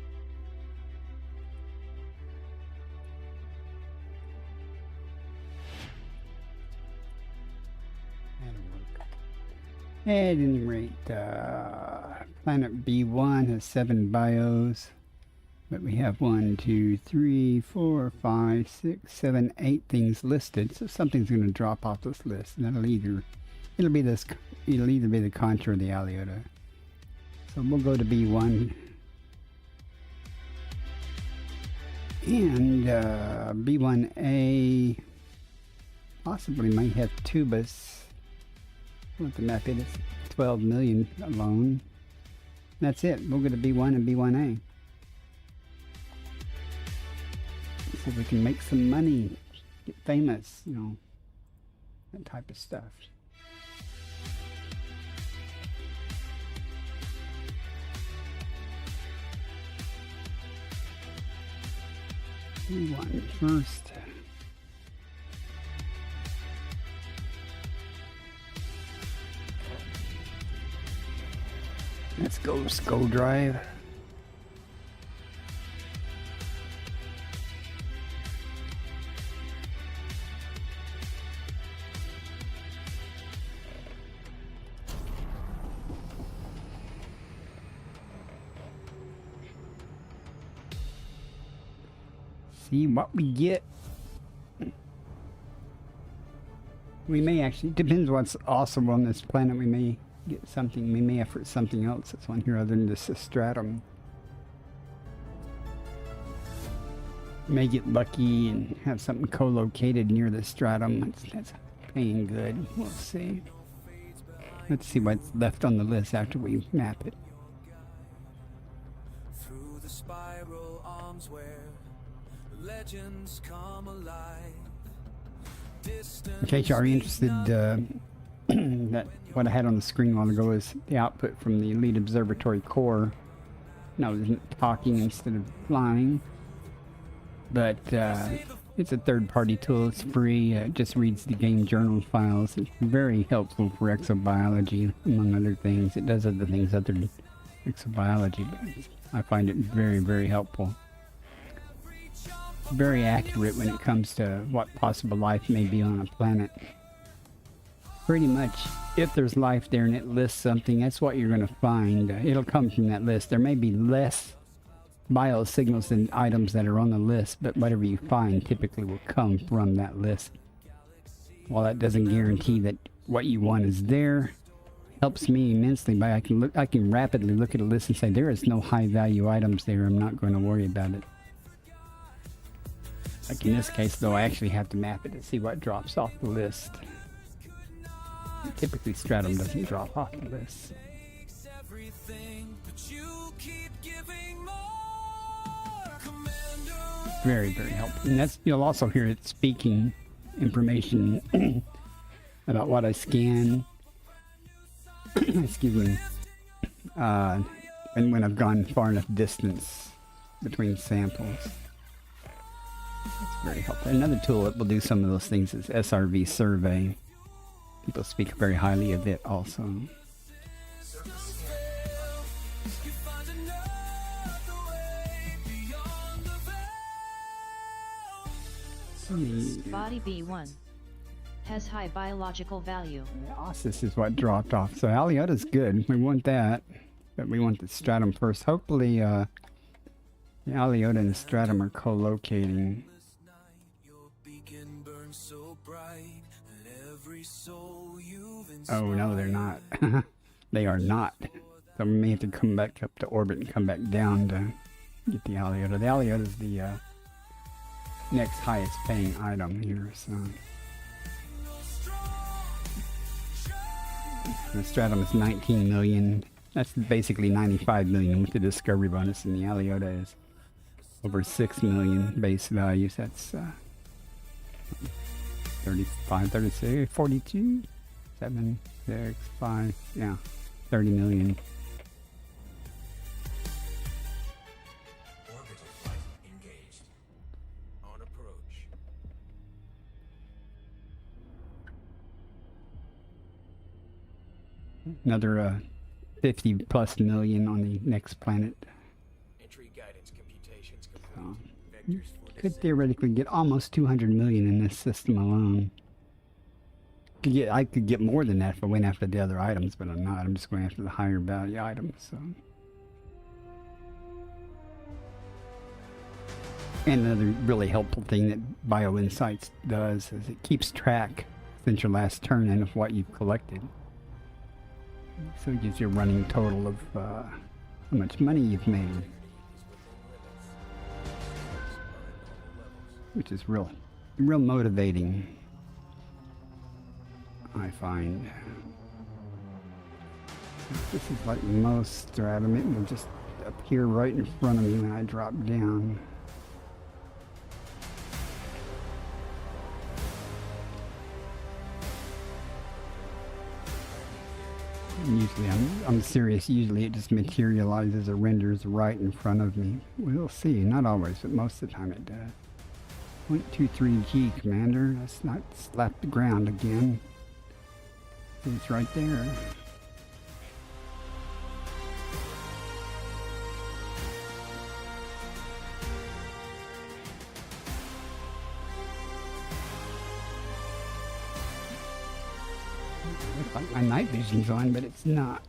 That'll work. At any rate, planet B1 has 7 bios. But we have 1, 2, 3, 4, 5, 6, 7, 8 things listed. So something's going to drop off this list. And it'll either be the contour or the Aliotta. So we'll go to B1. And B1A possibly might have tubus. We'll have to map it. It's 12 million alone. That's it. We'll go to B1 and B1A. So we can make some money, get famous, you know, that type of stuff. B1 first. Let's go Skull Drive. See what we get. We may actually, depends what's awesome on this planet, we may get something, we may effort something else that's on here other than this stratum. May get lucky and have something co-located near the stratum. That's paying good. We'll see. Let's see what's left on the list after we map it. Through the spiral arms where legends come alive. In case you are interested, that what I had on the screen a while ago is the output from the Elite Observatory core. Now it's talking instead of flying, but it's a third-party tool. It's free. It just reads the game journal files. It's very helpful for exobiology, among other things. It does other things other than exobiology, but I find it very, very helpful. Very accurate when it comes to what possible life may be on a planet. Pretty much, if there's life there and it lists something, that's what you're going to find. It'll come from that list. There may be less biosignals than items that are on the list, but whatever you find typically will come from that list. While that doesn't guarantee that what you want is there, helps me immensely. By I can rapidly look at a list and say there is no high value items there. I'm not going to worry about it. Like in this case, though, I actually have to map it to see what drops off the list. Typically, stratum doesn't drop off the list. Very, very helpful. And that's, you'll also hear it speaking information about what I scan. Excuse me. And when I've gone far enough distance between samples. That's very helpful. Another tool that will do some of those things is SRV survey. People speak very highly of it also. Body B1 Has high biological value. Ossus is what dropped off. So Aliota's good. We want that. But we want the stratum first. Hopefully, the Aliota and the stratum are co-locating. Oh, no, they're not. They are not. So we may have to come back up to orbit and come back down to get the Aliota. The Aliota is the next highest paying item here, so. The stratum is 19 million. That's basically 95 million with the discovery bonus, and the Aliota is over 6 million base values. That's 35, 36, 42, 7, 6, 5, yeah, 30 million. Orbital flight engaged. On approach. Another 50 plus million on the next planet. Entry guidance computations complete. So, Vectors for could theoretically get almost 200 million in this system alone. I could get more than that if I went after the other items, but I'm not. I'm just going after the higher value items. So. And another really helpful thing that Bio Insights does is it keeps track since your last turn in of what you've collected. So it gives you a running total of how much money you've made, which is real motivating, I find. This is like most stratum. It will just appear right in front of me when I drop down. Usually, I'm serious. Usually it just materializes or renders right in front of me. We'll see. Not always, but most of the time it does. 0.23G, Commander. Let's not slap the ground again. It's right there. Looks like my night vision's on, but it's not.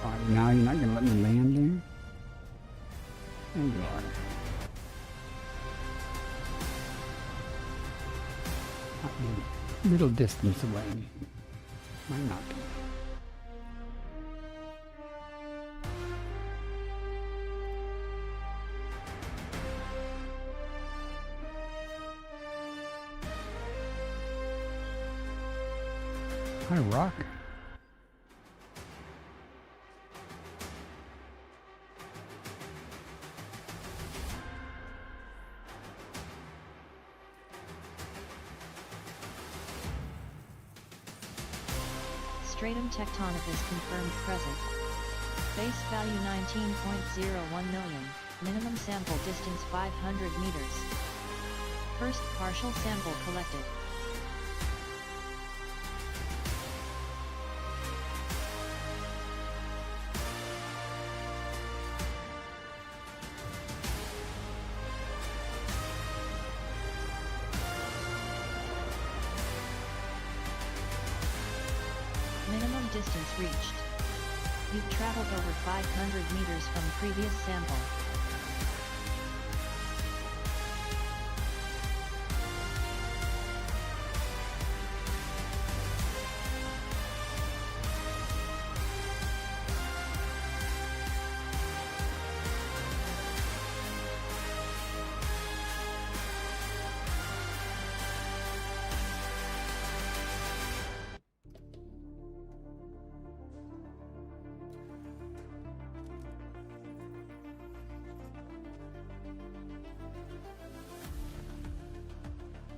Oh, now you're not gonna let me land there? There you are. A little distance away. Might not be. Hi, Rock. Stratum tectonicus confirmed present. Base value 19.01 million, minimum sample distance 500 meters. First partial sample collected. Minimum distance reached. You've traveled over 500 meters from previous sample.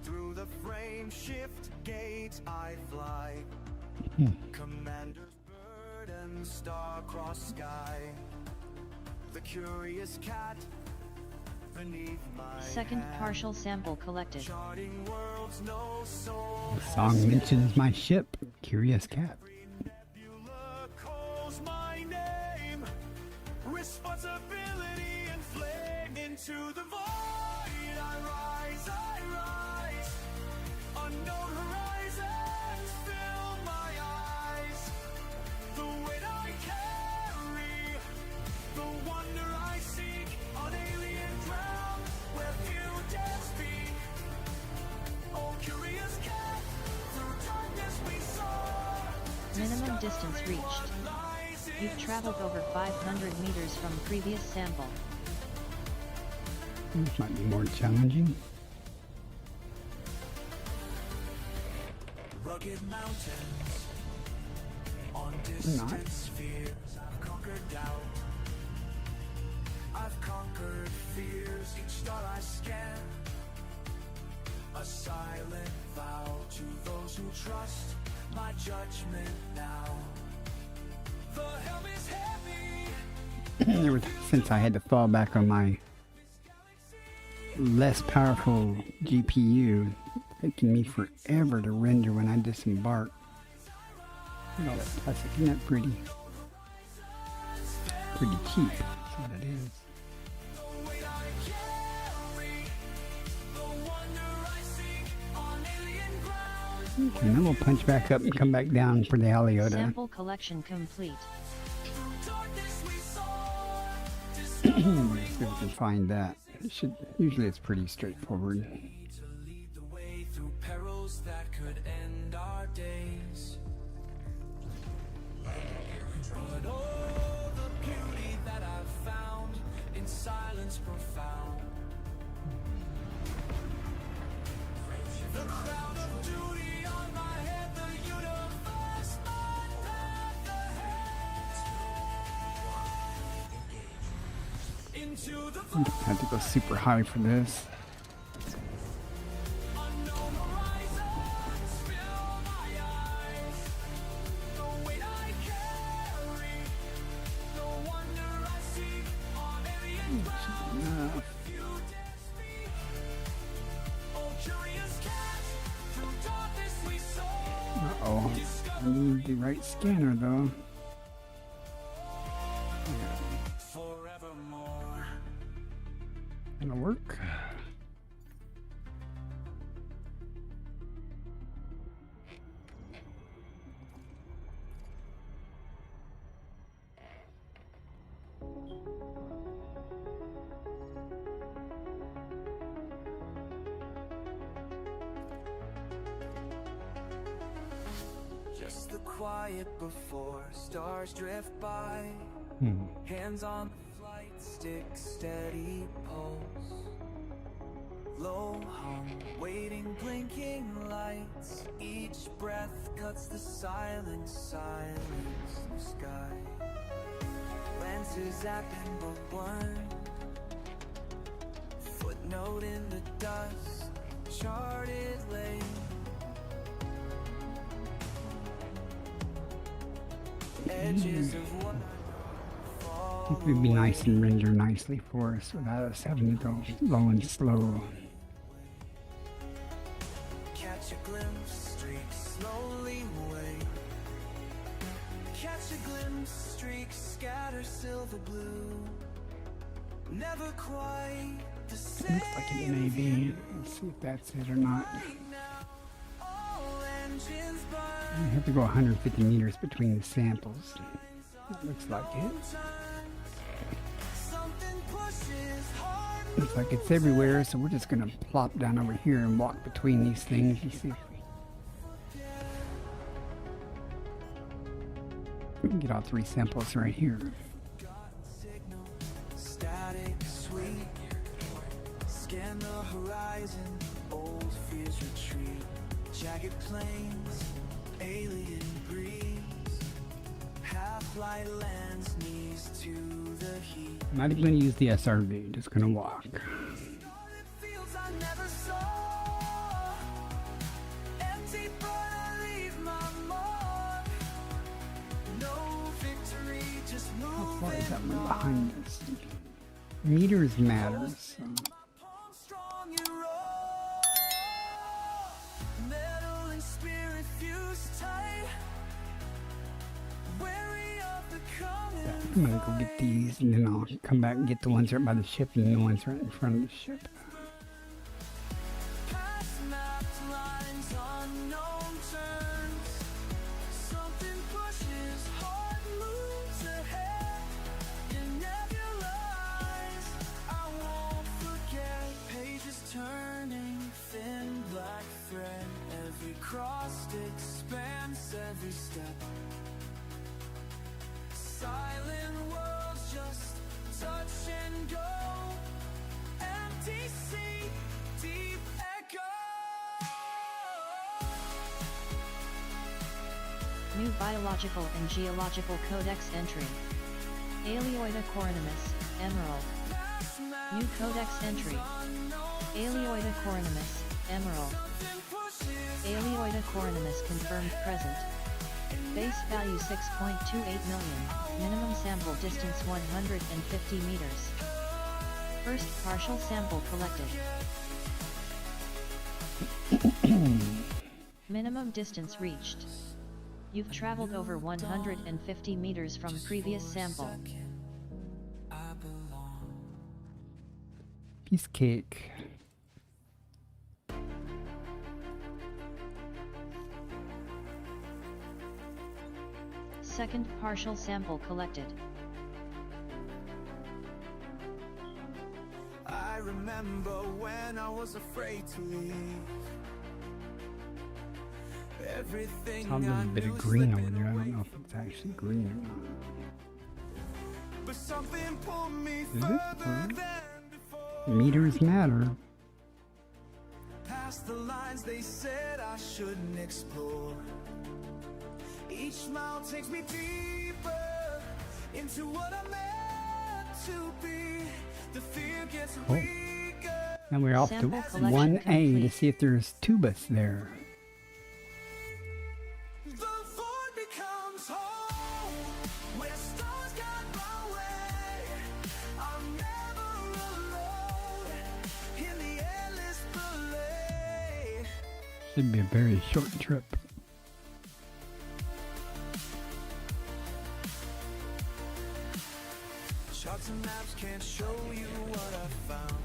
Through the frame shift gate I fly. Commander's bird and star-crossed sky. The curious cat beneath my Second hand. partial sample collected. Charting worlds no soul The song mentions my ship, Curious Cat. nebula calls my name. responsibility and flame. Into the void I rise. Unknown horizons fill my eyes. The weight I carry, the wonder I seek on alien ground where few dare speak. Oh, curious cat, through darkness we soar. Minimum distance reached. You've traveled over 500 meters from previous sample. This might be more challenging. Rugged mountains on Not. distant spheres. I've conquered doubt. I've conquered fears. Each star I scan, a silent vow to those who trust my judgment now. The helm is heavy. Since I had to fall back on my less powerful GPU, taking me forever to render when I disembark. Look at all that plastic. Isn't that pretty? Pretty cheap. That's what it is. The weight I carry, the wonder I seek on alien ground. And then we'll punch back up and come back down for the Aliota. Sample collection complete. Through darkness we soar. Let's see if we can find that. Usually it's pretty straightforward. To lead the way through perils that could end our days. But oh, the beauty that I've found in silence profound. The crown of duty on my head, the universe, my path ahead. Into the I had to go super high for this. unknown horizons fill my eyes. The weight I carry, the wonder I seek on alien ground. You dare speak. Oh, curious cat, through darkness we soar. Uh-oh. I need the right scanner though. Forevermore. Gonna work. Just the quiet before stars drift by. Hands on the flight stick, steady pulse. Low hum, waiting, blinking lights. Each breath cuts the silence the sky. Lenses zapping but one. Footnote in the dust, charted lane. Edges of what I It would be nice and render nicely for us without us having to go low and slow. catch a glimpse, streaks slowly away. Catch a glimpse, streaks scatter silver blue. Never quite the same. Looks like it may be. Let's see if that's it or not. All engines burn. I have to go 150 meters between the samples. It looks like it. Something pushes hard. Looks like it's everywhere, so we're just gonna plop down over here and walk between these things and see if we can get all three samples right here. Signal, static, sweet. Scan the horizon, old fears retreat. Jagged plains, alien breeze. Half-light lands, knees to the heat. I'm not even gonna use the SRV, just gonna walk. Started fields I never saw. Empty, but I leave my mark. No victory, just How moving. far is that one behind us? Meters matter, so. Palm strong and raw. Metal and spirit fused tight. Wary of the coming I'm gonna go get these and then I'll come back and get the ones right by the ship and the ones right in front of the ship. Past mapped lines, unknown turns. Something pushes, heart moves ahead. In nebulized, I won't forget. Pages turning, thin black thread. Every crossed expanse, every step. Silent worlds just touch and go. Empty sea, deep echo. New biological and geological codex entry. Aleoida coronimus, emerald. New codex entry. Aleoida coronimus, emerald. Aleoida coronimus confirmed present. Base value 6.28 million, minimum sample distance 150 meters. First partial sample collected. Minimum distance reached. You've traveled over 150 meters from previous sample. Piece of cake. Second partial sample collected. I remember when I was afraid to leave. Everything Saw a little bit of green over there. I don't know if it's actually green or not. But something pulled me Is it? further than before. Meters matter. Past the lines they said I shouldn't explore. Each mile takes me deeper into what I'm meant to be. The fear gets weaker. And we're off to Sample collection 1A to complete. see if there's tubus there. The void becomes home, where stars guide my way. I'm never alone in the endless ballet. Should be a very short trip. Charts and maps can't show you what I found.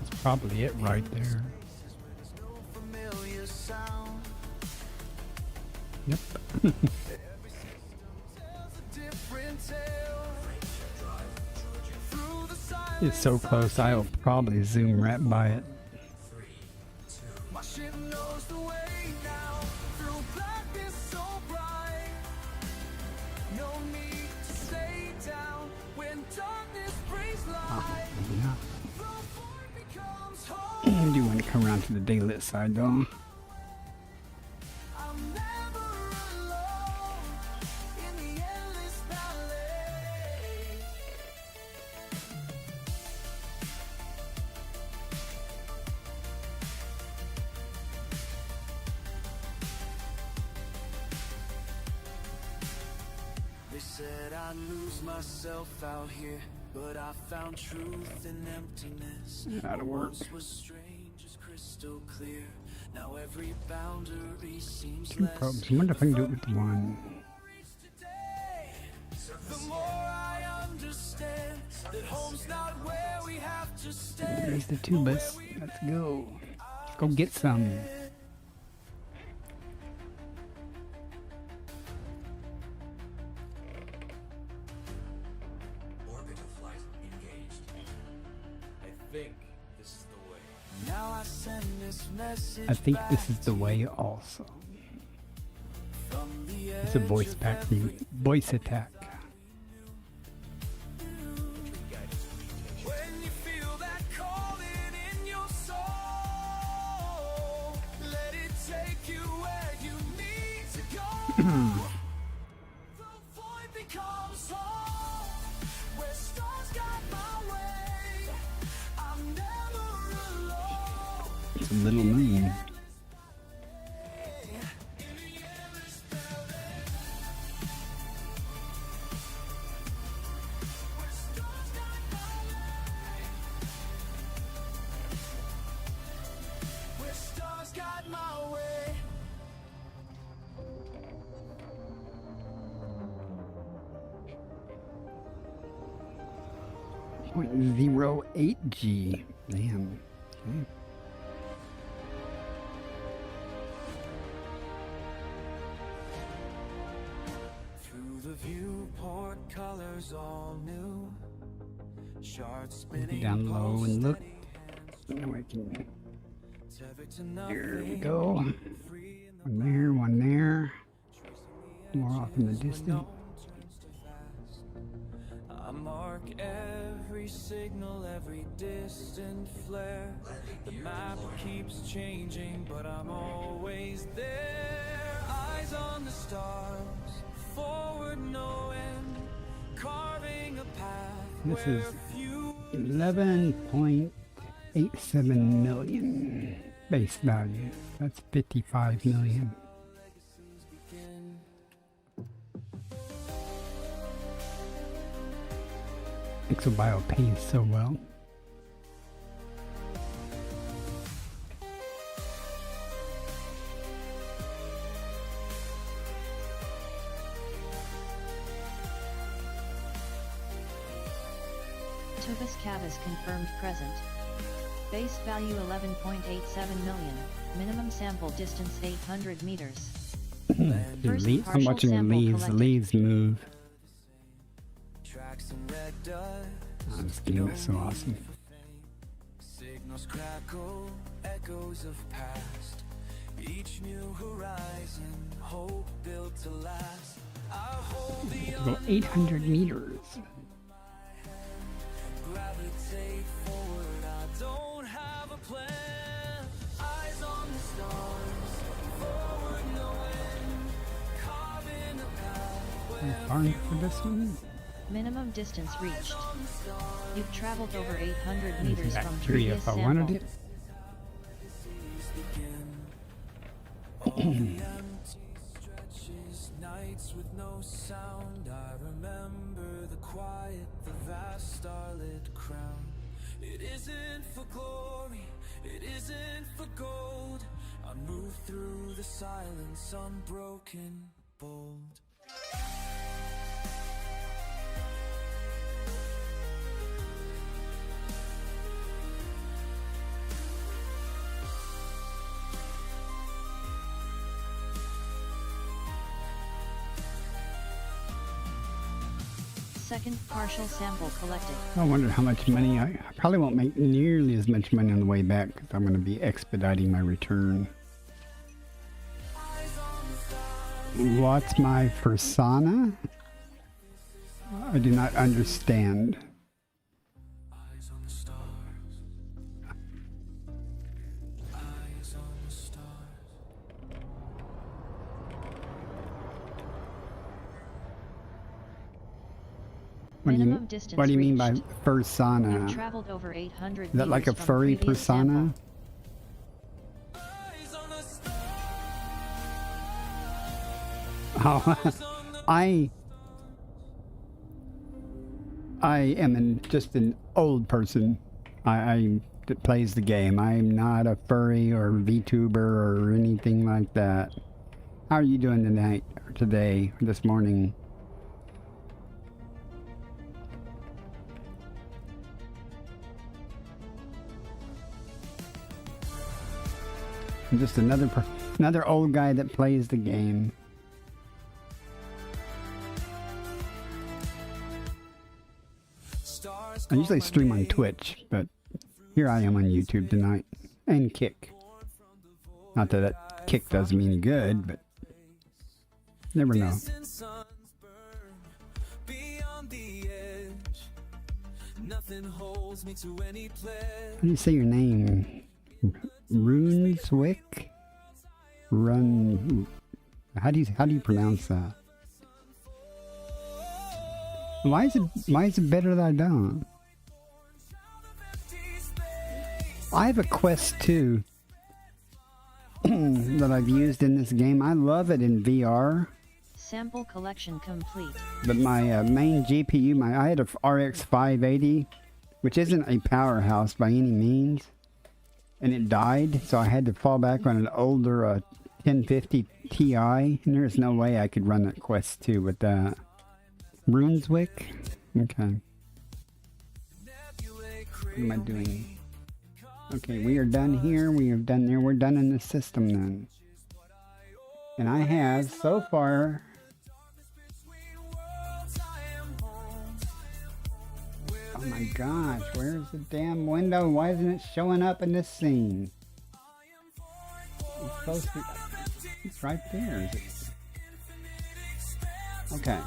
That's probably it right there. There's no familiar sound. Yep. Every system tells a different tale. Through the silence, It's so close, I'll probably zoom right by it. my ship knows the way now. Through blackness so bright, no need to stay down when darkness brings light. Yeah. The void becomes I home. do want to come around to the daylit side though. I'm never alone in the endless ballet. They said I'd lose myself out here, but I found truth in emptiness. That'll work. Once was strange as crystal clear. Now every boundary seems Two less. probes. I wonder if I can do it with one. The more I understand that home's not where we have to stay. There's the tubus. Let's go. Let's go get some. Orbital flight engaged. I think this is the way. Now I send this message I think this back is the way also. from the It's a edge voice of pack, every- voice attack. When you feel that calling in your soul, let it take you where you need to go. The void becomes home, where stars guide my way. I'm never alone. It's a little moon. Where stars guide my way. 0.08G. Damn. Okay. Through the viewport, colors all new. Shards spinning Down low and look. steady Now I can. tethered to There we nothing, go. free in the One there, one there. More off in the distance. turns to fast. I mark every signal, every distant flare. The map keeps changing, but I'm always there. Eyes on the stars, forward no end, carving a path This where is few 11.87 million base value. That's 55 million. legacies begin. Exo Bio pays so well. Tubus Cavus confirmed present. Base value 11.87 million. Minimum sample distance 800 meters. First I'm partial watching the sample leaves. The collected. leaves move. Tracks in red dust. Oh, this game is so awesome. Signals crackle, echoes of past. Each new horizon, hope built to last. I hold the Go 800 meters. gravitate forward. I don't have a plan. Eyes on the stars, forward no end. Carving a path Farm for this one. Minimum distance reached. You've traveled over 800 Use meters from bacteria previous if I wanted sample. it. All the empty stretches, nights with no sound. I remember the quiet, the vast starlit crown. It isn't for glory, it isn't for gold. I move through the silence, unbroken, bold. Second partial sample collected. I wonder how much money I probably won't make nearly as much money on the way back because I'm going to be expediting my return. What's my persona? I do not understand. Eyes on the stars. Eyes on the stars. Minimum distance What do you mean by reached. persona? You've traveled over 800 Is that like a meters from furry previous persona? sample. Eyes on the stars. Oh, I am just an old person. I that plays the game. I'm not a furry or VTuber or anything like that. How are you doing tonight, or today, or this morning? I'm just another old guy that plays the game. Stars I usually call my stream on name. Twitch, but here I am on YouTube tonight. And Kick. Not that that Kick does me any good, but never know. Distant suns burn beyond the edge. Nothing holds me to any pledge. How do you say your name? Runeswick? How do you pronounce that? Why is it better that I don't? I have a Quest 2 that I've used in this game. I love it in VR, Sample collection complete. but my main GPU, I had a RX 580, which isn't a powerhouse by any means, and it died, so I had to fall back on an older 1050 Ti, and there's no way I could run that Quest 2 with that. Runeswick? Okay. What am I doing? Okay, we are done here. We have done there. We're done in the system then. And I have, so far... Oh my gosh, where's the damn window? Why isn't it showing up in this scene? It's supposed to... It's right there, is it? Okay.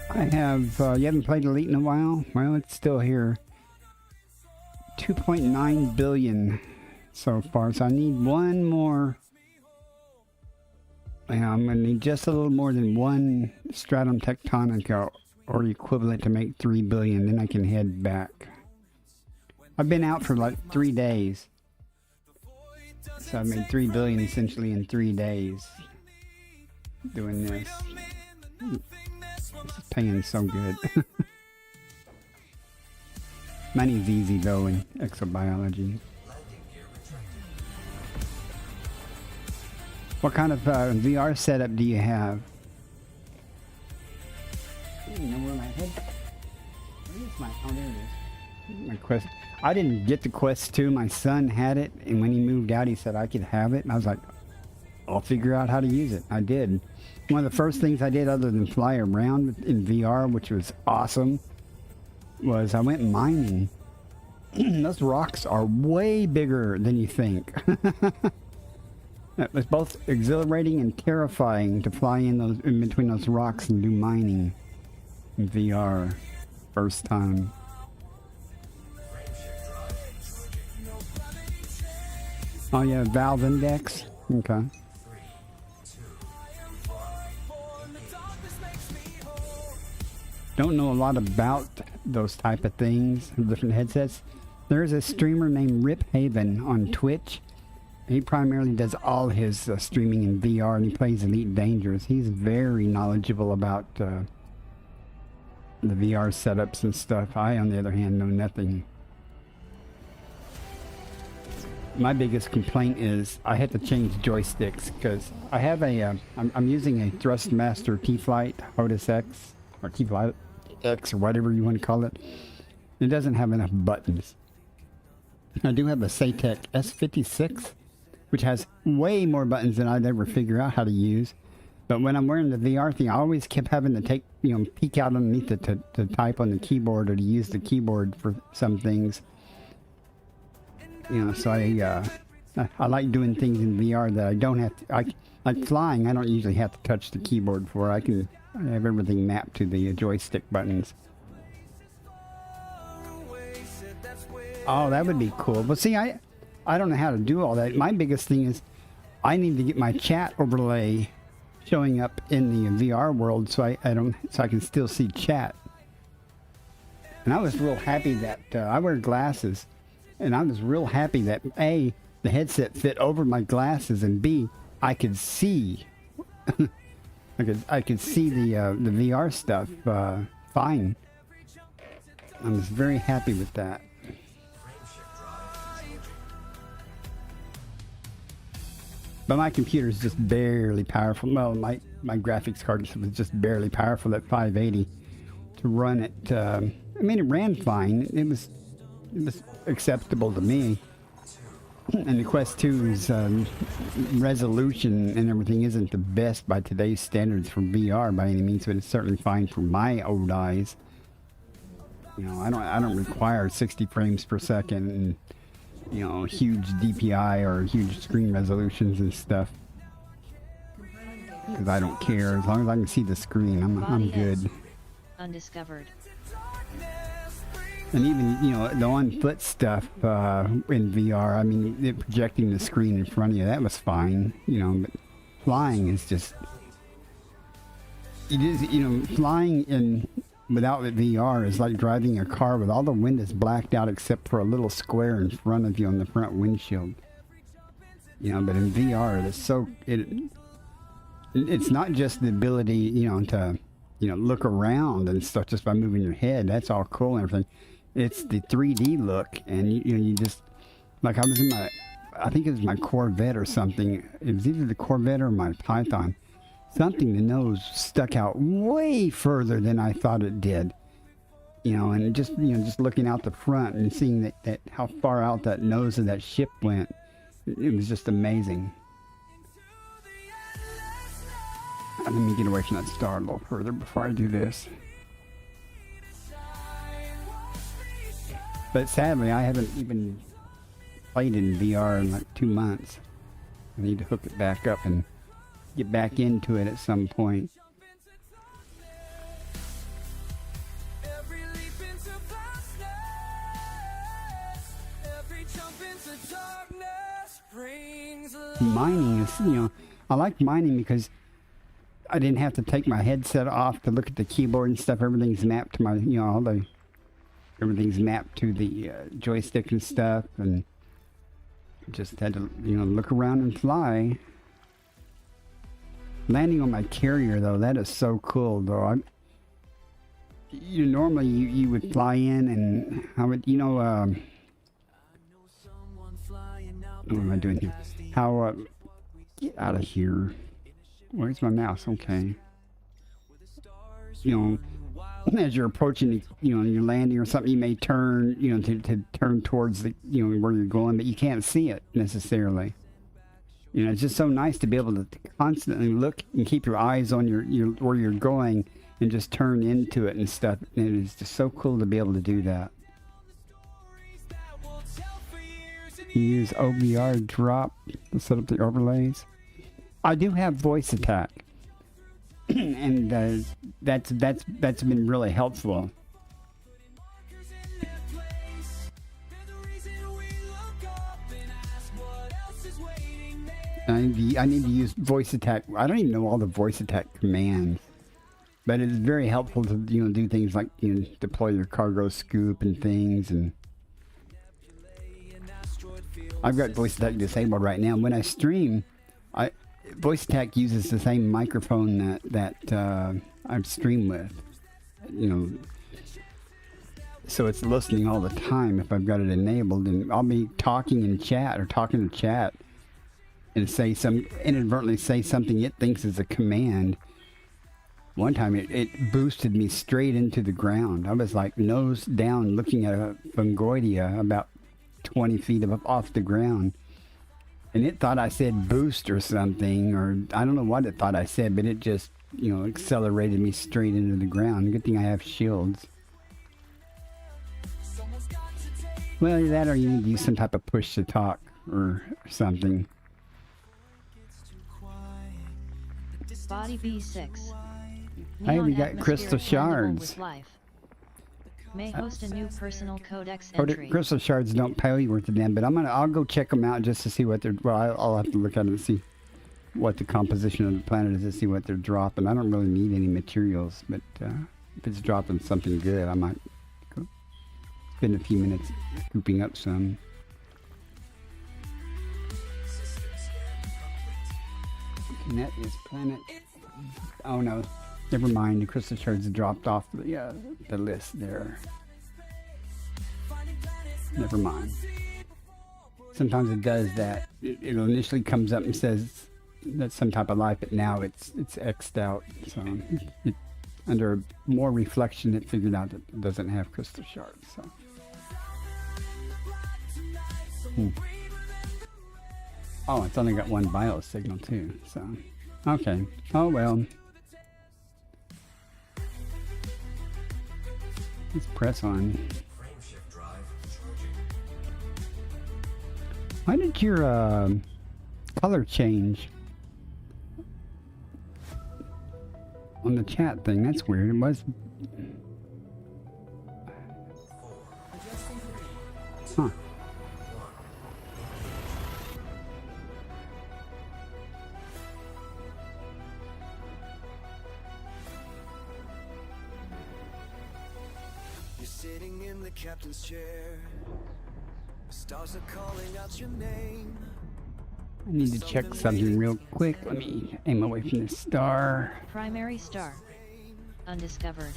I have, you haven't played Elite in a while? Well, it's still here. 2.9 billion so far, so I need one more. Yeah, I'm going to need just a little more than one stratum tectonica or equivalent to make 3 billion, then I can head back. I've been out for like 3 days. So I made 3 billion essentially in 3 days doing this. This is paying so good. Money's easy though in exobiology. What kind of VR setup do you have? I don't know where my head... Where is my... Oh, there it is. My Quest... I didn't get the Quest 2. My son had it, and when he moved out, he said I could have it. And I was like, I'll figure out how to use it. I did. One of the first things I did other than fly around in VR, which was awesome, was I went mining. Those rocks are way bigger than you think. It was both exhilarating and terrifying to fly in between those rocks and do mining in VR. First time. Oh yeah, valve index. Okay. Don't know a lot about those type of things, different headsets. There's a streamer named Rip Haven on Twitch. He primarily does all his streaming in VR, and he plays Elite Dangerous. He's very knowledgeable about the VR setups and stuff. I, on the other hand, know nothing. My biggest complaint is I had to change joysticks because I have a, I'm using a Thrustmaster T-Flight Otis X, or T-Flight X, or whatever you want to call it. It doesn't have enough buttons. I do have a Satec S56, which has way more buttons than I'd ever figure out how to use. But when I'm wearing the VR thing, I always kept having to take, peek out underneath it to type on the keyboard or to use the keyboard for some things. So I like doing things in VR that I don't have to, like flying, I don't usually have to touch the keyboard for. I have everything mapped to the joystick buttons. Oh, that would be cool. But see, I don't know how to do all that. My biggest thing is I need to get my chat overlay showing up in the VR world so I can still see chat. And I was real happy that I wear glasses, and I was real happy that A, the headset fit over my glasses, and B, I could see. I could see the VR stuff fine. I was very happy with that. But my computer is just barely powerful. Well, my graphics card was just barely powerful at 580 to run it. I mean, it ran fine. It was acceptable to me. And the Quest 2's resolution and everything isn't the best by today's standards for VR by any means, but it's certainly fine for my old eyes. I don't require 60 frames per second and huge DPI or huge screen resolutions and stuff, because I don't care. As long as I can see the screen, I'm good. Undiscovered. And even the on-foot stuff in VR, I mean, projecting the screen in front of you, that was fine. But flying is just, flying in without the VR is like driving a car with all the windows blacked out except for a little square in front of you on the front windshield. But in VR, it's not just the ability, to, look around and stuff just by moving your head. That's all cool and everything. It's the 3D look, and you just, like I was in I think it was my Corvette or something. It was either the Corvette or my Python. Something, the nose stuck out way further than I thought it did. you know, and just, you know, just looking out the front and seeing that how far out that nose of that ship went, it was just amazing. Let me get away from that star a little further before I do this. But sadly, I haven't even played in VR in like 2 months. I need to hook it back up and get back into it at some point. Every leap into vastness, every jump into darkness brings light. Mining is, you know, I like mining because I didn't have to take my headset off to look at the keyboard and stuff. Everything's mapped to my, you know, everything's mapped to the joystick and stuff, and just had to, you know, look around and fly. Landing on my carrier, though, that is so cool, though. Normally you would fly in and how would, you know, what am I doing here? How, get out of here. Where's my mouse? Okay. You know, as you're approaching, you know, you're landing or something, you may turn, you know, to turn towards the, you know, where you're going, but you can't see it necessarily. You know, it's just so nice to be able to constantly look and keep your eyes on your where you're going and just turn into it and stuff. And it is just so cool to be able to do that. You use OBR drop to set up the overlays. I do have voice attack, and that's been really helpful. I need to use voice attack. I don't even know all the voice attack commands, but it is very helpful to, you know, do things like, you know, deploy your cargo scoop and things. And I've got voice attack disabled right now. When I stream, voice attack uses the same microphone that I stream with, you know, so it's listening all the time if I've got it enabled, and I'll be talking in chat or talking to chat and inadvertently say something it thinks is a command. One time it boosted me straight into the ground. I was like nose down looking at a fungoidia about 20 feet off the ground. And it thought I said boost or something, or I don't know what it thought I said, but it just, you know, accelerated me straight into the ground. Good thing I have shields. Well, that or you need to use some type of push to talk or something. Body B6. Hey, we Neon got crystal atmosphere blendable shards. with life. May host a new personal codex Crystal entry. crystal shards don't pay worth to them, but I'll go check them out just to see what they're. Well, I'll have to look at them and see what the composition of the planet is to see what they're dropping. I don't really need any materials, but if it's dropping something good, I might go spend a few minutes scooping up some. And that is planet. Oh no, never mind. The crystal shards dropped off the list there. Never mind. Sometimes it does that. It initially comes up and says that's some type of life, but now it's X'd out. So under more reflection, it figured out that it doesn't have crystal shards. So. Oh, it's only got one bio signal too. So, okay. Oh well. Let's press on. Why did your color change on the chat thing? That's weird. It was. Huh. You're sitting in the captain's chair. Stars are calling out your name. I need to check something real quick. Let me aim away from the star. Primary star. Undiscovered.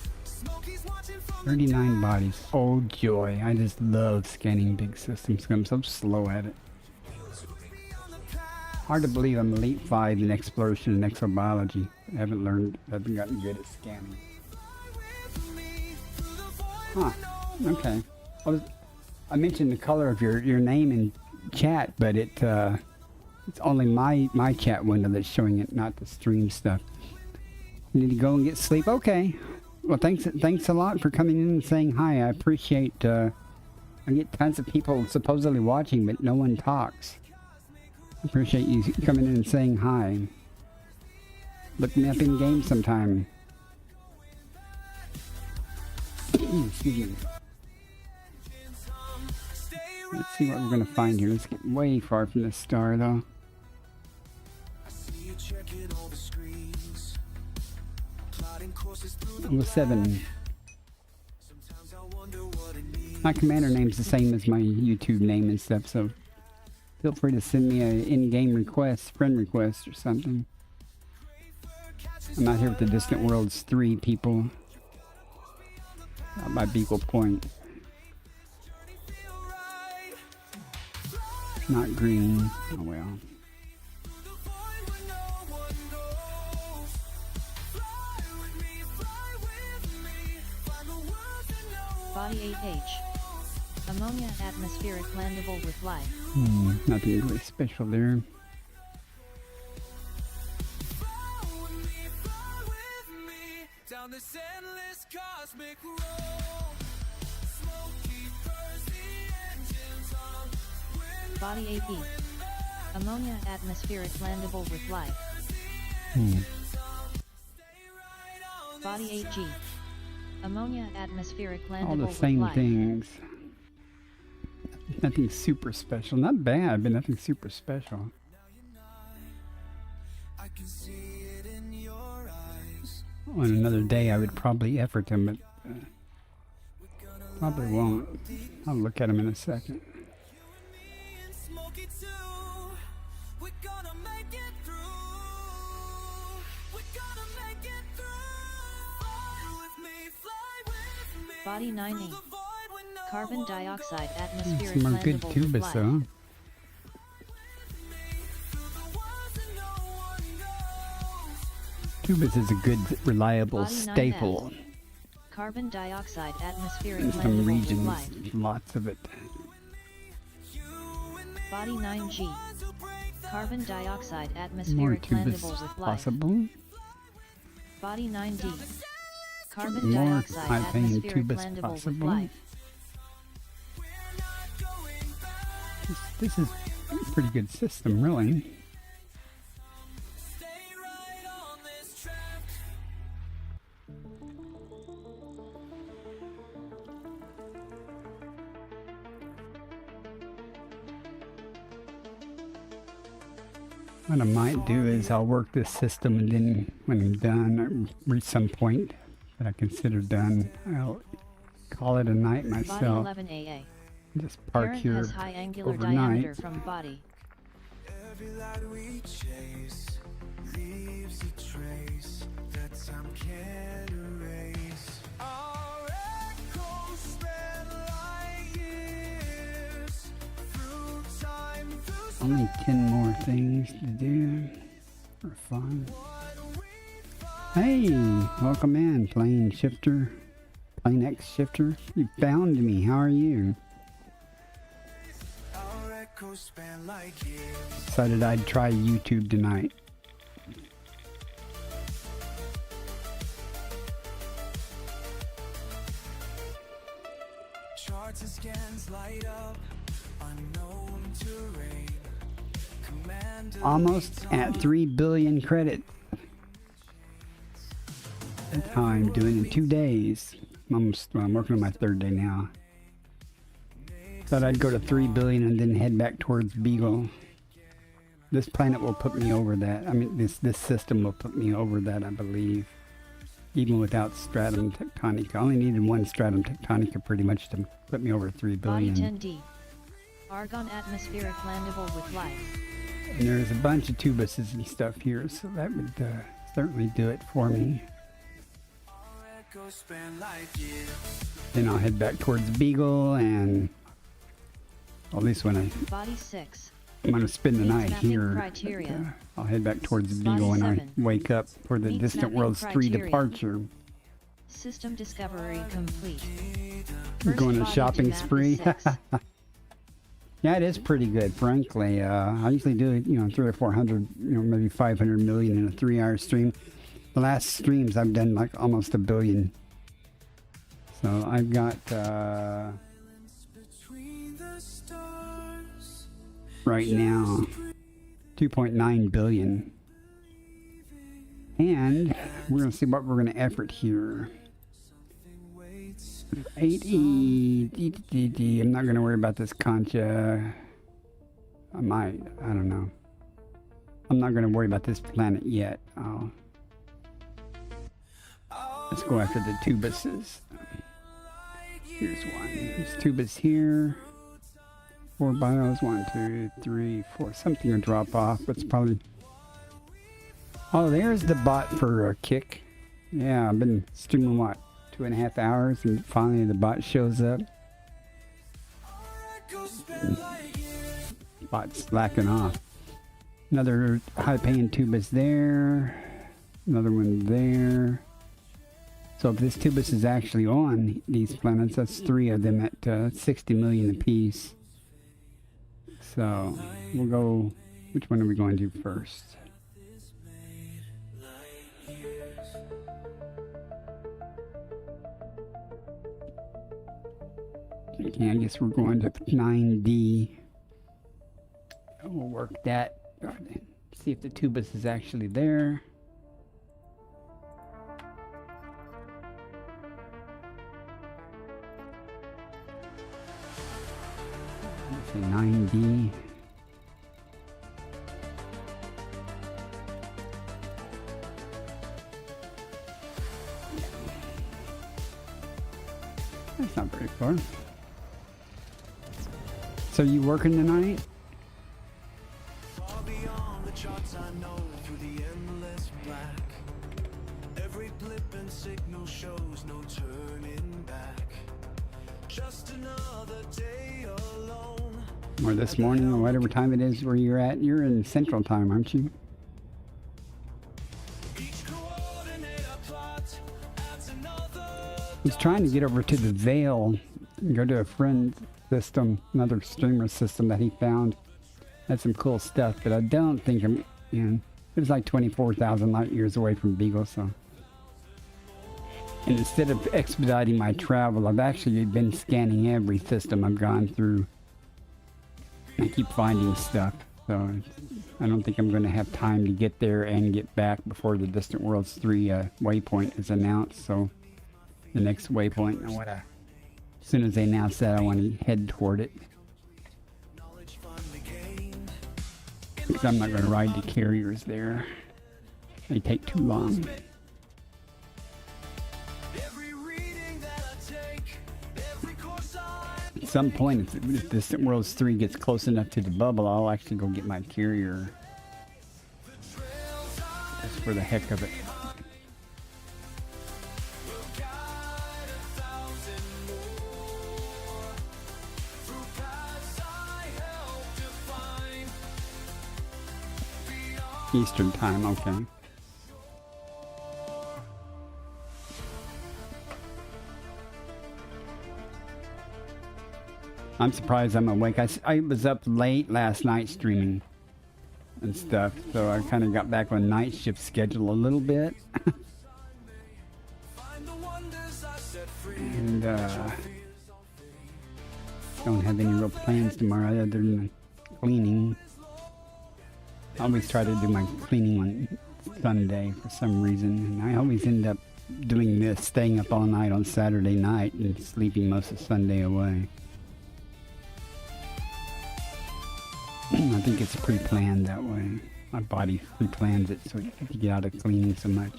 39 bodies. Oh joy. I just love scanning big systems. I'm so slow at it. Hard to believe I'm Elite 5 in exploration and exobiology. I haven't gotten good at scanning. Huh. Okay. I mentioned the color of your name in chat, but it's only my chat window that's showing it, not the stream stuff. You need to go and get sleep. Okay. Well, thanks a lot for coming in and saying hi. I appreciate. I get tons of people supposedly watching, but no one talks. I appreciate you coming in and saying hi. Look me up in game sometime. Excuse me. Let's see what we're gonna find here. Let's get way far from the star, though. Level 7. My commander name's the same as my YouTube name and stuff, so feel free to send me an in-game request, friend request or something. I'm not here with the Distant Worlds 3 people. Out by Beagle Point. Not green. Oh well. Body 8H. Ammonia atmospheric landable with life. Nothing really special there. Down this endless cosmic road. Smoky burns the engines on. Body 8E. Ammonia atmospheric landable with life. Body 8G. Ammonia atmospheric landable All the with same life. things. Nothing super special. Not bad, but nothing super special. I can see it in your eyes. On another day, I would probably effort them, but probably won't. I'll look at them in a second. Smoky too. We're gonna make it through. We're gonna make it through. Fly with me, fly with me. Body 9E. Carbon dioxide atmospheric Some are landable good with tubas, life. though. Tubas is a good, reliable Body 9F. staple. Carbon dioxide atmospheric In some landable with regions, life. lots of it. Body 9G. Carbon dioxide More atmospheric tubas landable with life. possible. Body 9D. Carbon More dioxide high-paying atmospheric tubas landable with possible. life. This is a pretty good system, really. What I might do is I'll work this system, and then when I'm done, or reach some point that I consider done, I'll call it a night Body myself. 11AA. Just park Parent here has high angular overnight. diameter from body. Every light we chase leaves a trace that time can't erase. Our echoes spread like years through time, through Only 10 more things to do for fun. Hey, welcome in, Plane Shifter. Plane X Shifter. You found me. How are you? our echoes span like years. Decided I'd try YouTube tonight. Charts and scans light up unknown terrain. Commander Almost at 3 billion credits. That's how I'm doing in 2 days. I'm working on my 3rd day now. Thought I'd go to 3 billion and then head back towards Beagle. This planet will put me over that. I mean, this system will put me over that, I believe. Even without stratum tectonica. I only needed one stratum tectonica pretty much to put me over 3 Body billion. 10D. Argon atmospheric landable with life. And there's a bunch of tubuses and stuff here, so that would certainly do it for me. echoes span like years. Then I'll head back towards Beagle, and at least when Body 6. I'm going to spend the Meets night mapping here, criteria. I'll head back towards Body Beagle when I 7. wake up for the Meets Distant mapping Worlds 3 criteria. departure. System discovery complete. We're going on a First shopping map is spree. 6. Yeah, it is pretty good, frankly. I usually do, 300 or 400, maybe 500 million in a 3-hour stream. The last streams I've done like almost 1 billion. So I've got right now 2.9 billion. And we're going to see what we're going to effort here. 80. I'm not going to worry about this concha. I might. I don't know. I'm not going to worry about this planet yet. Let's go after the tubuses. Here's one. There's tubus here. 4 bios. 1, 2, 3, 4. Something will drop off. It's probably. Oh, there's the bot for a kick. Yeah, I've been streaming what? 2.5 hours, and finally the bot shows up. Bot's slacking off. Another high-paying tubus there. Another one there. So if this tubus is actually on these planets, that's 3 of them at 60 million apiece. So we'll go. Which one are we going to do first? Okay, I guess we're going to 9D. We'll work that. See if the tubus is actually there. Let's say 9D. That's not very far. So you working tonight? Far beyond the charts I know, through the endless black. Every blip and signal shows no turning back. Just another day alone. Or this morning, or whatever time it is where you're at. You're in Central Time, aren't you? Each coordinate I plot adds another. I was trying to get over to the Veil and go to a friend's system, another streamer system that he found. Had some cool stuff, but I don't think I'm in. It was like 24,000 light years away from Beagle, so. And instead of expediting my travel, I've actually been scanning every system I've gone through. I keep finding stuff, so I don't think I'm going to have time to get there and get back before the Distant Worlds 3 waypoint is announced. So the next waypoint, as soon as they announce that, I want to head toward it. Because I'm not going to ride the carriers there. They take too long. At some point, if Distant Worlds 3 gets close enough to the bubble, I'll actually go get my carrier. Just for the heck of it. Eastern time, okay. I'm surprised I'm awake. I was up late last night streaming and stuff, so I kind of got back on night shift schedule a little bit. And don't have any real plans tomorrow other than cleaning. I always try to do my cleaning on Sunday for some reason, and I always end up doing this, staying up all night on Saturday night and sleeping most of Sunday away. I think it's pre-planned that way. My body pre-plans it so you can get out of cleaning so much.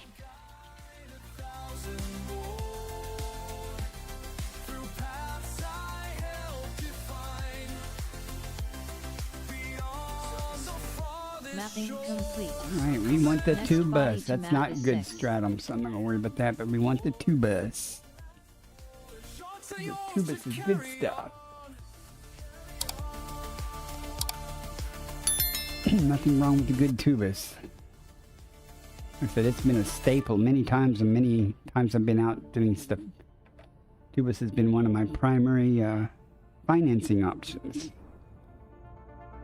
Mapping complete. Alright, we want the Next 2 body bus. to That's map not is good 6. stratum, so I'm not gonna worry about that, but we want the 2 bus. The 2 bus is good stuff. Nothing wrong with the good 2 bus. I said it's been a staple many times, and many times I've been out doing stuff. Tubus has been one of my primary financing options.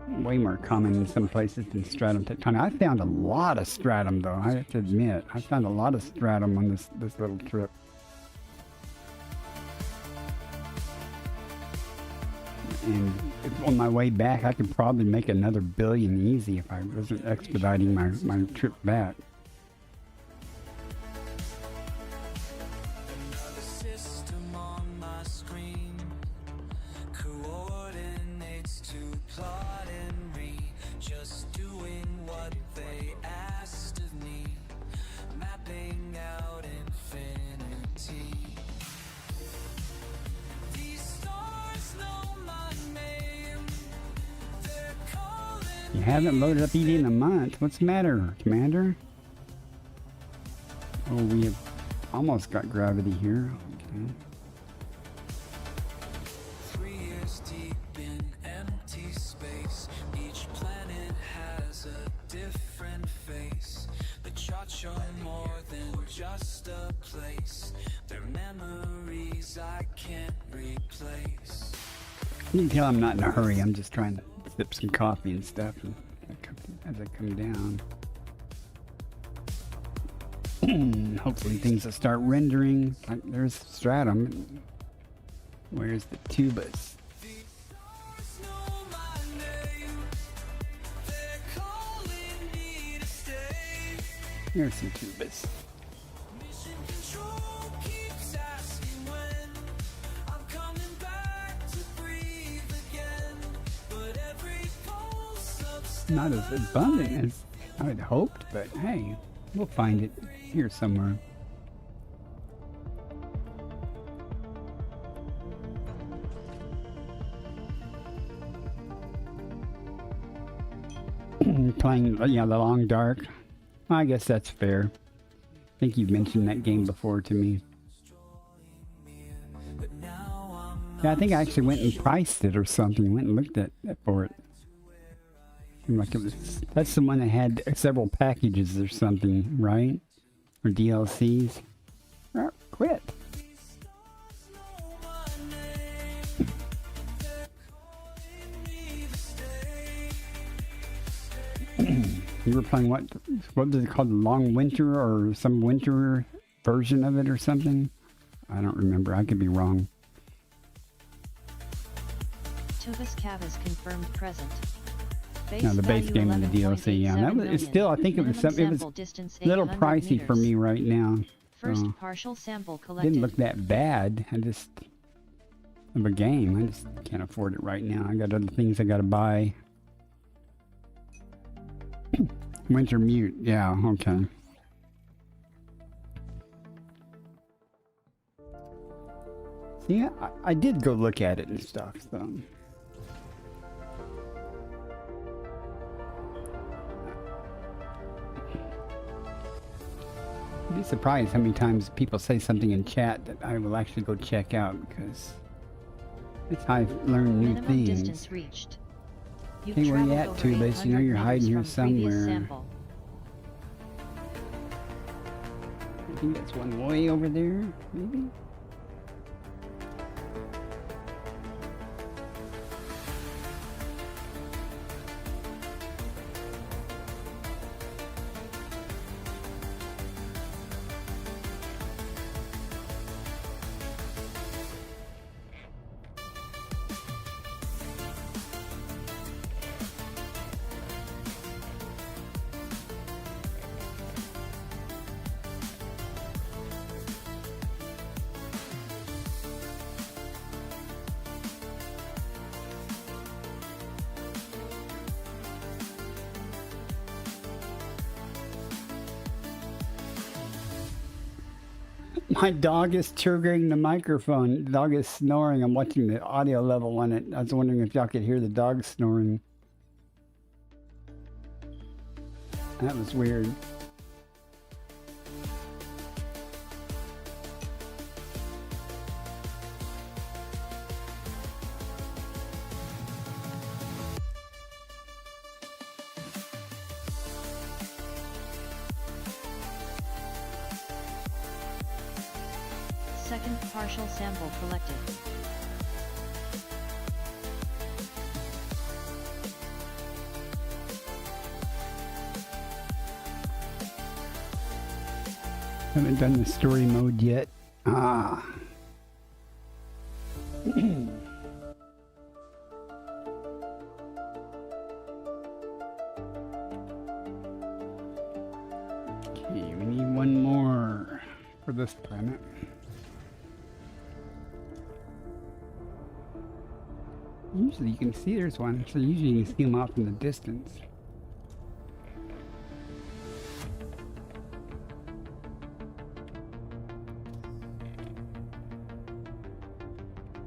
Way more common in some places than stratum tectonic. I found a lot of stratum though, I have to admit. I found a lot of stratum on this little trip. And on my way back, I could probably make another billion easy if I wasn't expediting my trip back. Another system on my screen, coordinates to plot and read, just doing what they asked of me, mapping out infinity. These stars know my name, they're calling. You haven't loaded up ED in a month. What's the matter, Commander? Oh, we have almost got gravity here. Okay. 3 years deep in empty space, each planet has a different face. The charts show more than just a place, they're memories I can't replace. You can tell I'm not in a hurry. I'm just trying to sip some coffee and stuff as I come down. Hopefully things will start rendering. Like, there's stratum. Where's the tubus? Stars know my name, they're calling me to stay. Here's some tubus. Mission control keeps asking when I'm coming back to breathe again, but every pulse of Not as abundant as I had hoped, but hey, we'll find it here somewhere. Playing, yeah, the Long Dark. I guess that's fair. I think you've mentioned that game before to me. Yeah, I think I actually went and priced it or something. Went and looked at for it. Seemed like it was. That's the one that had several packages or something, right? Or DLCs. Oh, quit. You were playing what was it called? Long Winter or some winter version of it or something? I don't remember. I could be wrong. Tubus Cav is confirmed present. No, the base game and the DLC. Yeah, that was. It's still. I think it was some. It was a little pricey for me right now. First So, partial sample collected. didn't look that bad. I just of a game. I just can't afford it right now. I got other things I got to buy. Winter Mute. Yeah. Okay. Yeah, I did go look at it and stuff. So. I'd be surprised how many times people say something in chat that I will actually go check out, because it's how I've learned new Minimum things. distance reached. You've Hey, where you traveled at, over Tubus? You know 800 you're hiding here meters from previous somewhere. sample. I think that's one way over there, maybe? My dog is triggering the microphone. The dog is snoring. I'm watching the audio level on it. I was wondering if y'all could hear the dog snoring. That was weird. Second partial sample collected. Haven't done the story mode yet. Ah. Okay, we need one more for this planet. Usually you can see there's one, so usually you can see them off in the distance.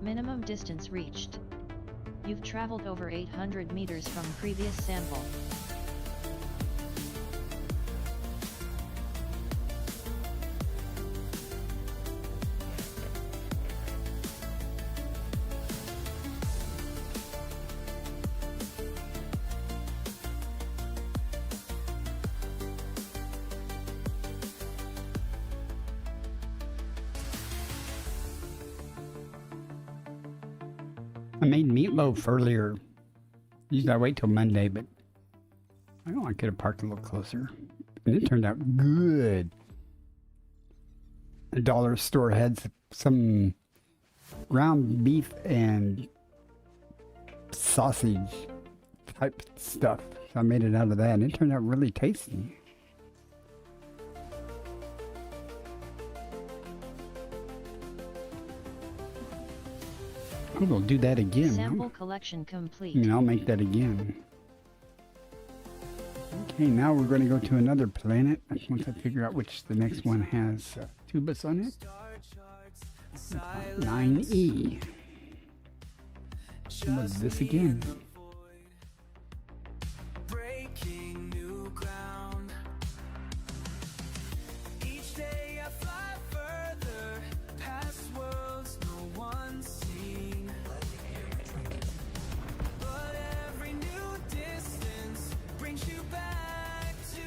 Minimum distance reached. You've traveled over 800 meters from previous sample. I made meatloaf earlier. Usually I wait till Monday, but I know I could have parked a little closer. And it turned out good. The dollar store had some ground beef and sausage type stuff. So I made it out of that and it turned out really tasty. I will do that again. Sample collection complete. I mean, I'll make that again. Okay, now we're going to go to another planet. Once I figure out which the next one has tubus on it. 9E. What's this again? Breaking new ground. Each day I fly further past worlds no one's seen. But every new distance brings you back to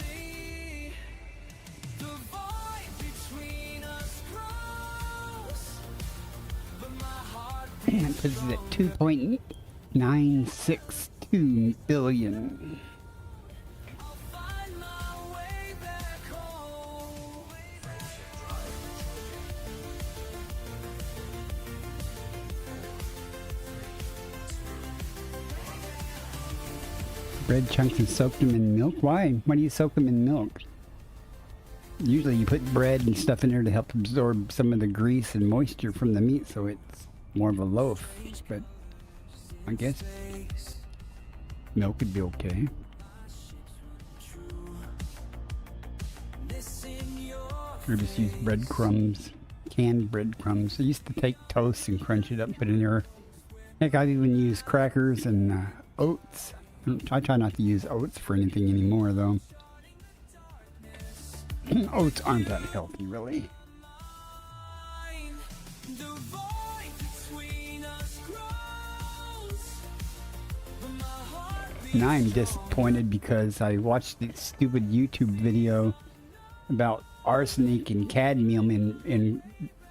me. The void between us grows, but my heart And it puts it at 2.962 billion. I'll find my way back home. Bread chunks and soak them in milk. Why? Why do you soak them in milk? Usually you put bread and stuff in there to help absorb some of the grease and moisture from the meat so it's more of a loaf. But I guess milk would be okay. Or just use breadcrumbs, canned breadcrumbs. I used to take toast and crunch it up and put it in there. Heck, I even use crackers and oats. I try not to use oats for anything anymore, though. Oats aren't that healthy, really. The void between us grows, but my heart And I'm disappointed because I watched this stupid YouTube video about arsenic and cadmium in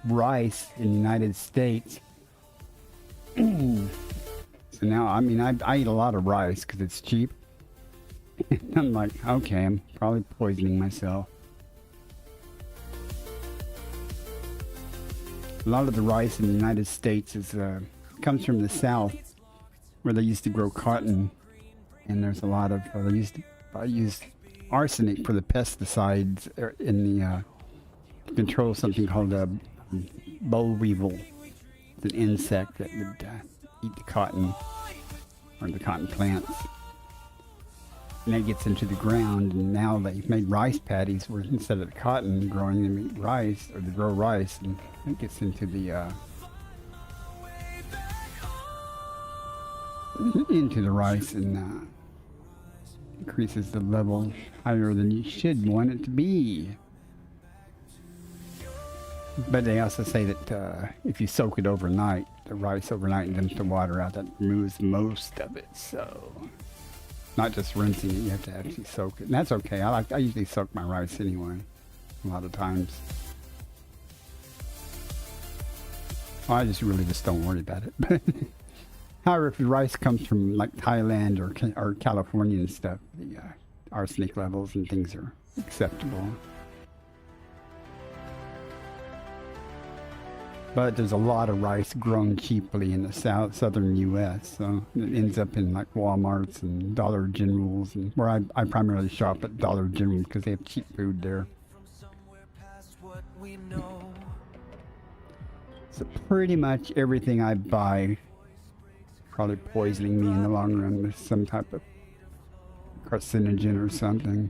rice in the United States. So now, I mean, I eat a lot of rice because it's cheap. I'm like, okay, I'm probably poisoning myself. A lot of the rice in the United States comes from the South, where they used to grow cotton, and there's a lot of I used arsenic for the pesticides in the to control something called a boll weevil. It's an insect that would eat the cotton or the cotton plants. And that gets into the ground, and now they've made rice paddies where instead of the cotton growing, they make rice, or they grow rice, and it gets into the rice and increases the level higher than you should want it to be. But they also say that if you soak it overnight, the rice overnight, and dump the water out, that removes most of it. So, not just rinsing it, you have to actually soak it. And that's okay. I usually soak my rice anyway, a lot of times. I just don't worry about it. However, if the rice comes from like Thailand or California and stuff, the arsenic levels and things are acceptable. But there's a lot of rice grown cheaply in the southern U.S., so it ends up in like Walmarts and Dollar Generals, and where I primarily shop at Dollar General because they have cheap food there. So pretty much everything I buy probably poisoning me in the long run with some type of carcinogen or something.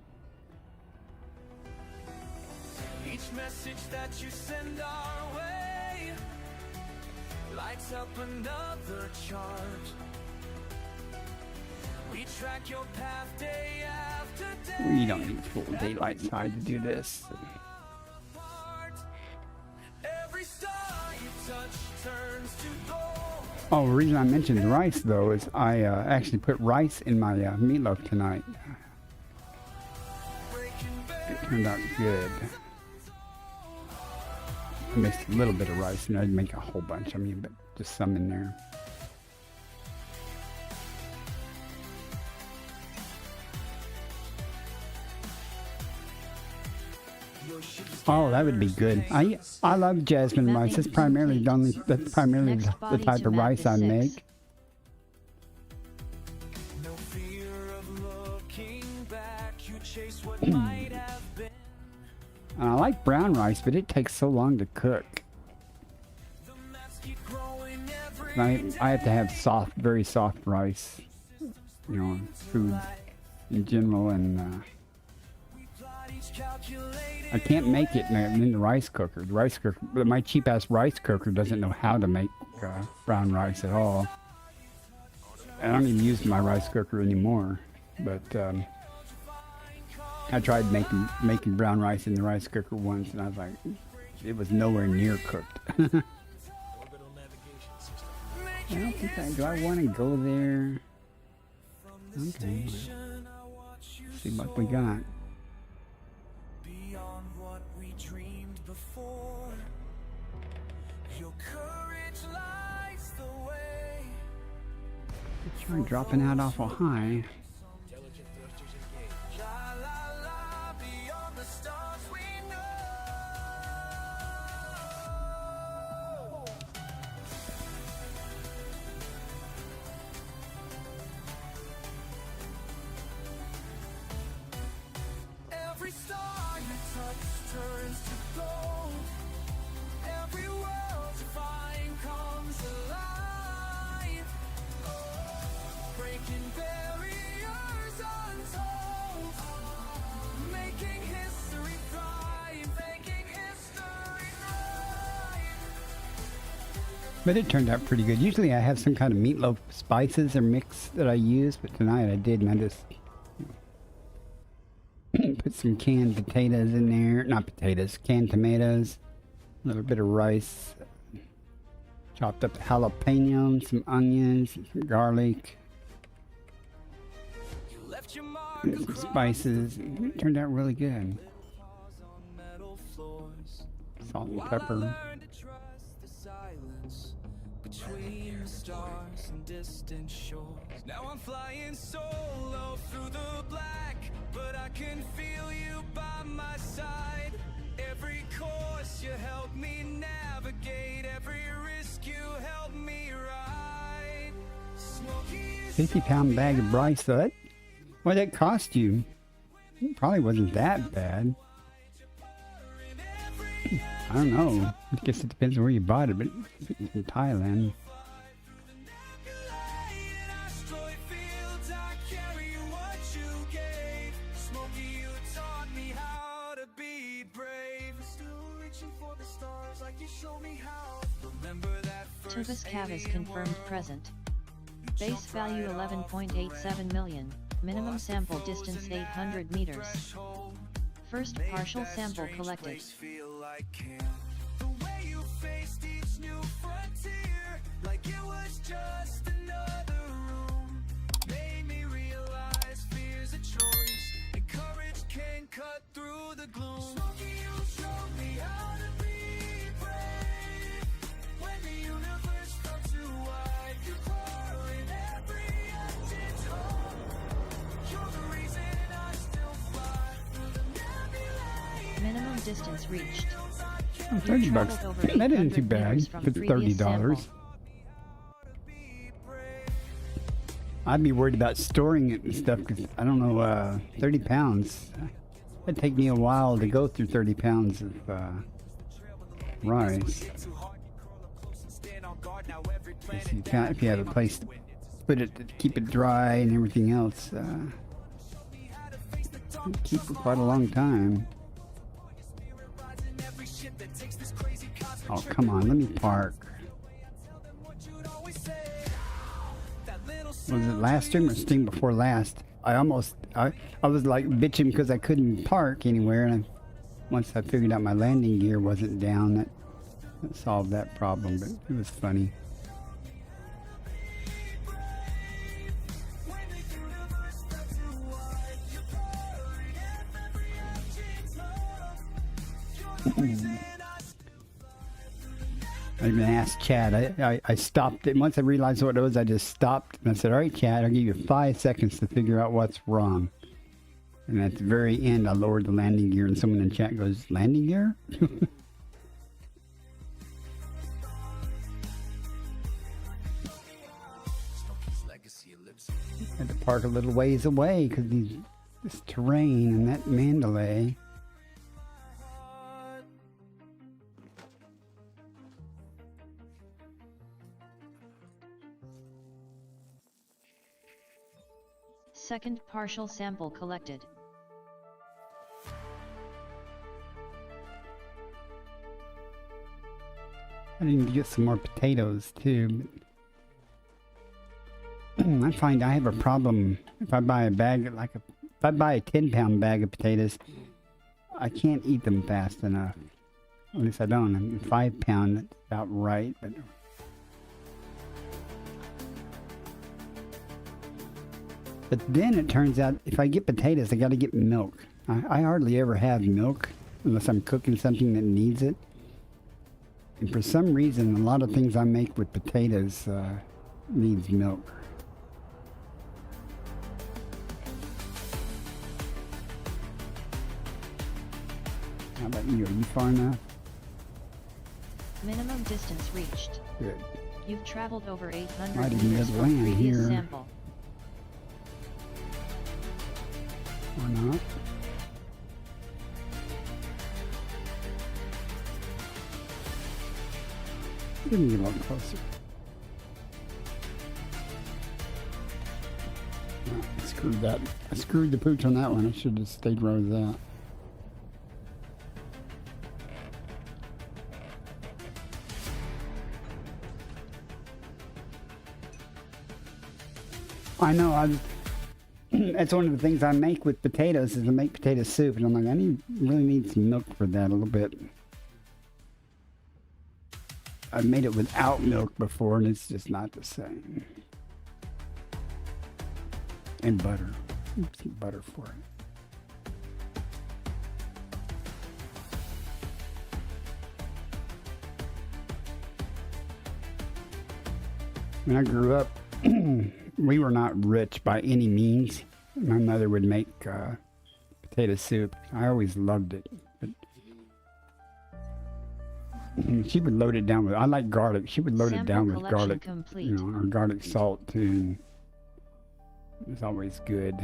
Each message that you send our way lights up another chart. We track your path day after day. We don't need full daylight side to do this. Every star you touch turns to gold. Oh, the reason I mentioned rice though is I actually put rice in my meatloaf tonight. It turned out good. I mixed a little bit of rice and I'd make a whole bunch. I mean, but just some in there. Oh, that would be good. I love jasmine rice. That's primarily the type of rice I make. No fear of looking back. You chase what might have been. I like brown rice, but it takes so long to cook. The maps keep growing every I have to have very soft rice. You know, food in general, and I can't make it in the rice cooker. The rice cooker, but my cheap-ass rice cooker doesn't know how to make brown rice at all. I don't even use my rice cooker anymore. But I tried making brown rice in the rice cooker once, and I was like, it was nowhere near cooked. I don't think do I want to go there? Okay, let's see what we got. beyond what we dreamed before. Your courage lights the way. Try dropping out awful high. La la la, beyond the stars we know. Every star you touch turns to gold. Every world you find comes alive. Breaking barriers untold. Making history thrive. Making history thrive. But it turned out pretty good. Usually I have some kind of meatloaf spices or mix that I use, but tonight I did, and I just put some canned potatoes in there. Not potatoes, canned tomatoes. A little bit of rice. Chopped up jalapeno, some onions, some garlic. You left your mark And some spices. It turned out really good. on metal floors. Salt and While I pepper. learned to trust the silence between the stars and distant shores. Now I'm flying solo through the black, but I can feel you by my side. Every course you help me navigate, every risk you help me ride. Smoky is 50-pound bag of rice, though. What did that cost you? It probably wasn't that bad. I don't know. I guess it depends on where you bought it, but it's in Thailand. asteroid fields, I carry what you gave. Smoky, you taught me how to be brave. Still reaching for the stars like you showed me how. Remember that Tubus first Cav is alien confirmed world? present. Base value 11.87 million, minimum sample distance 800 meters. First partial sample collected. Feel like camp. The way you faced each new frontier, like it was just another room, made me realize fear's a choice, and courage can cut through the gloom. Smoky, you showed me how to be brave. When do you distance reached. Oh, 30 bucks. Traveled over That isn't 800 too bad meters if from it's previous $30. sample. I'd be worried about storing it and stuff because I don't know, 30 pounds. It'd take me a while to go through 30 pounds of rice. If you have a place to put it, to keep it dry and everything else, keep for quite a long time. Oh, come on, let me park. Was it last stream or stream before last? I was like bitching because I couldn't park anywhere, and once I figured out my landing gear wasn't down, that solved that problem, but it was funny. I even asked Chad. I stopped it. Once I realized what it was, I just stopped. And I said, all right, Chad, I'll give you 5 seconds to figure out what's wrong. And at the very end, I lowered the landing gear, and someone in chat goes, landing gear? I had to park a little ways away because this terrain and that Mandalay. Second partial sample collected. I need to get some more potatoes too. I find I have a problem if I buy a bag, if I buy a 10-pound bag of potatoes, I can't eat them fast enough. At least I don't. I mean, 5-pound, that's about right. But then it turns out if I get potatoes, I got to get milk. I hardly ever have milk unless I'm cooking something that needs it. And for some reason, a lot of things I make with potatoes needs milk. How about you? Are you far enough? Minimum distance reached. Good. You've traveled over 800 Might even meters have from land previous here. sample. Or not? Let me get a little closer. Oh, I screwed that. I screwed the pooch on that one. I should have stayed where I was at. I know. That's one of the things I make with potatoes is I make potato soup, and I'm like, really need some milk for that a little bit. I've made it without milk before, and it's just not the same. And butter. Some butter for it. When I grew up, we were not rich by any means. My mother would make potato soup. I always loved it. But she would load it down with, I like garlic. She would load it Sample down with collection garlic, complete. or garlic salt too. It's always good.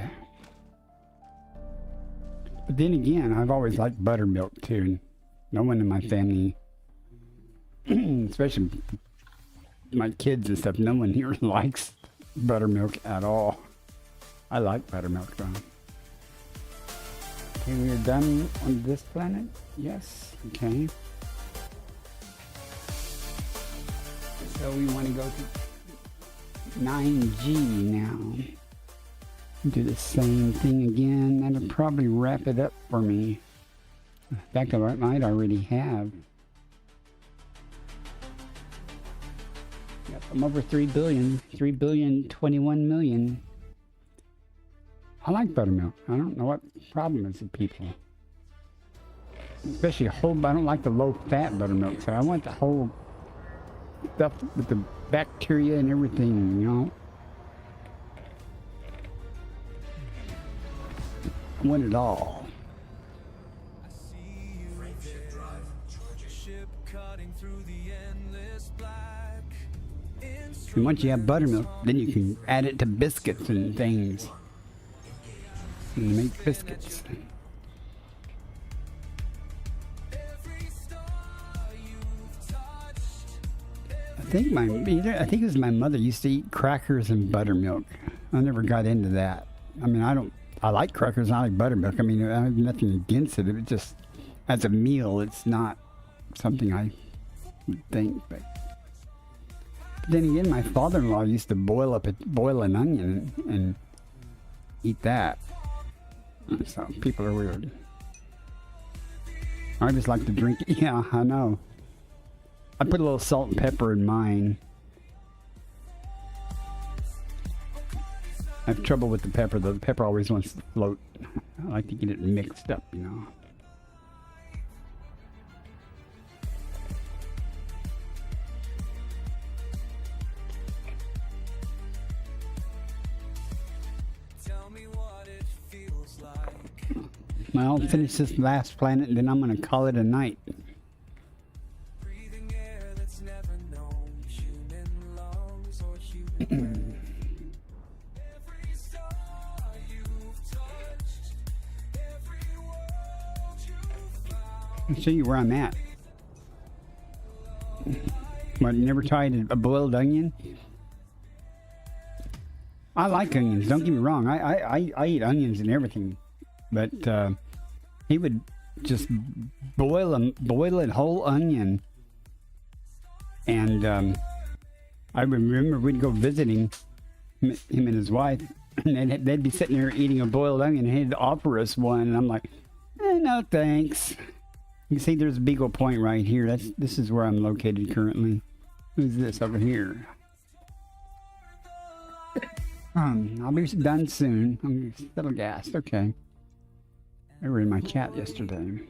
But then again, I've always liked buttermilk too. No one in my family, especially my kids and stuff, no one here likes buttermilk at all. I like buttermilk though. Okay, we are done on this planet? Yes, okay. So we want to go to 9G now. Do the same thing again. That'll probably wrap it up for me. In fact, I might already have. Yep, I'm over 3 billion. 3 billion, 21 million. I like buttermilk. I don't know what the problem is with people. Especially whole, I don't like the low-fat buttermilk, so I want the whole stuff with the bacteria and everything, you know? I want it all. And once you have buttermilk, then you can add it to biscuits and things. And make biscuits. I think it was my mother used to eat crackers and buttermilk. I never got into that. I mean, I like crackers and I like buttermilk. I mean, I have nothing against it. It just, as a meal, it's not something I would think. But then again, my father-in-law used to boil an onion and eat that. So people are weird. I just like to drink it. Yeah, I know. I put a little salt and pepper in mine. I have trouble with the pepper though. The pepper always wants to float. I like to get it mixed up, you know. Well, I'll finish this last planet and then I'm gonna call it a night. I'll show you where I'm at. But you never tried a boiled onion? I like onions, don't get me wrong. I eat onions and everything. But he would just boil a whole onion. And I remember we'd go visiting him and his wife, and they'd be sitting there eating a boiled onion, and he'd offer us one, and I'm like, no thanks. You can see there's Beagle Point right here. This is where I'm located currently. Who's this over here? I'll be done soon. I'm a little gassed. Okay. They were in my chat yesterday.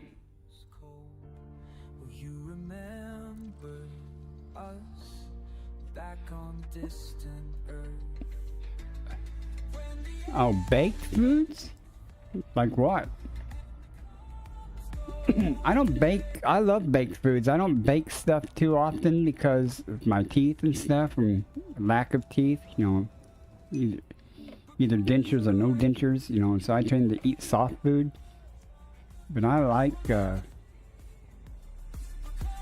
Oh, baked foods? Like what? I don't bake. I love baked foods. I don't bake stuff too often because of my teeth and stuff, and lack of teeth, you know, either dentures or no dentures, you know, so I tend to eat soft food. But I like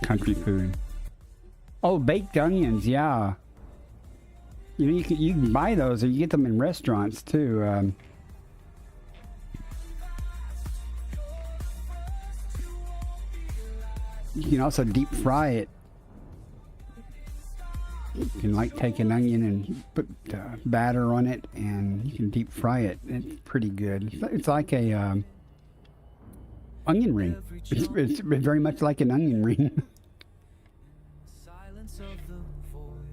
country food. Oh, baked onions, yeah. You know, you can buy those, or you get them in restaurants too. You can also deep fry it. You can like take an onion and put batter on it, and you can deep fry it. It's pretty good. It's like a onion ring. It's very much like an onion ring. Silence of the void.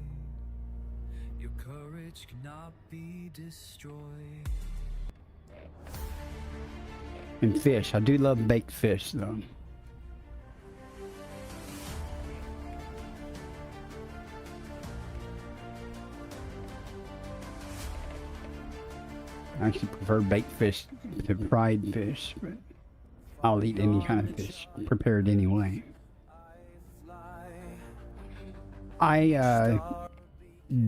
Your courage cannot be destroyed. And fish. I do love baked fish though. I actually prefer baked fish to fried fish, but I'll eat any kind of fish prepared anyway. I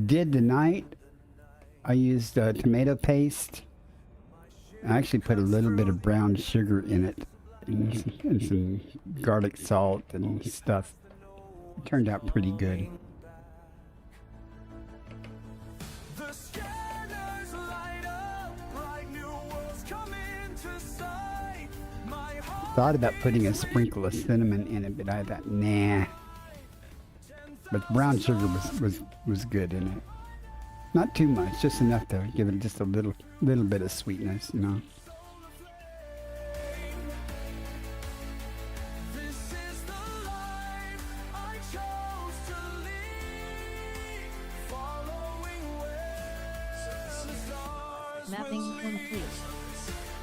did tonight. I used tomato paste. I actually put a little bit of brown sugar in it and some garlic salt and stuff. It turned out pretty good. Thought about putting a sprinkle of cinnamon in it, but I thought, nah. But brown sugar was good in it. Not too much, just enough to give it just a little bit of sweetness, you know. Mapping complete.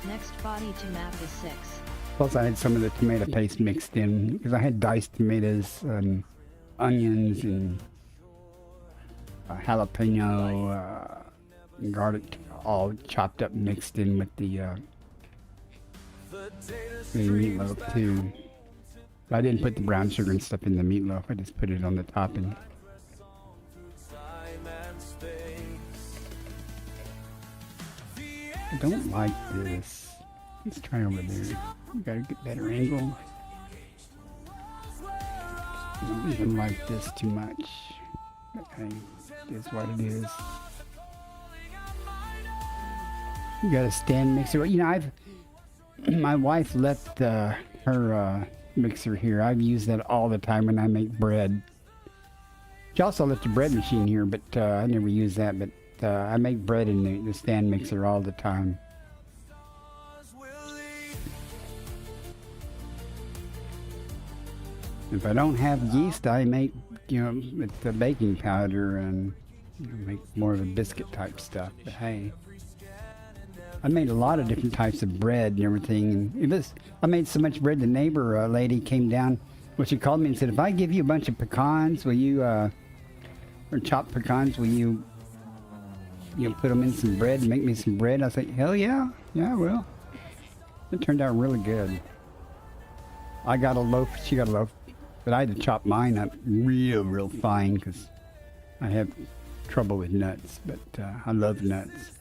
Next body to map is 6. Plus I had some of the tomato paste mixed in, because I had diced tomatoes and onions and jalapeno, and garlic all chopped up mixed in with the meatloaf too. But I didn't put the brown sugar and stuff in the meatloaf. I just put it on the top and I don't like this. Let's try over there. We gotta get better angle. I don't even like this too much. Okay, it is what it is. You got a stand mixer. You know, my wife left her mixer here. I've used that all the time when I make bread. She also left a bread machine here, but I never use that. But I make bread in the stand mixer all the time. If I don't have yeast, I make, you know, with the baking powder and make more of a biscuit type stuff. But hey, I made a lot of different types of bread and everything. And I made so much bread, the neighbor lady came down. Well, she called me and said, if I give you a bunch of pecans, will you, or chopped pecans, will you put them in some bread and make me some bread? I was like, hell yeah. Yeah, I will. It turned out really good. I got a loaf, she got a loaf. But I had to chop mine up real fine because I have trouble with nuts, but I love nuts.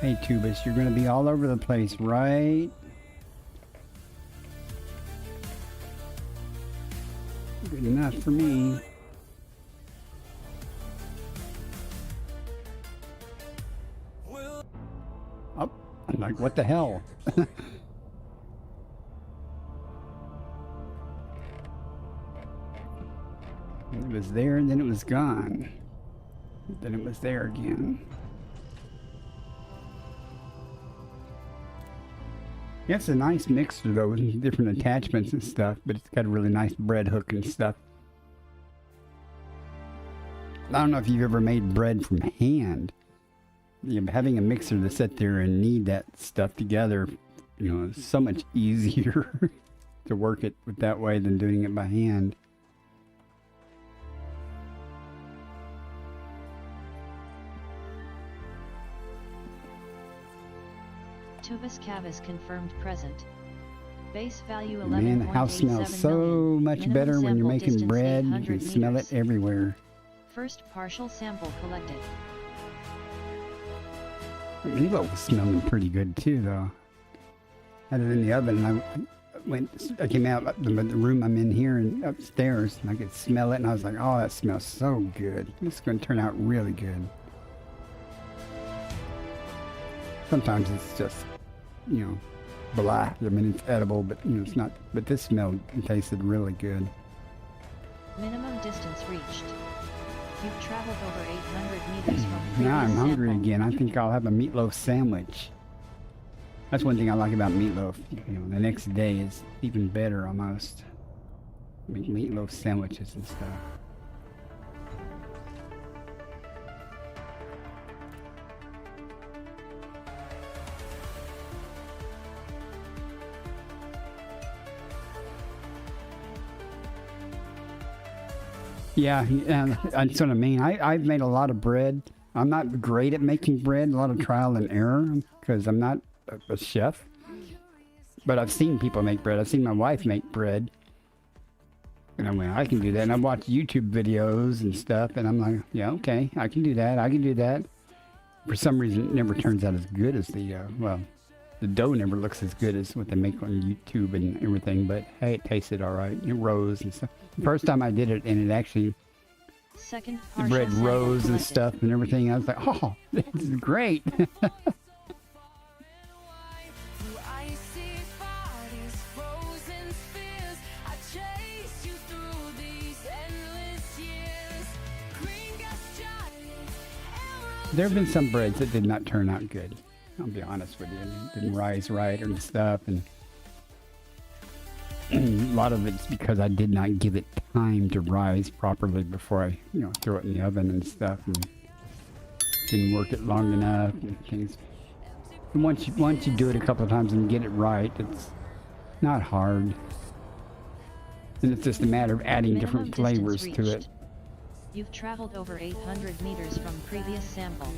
Hey Tubus, you're going to be all over the place, right? Good enough for me. Oh, I'm like, what the hell? It was there and then it was gone. Then it was there again. Yeah, it's a nice mixer though with different attachments and stuff, but it's got a really nice bread hook and stuff. I don't know if you've ever made bread from hand. You know, having a mixer to sit there and knead that stuff together, you know, is so much easier to work it that way than doing it by hand. Tubus Cavus confirmed present. Base value 11.87 Man, the house smells so much Minimum better when you're sample making distance bread. You 800 can smell it meters. everywhere. First partial sample collected. Meatloaf was smelling pretty good too, though. Had it in the oven, and I came out the room I'm in here and upstairs, and I could smell it, and I was like, "Oh, that smells so good. This is going to turn out really good." Sometimes it's just, you know, blah. I mean, it's edible, but you know, it's not. But this smelled and tasted really good. Minimum distance reached. You've traveled over 800 meters from previous Now I'm hungry sample. again. I think I'll have a meatloaf sandwich. That's one thing I like about meatloaf. You know, the next day is even better almost. Make meatloaf sandwiches and stuff. Yeah, that's what I mean. I've made a lot of bread. I'm not great at making bread, a lot of trial and error, because I'm not a chef. But I've seen people make bread. I've seen my wife make bread. And I went, I can do that. And I've watched YouTube videos and stuff, and I'm like, yeah, okay, I can do that. I can do that. For some reason, it never turns out as good as the dough never looks as good as what they make on YouTube and everything, but hey, it tasted all right. It rose and stuff. The first time I did it, and it actually, Second the partial bread sample rose and collected. stuff and everything. I was like, oh, this is great. Through icy bodies, frozen spheres, I chase you through these endless years. Green gas giants, arrows. There have been some breads that did not turn out good. I'll be honest with you. It didn't rise right and stuff, and a lot of it's because I did not give it time to rise properly before I, you know, throw it in the oven and stuff, and didn't work it long enough and things. And once you do it a couple of times and get it right, it's not hard. And it's just a matter of adding Minimum different distance flavors to it. reached. You've traveled over 800 meters from previous sample.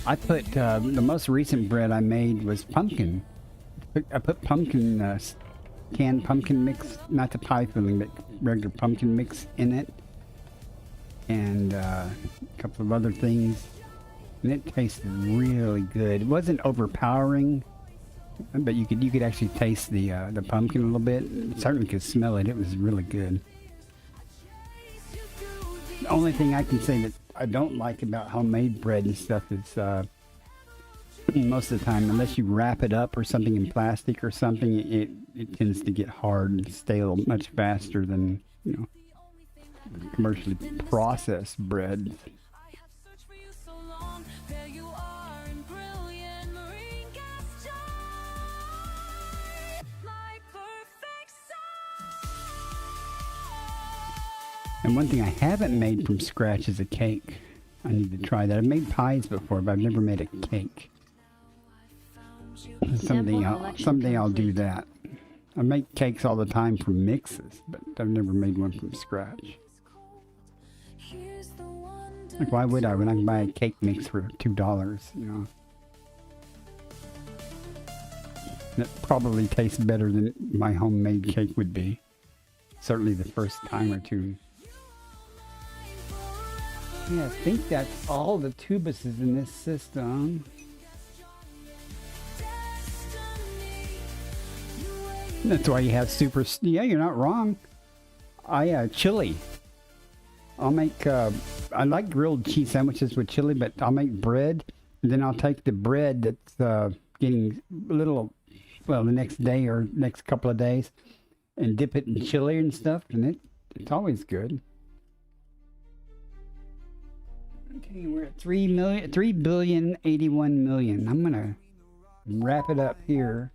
I put the most recent bread I made was pumpkin. I put pumpkin, canned pumpkin mix, not the pie filling, but regular pumpkin mix in it. and a couple of other things, and it tasted really good. It wasn't overpowering, but you could actually taste the pumpkin a little bit. Certainly could smell it. It was really good. The only thing I can say that I don't like about homemade bread and stuff is most of the time, unless you wrap it up or something in plastic or something, it tends to get hard and stale much faster than, you know, commercially processed bread. I have searched for you so long. There you are in brilliant marine gas joy, my perfect size. And one thing I haven't made from scratch is a cake. I need to try that. I've made pies before, but I've never made a cake. Someday I'll do that. I make cakes all the time from mixes, but I've never made one from scratch. Here's the wonder. Like, why would I when I can buy a cake mix for $2, you know? That probably tastes better than my homemade cake would be. Certainly the first time or two. Yeah, I think that's all the tubuses in this system. That's why you have super... Yeah, you're not wrong. Chili. I'll make... I like grilled cheese sandwiches with chili, but I'll make bread. And then I'll take the bread that's getting a little... Well, the next day or next couple of days. And dip it in chili and stuff. And it's always good. Okay, we're at 3,081,000,000. I'm going to wrap it up here.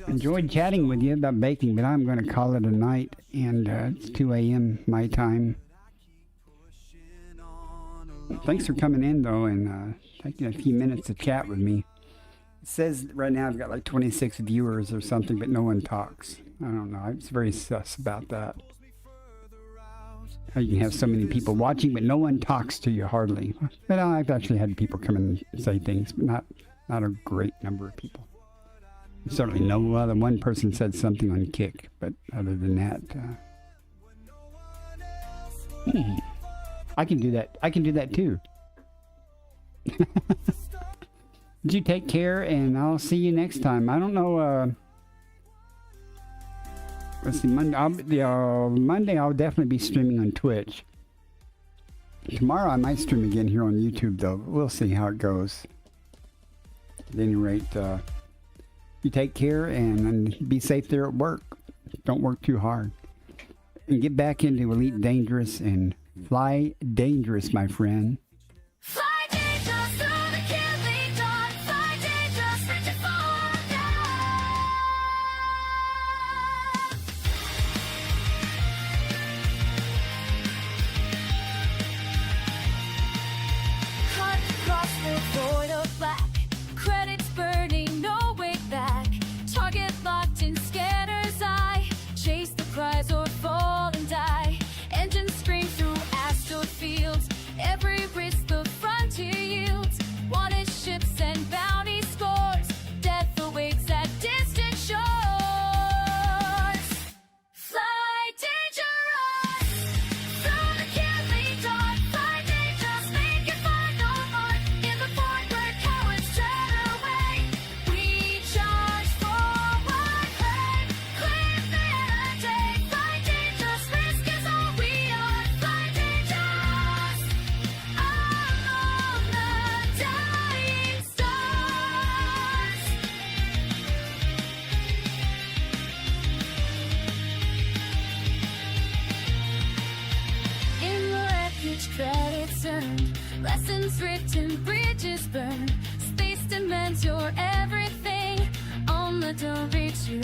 Enjoyed chatting with you about baking, but I'm going to call it a night, and it's 2 a.m. my time. Thanks for coming in, though, and taking a few minutes to chat with me. It says right now I've got like 26 viewers or something, but no one talks. I don't know. It's very sus about that. How you can have so many people watching, but no one talks to you hardly. But I've actually had people come and say things, but not a great number of people. Certainly no other one person said something on Kick, but other than that, I can do that. I can do that too. You take care, and I'll see you next time. I don't know. Let's see. Monday I'll definitely be streaming on Twitch. Tomorrow I might stream again here on YouTube, though. We'll see how it goes. At any rate. You take care and be safe there at work. Don't work too hard. And get back into Elite Dangerous and fly dangerous, my friend. Fly dangerous through the killing dawn. Fly dangerous, reaching for God. Cut across the void of black. Credits burning, no way back. Target locked in scanner's eye. Chase the prize or fall and die. Engines scream through astral fields. Every risk the frontier yields. Wanted ships and bounty scores. Death awaits at distant shores. Fly dangerous through the killing dawn. Fly dangerous, make your final mark in the void where cowards tread away. We charge forward, claim vanity. Fly dangerous, risk is all we are. Fly dangerous, among the dying stars. In the wreckage, credits earned. Lessons written, bridges burned. Space demands your everything. On the don't reach you.